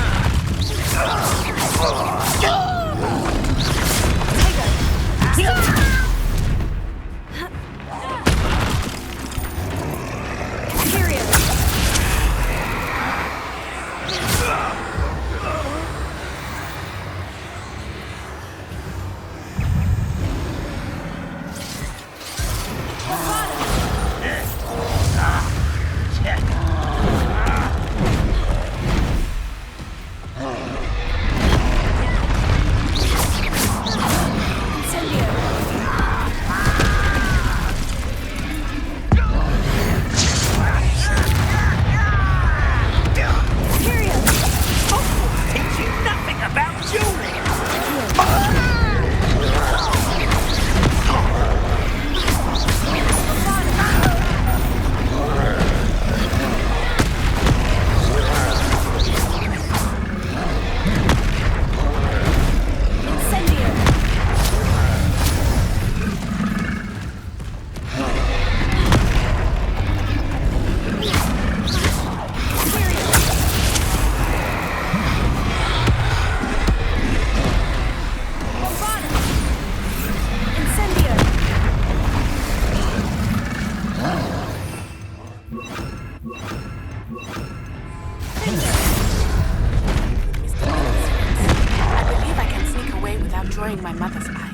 my mother's eye.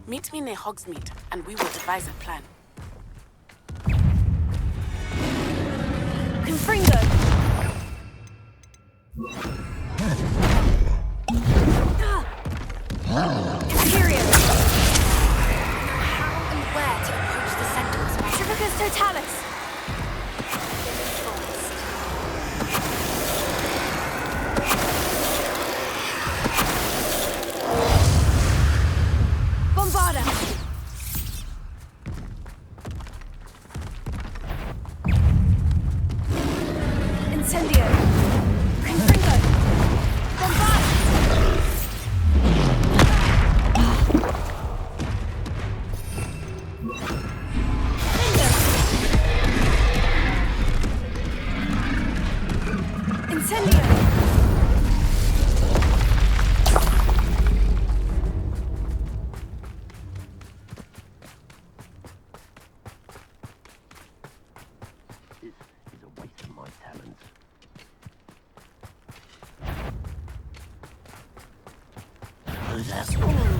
Meet me near Hogsmeade, and we will devise a plan. Confringo! Imperium! How and where to approach the centaurs? Trivicus Totalis! Bombarda! Incendio! Confringo! Bombarda! Incendio!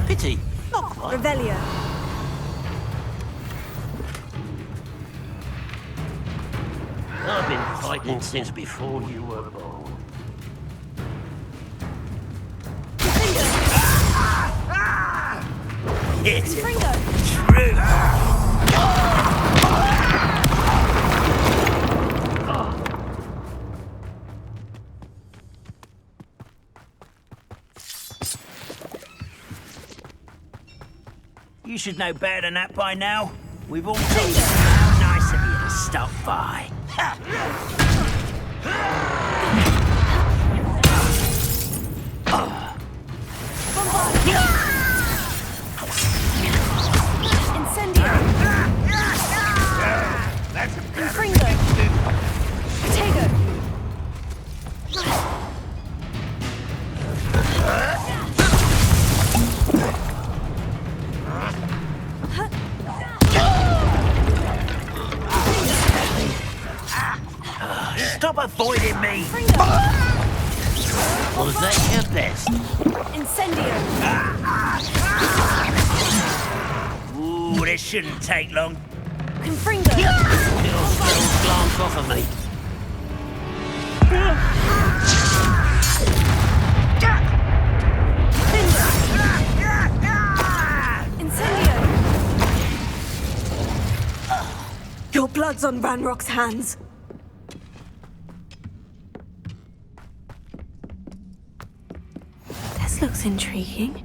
Pity. Not quite. Revelio. I've been fighting since before you were born. It's true. You should know better than that by now. We've all told you how nice of you to stop by. Incendio! Confringo! Potato! Stop avoiding me! Was that your best? Incendio! Ooh, This shouldn't take long. Confringo! Little scroll glance off of me. Incendio! Your blood's on Ranrock's hands. This looks intriguing.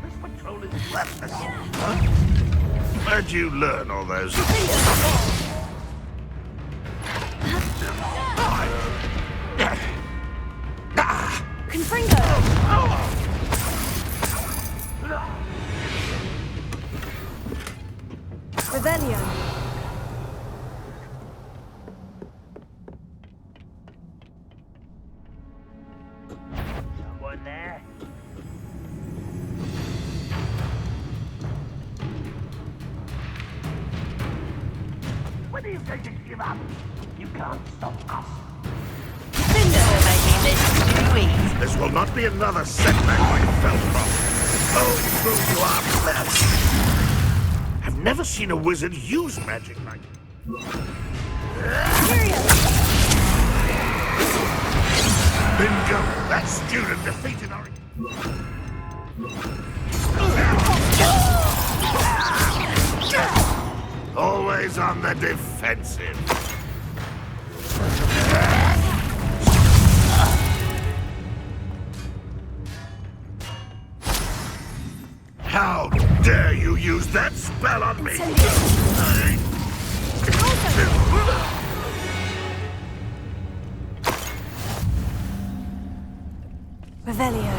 This patrol is worthless. Huh? Where'd you learn all those? Confringo! Revelio! Someone there? When do you think to give up? You can't stop us. This will not be another setback like Feldcroft. Oh, through you are blessed. I've never seen a wizard use magic like Bingo! That student defeated our... Always on the defensive. How dare you use that spell on me? Revelio.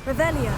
Revelio.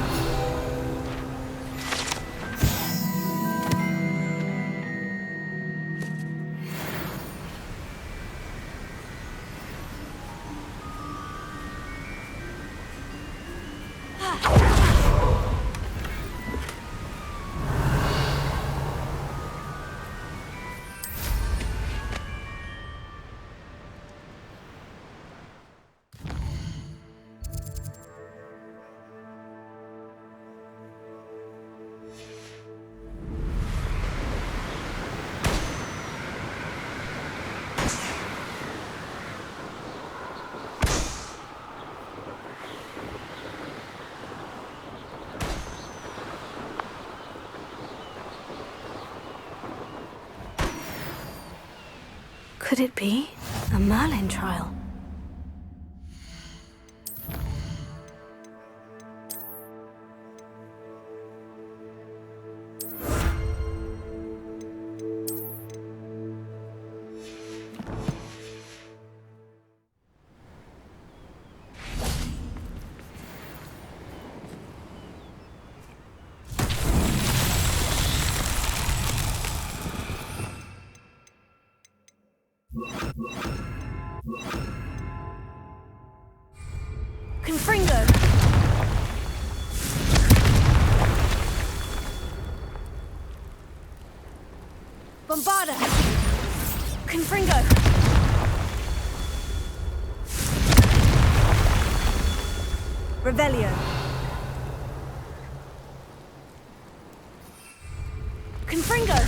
Could it be a Merlin trial? Confringo. Bombarda. Confringo. Revelio. Confringo.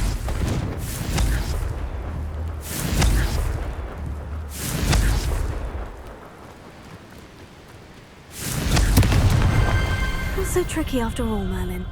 Not so tricky after all, Merlin.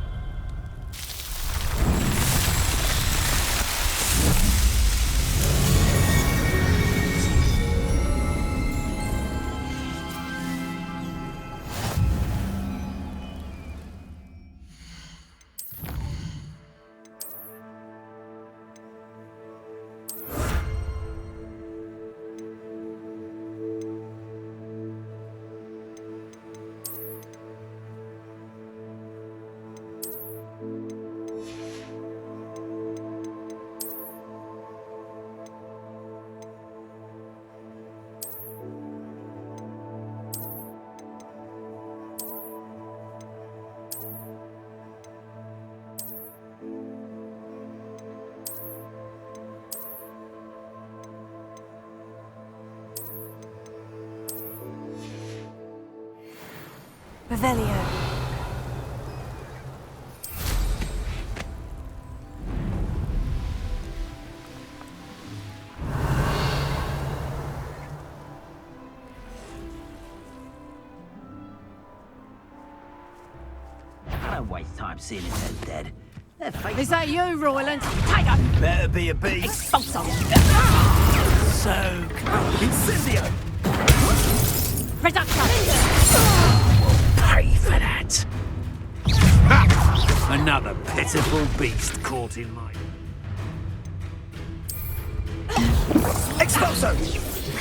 Revelio. I don't waste time seeing if they're dead. Is that you, Royland? Take her! Better be a beast. Expulso! So Incendio! Reducto! We'll pay for that. Another pitiful beast caught in my... Expulso!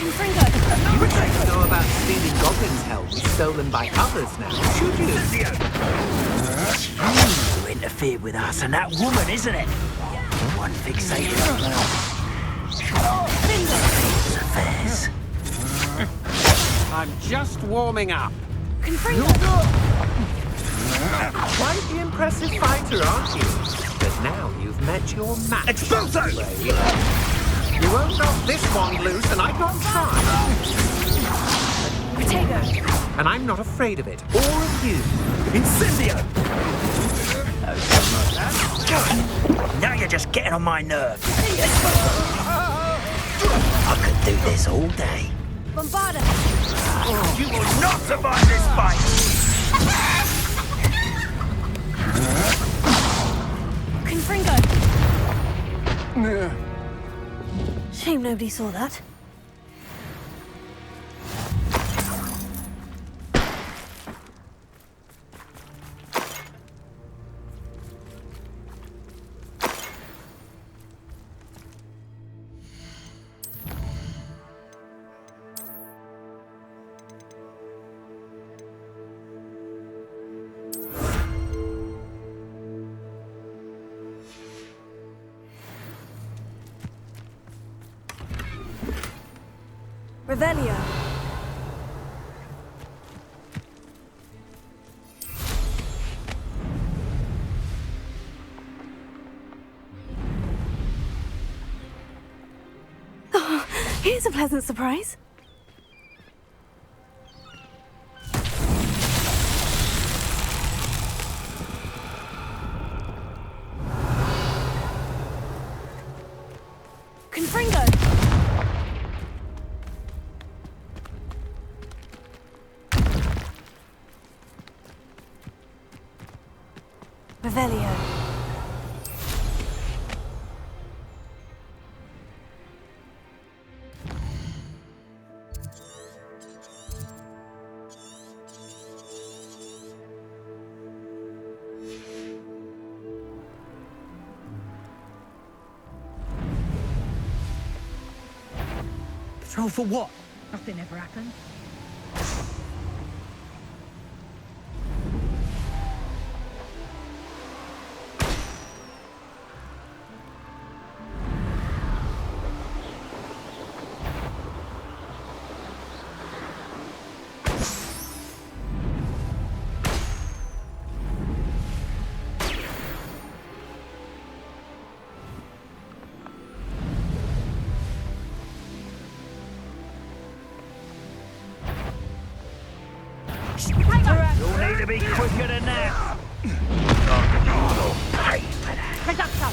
You don't know about stealing goblins' help stolen by others now, should you? You interfered with us and that woman, isn't it? One fixated on her. Affairs. I'm just warming up. Quite the impressive fighter, aren't you? But now you've met your match. Expulso! You won't knock this one loose, and I don't try. Potato! And I'm not afraid of it, or of you. Incendio! Now you're just getting on my nerves. I could do this all day. Bombarda! You will not survive this fight! Confringo! Shame nobody saw that. Revelio. Oh, here's a pleasant surprise. Confringo! Revelio. Patrol for what? Nothing ever happened. You'll need to be quicker than that. You'll pay for that. Reducto!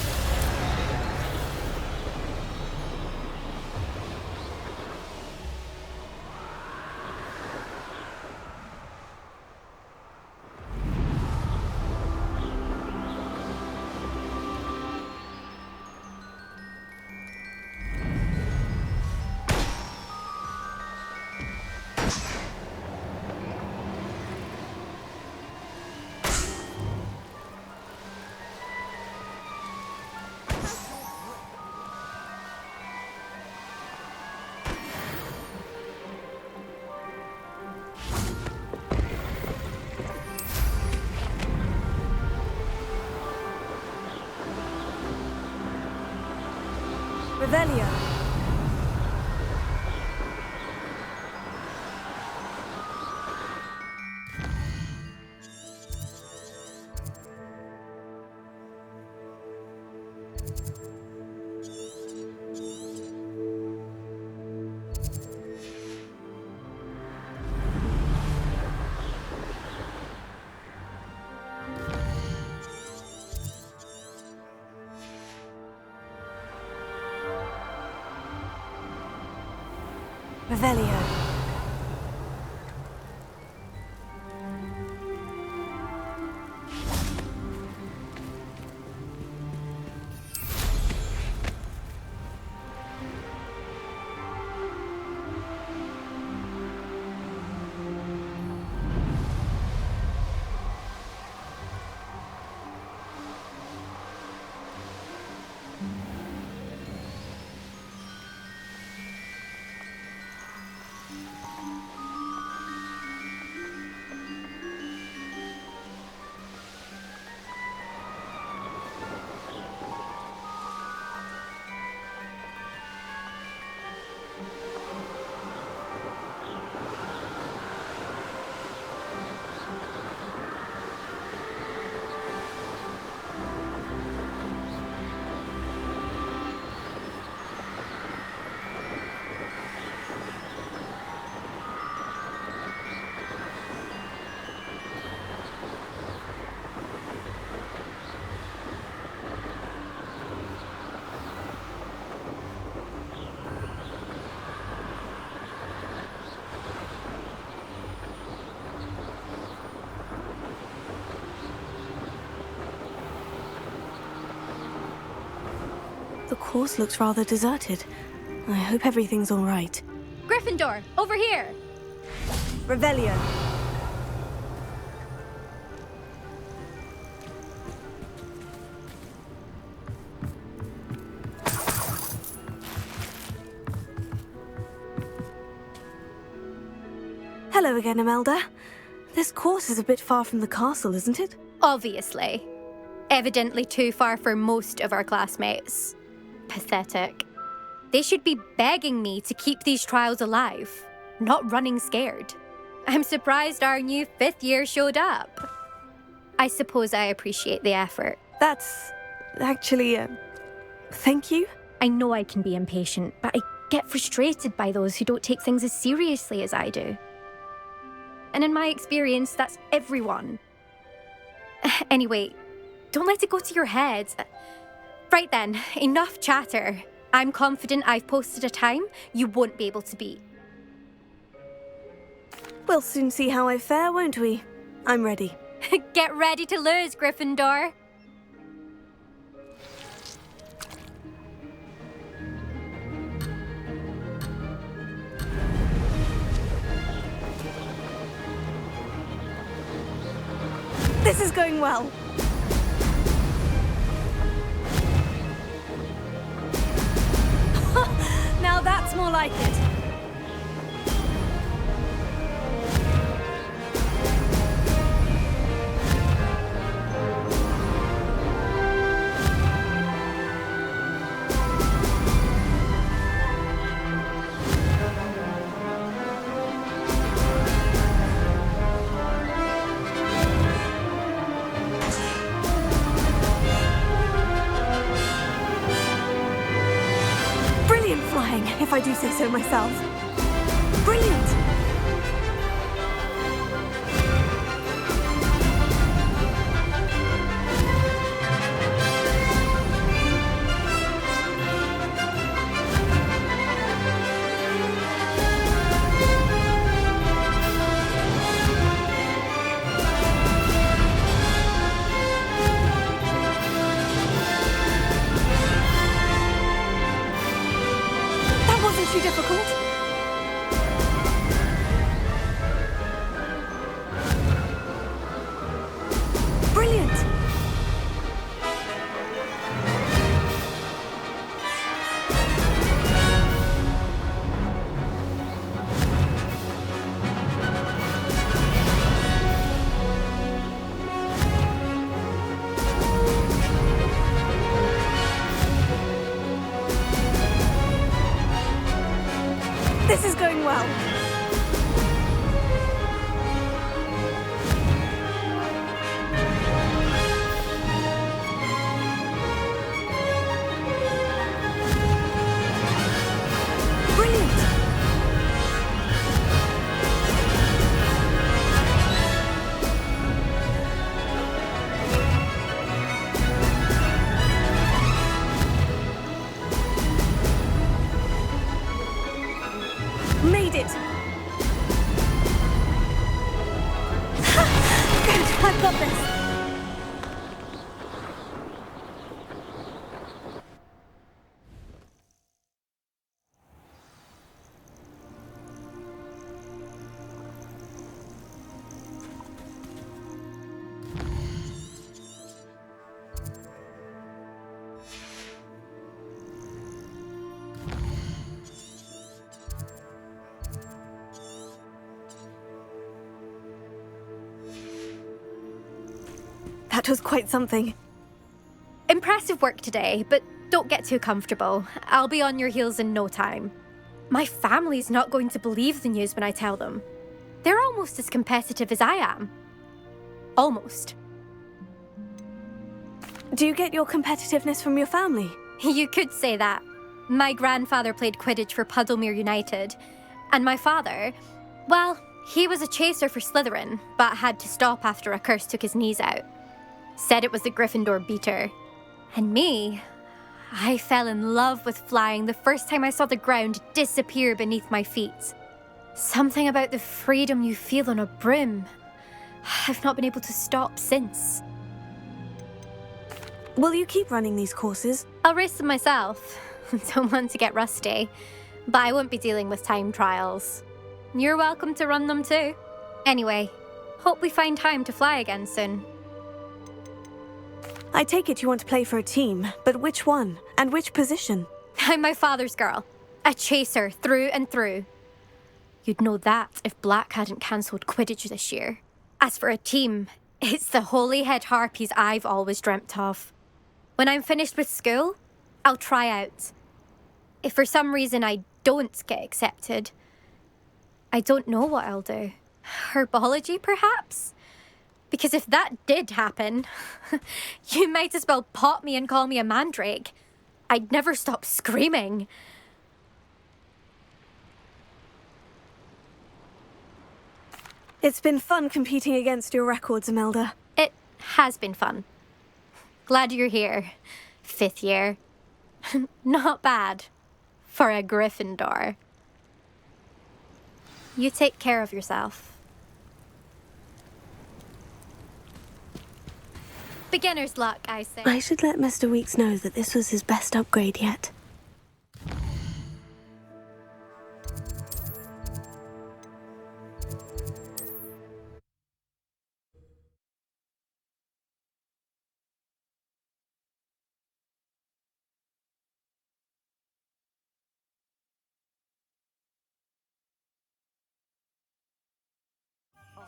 Revelio. Revelio. The course looks rather deserted. I hope everything's all right. Gryffindor, over here! Revelio. Hello again, Imelda. This course is a bit far from the castle, isn't it? Obviously. Evidently too far for most of our classmates. Pathetic. They should be begging me to keep these trials alive, not running scared. I'm surprised our new 5th year showed up. I suppose I appreciate the effort. That's actually, thank you. I know I can be impatient, but I get frustrated by those who don't take things as seriously as I do. And in my experience, that's everyone. Anyway, don't let it go to your head. Right then, enough chatter. I'm confident I've posted a time you won't be able to beat. We'll soon see how I fare, won't we? I'm ready. Get ready to lose, Gryffindor. This is going well. Now that's more like it. If I do say so myself. Brilliant! Too difficult? Brilliant! This is going well. Brilliant! Made it! Good, I've got this. That was quite something. Impressive work today, but don't get too comfortable. I'll be on your heels in no time. My family's not going to believe the news when I tell them. They're almost as competitive as I am. Almost. Do you get your competitiveness from your family? You could say that. My grandfather played Quidditch for Puddlemere United. And my father, well, he was a chaser for Slytherin, but had to stop after a curse took his knees out. Said it was the Gryffindor beater. And me, I fell in love with flying the first time I saw the ground disappear beneath my feet. Something about the freedom you feel on a broom. I've not been able to stop since. Will you keep running these courses? I'll race them myself. Don't want to get rusty. But I won't be dealing with time trials. You're welcome to run them too. Anyway, hope we find time to fly again soon. I take it you want to play for a team, but which one? And which position? I'm my father's girl. A chaser through and through. You'd know that if Black hadn't cancelled Quidditch this year. As for a team, it's the Holyhead Harpies I've always dreamt of. When I'm finished with school, I'll try out. If for some reason I don't get accepted, I don't know what I'll do. Herbology, perhaps? Because if that did happen, you might as well pot me and call me a mandrake. I'd never stop screaming. It's been fun competing against your records, Imelda. It has been fun. Glad you're here. 5th year. Not bad. For a Gryffindor. You take care of yourself. Beginner's luck, I say. I should let Mr. Weeks know that this was his best upgrade yet.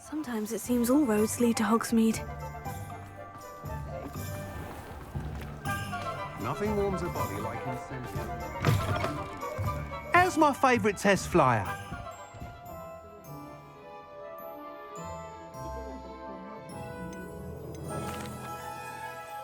Sometimes it seems all roads lead to Hogsmeade. Nothing warms a body like incentive. How's my favourite test flyer?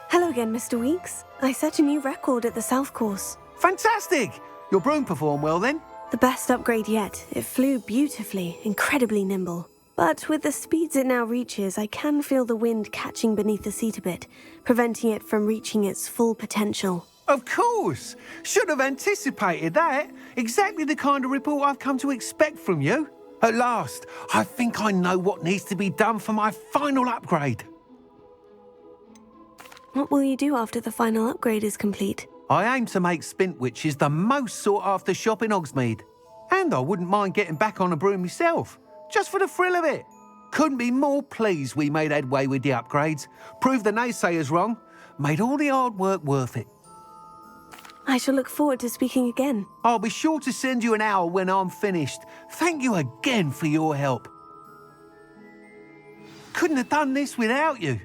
Hello again, Mr. Weeks. I set a new record at the South Course. Fantastic! Your broom performed well then? The best upgrade yet. It flew beautifully, incredibly nimble. But with the speeds it now reaches, I can feel the wind catching beneath the seat a bit, preventing it from reaching its full potential. Of course! Should have anticipated that. Exactly the kind of report I've come to expect from you. At last, I think I know what needs to be done for my final upgrade. What will you do after the final upgrade is complete? I aim to make Spintwitches the most sought-after shop in Hogsmeade. And I wouldn't mind getting back on a broom myself, just for the thrill of it. Couldn't be more pleased we made headway with the upgrades, proved the naysayers wrong, made all the hard work worth it. I shall look forward to speaking again. I'll be sure to send you an owl when I'm finished. Thank you again for your help. Couldn't have done this without you.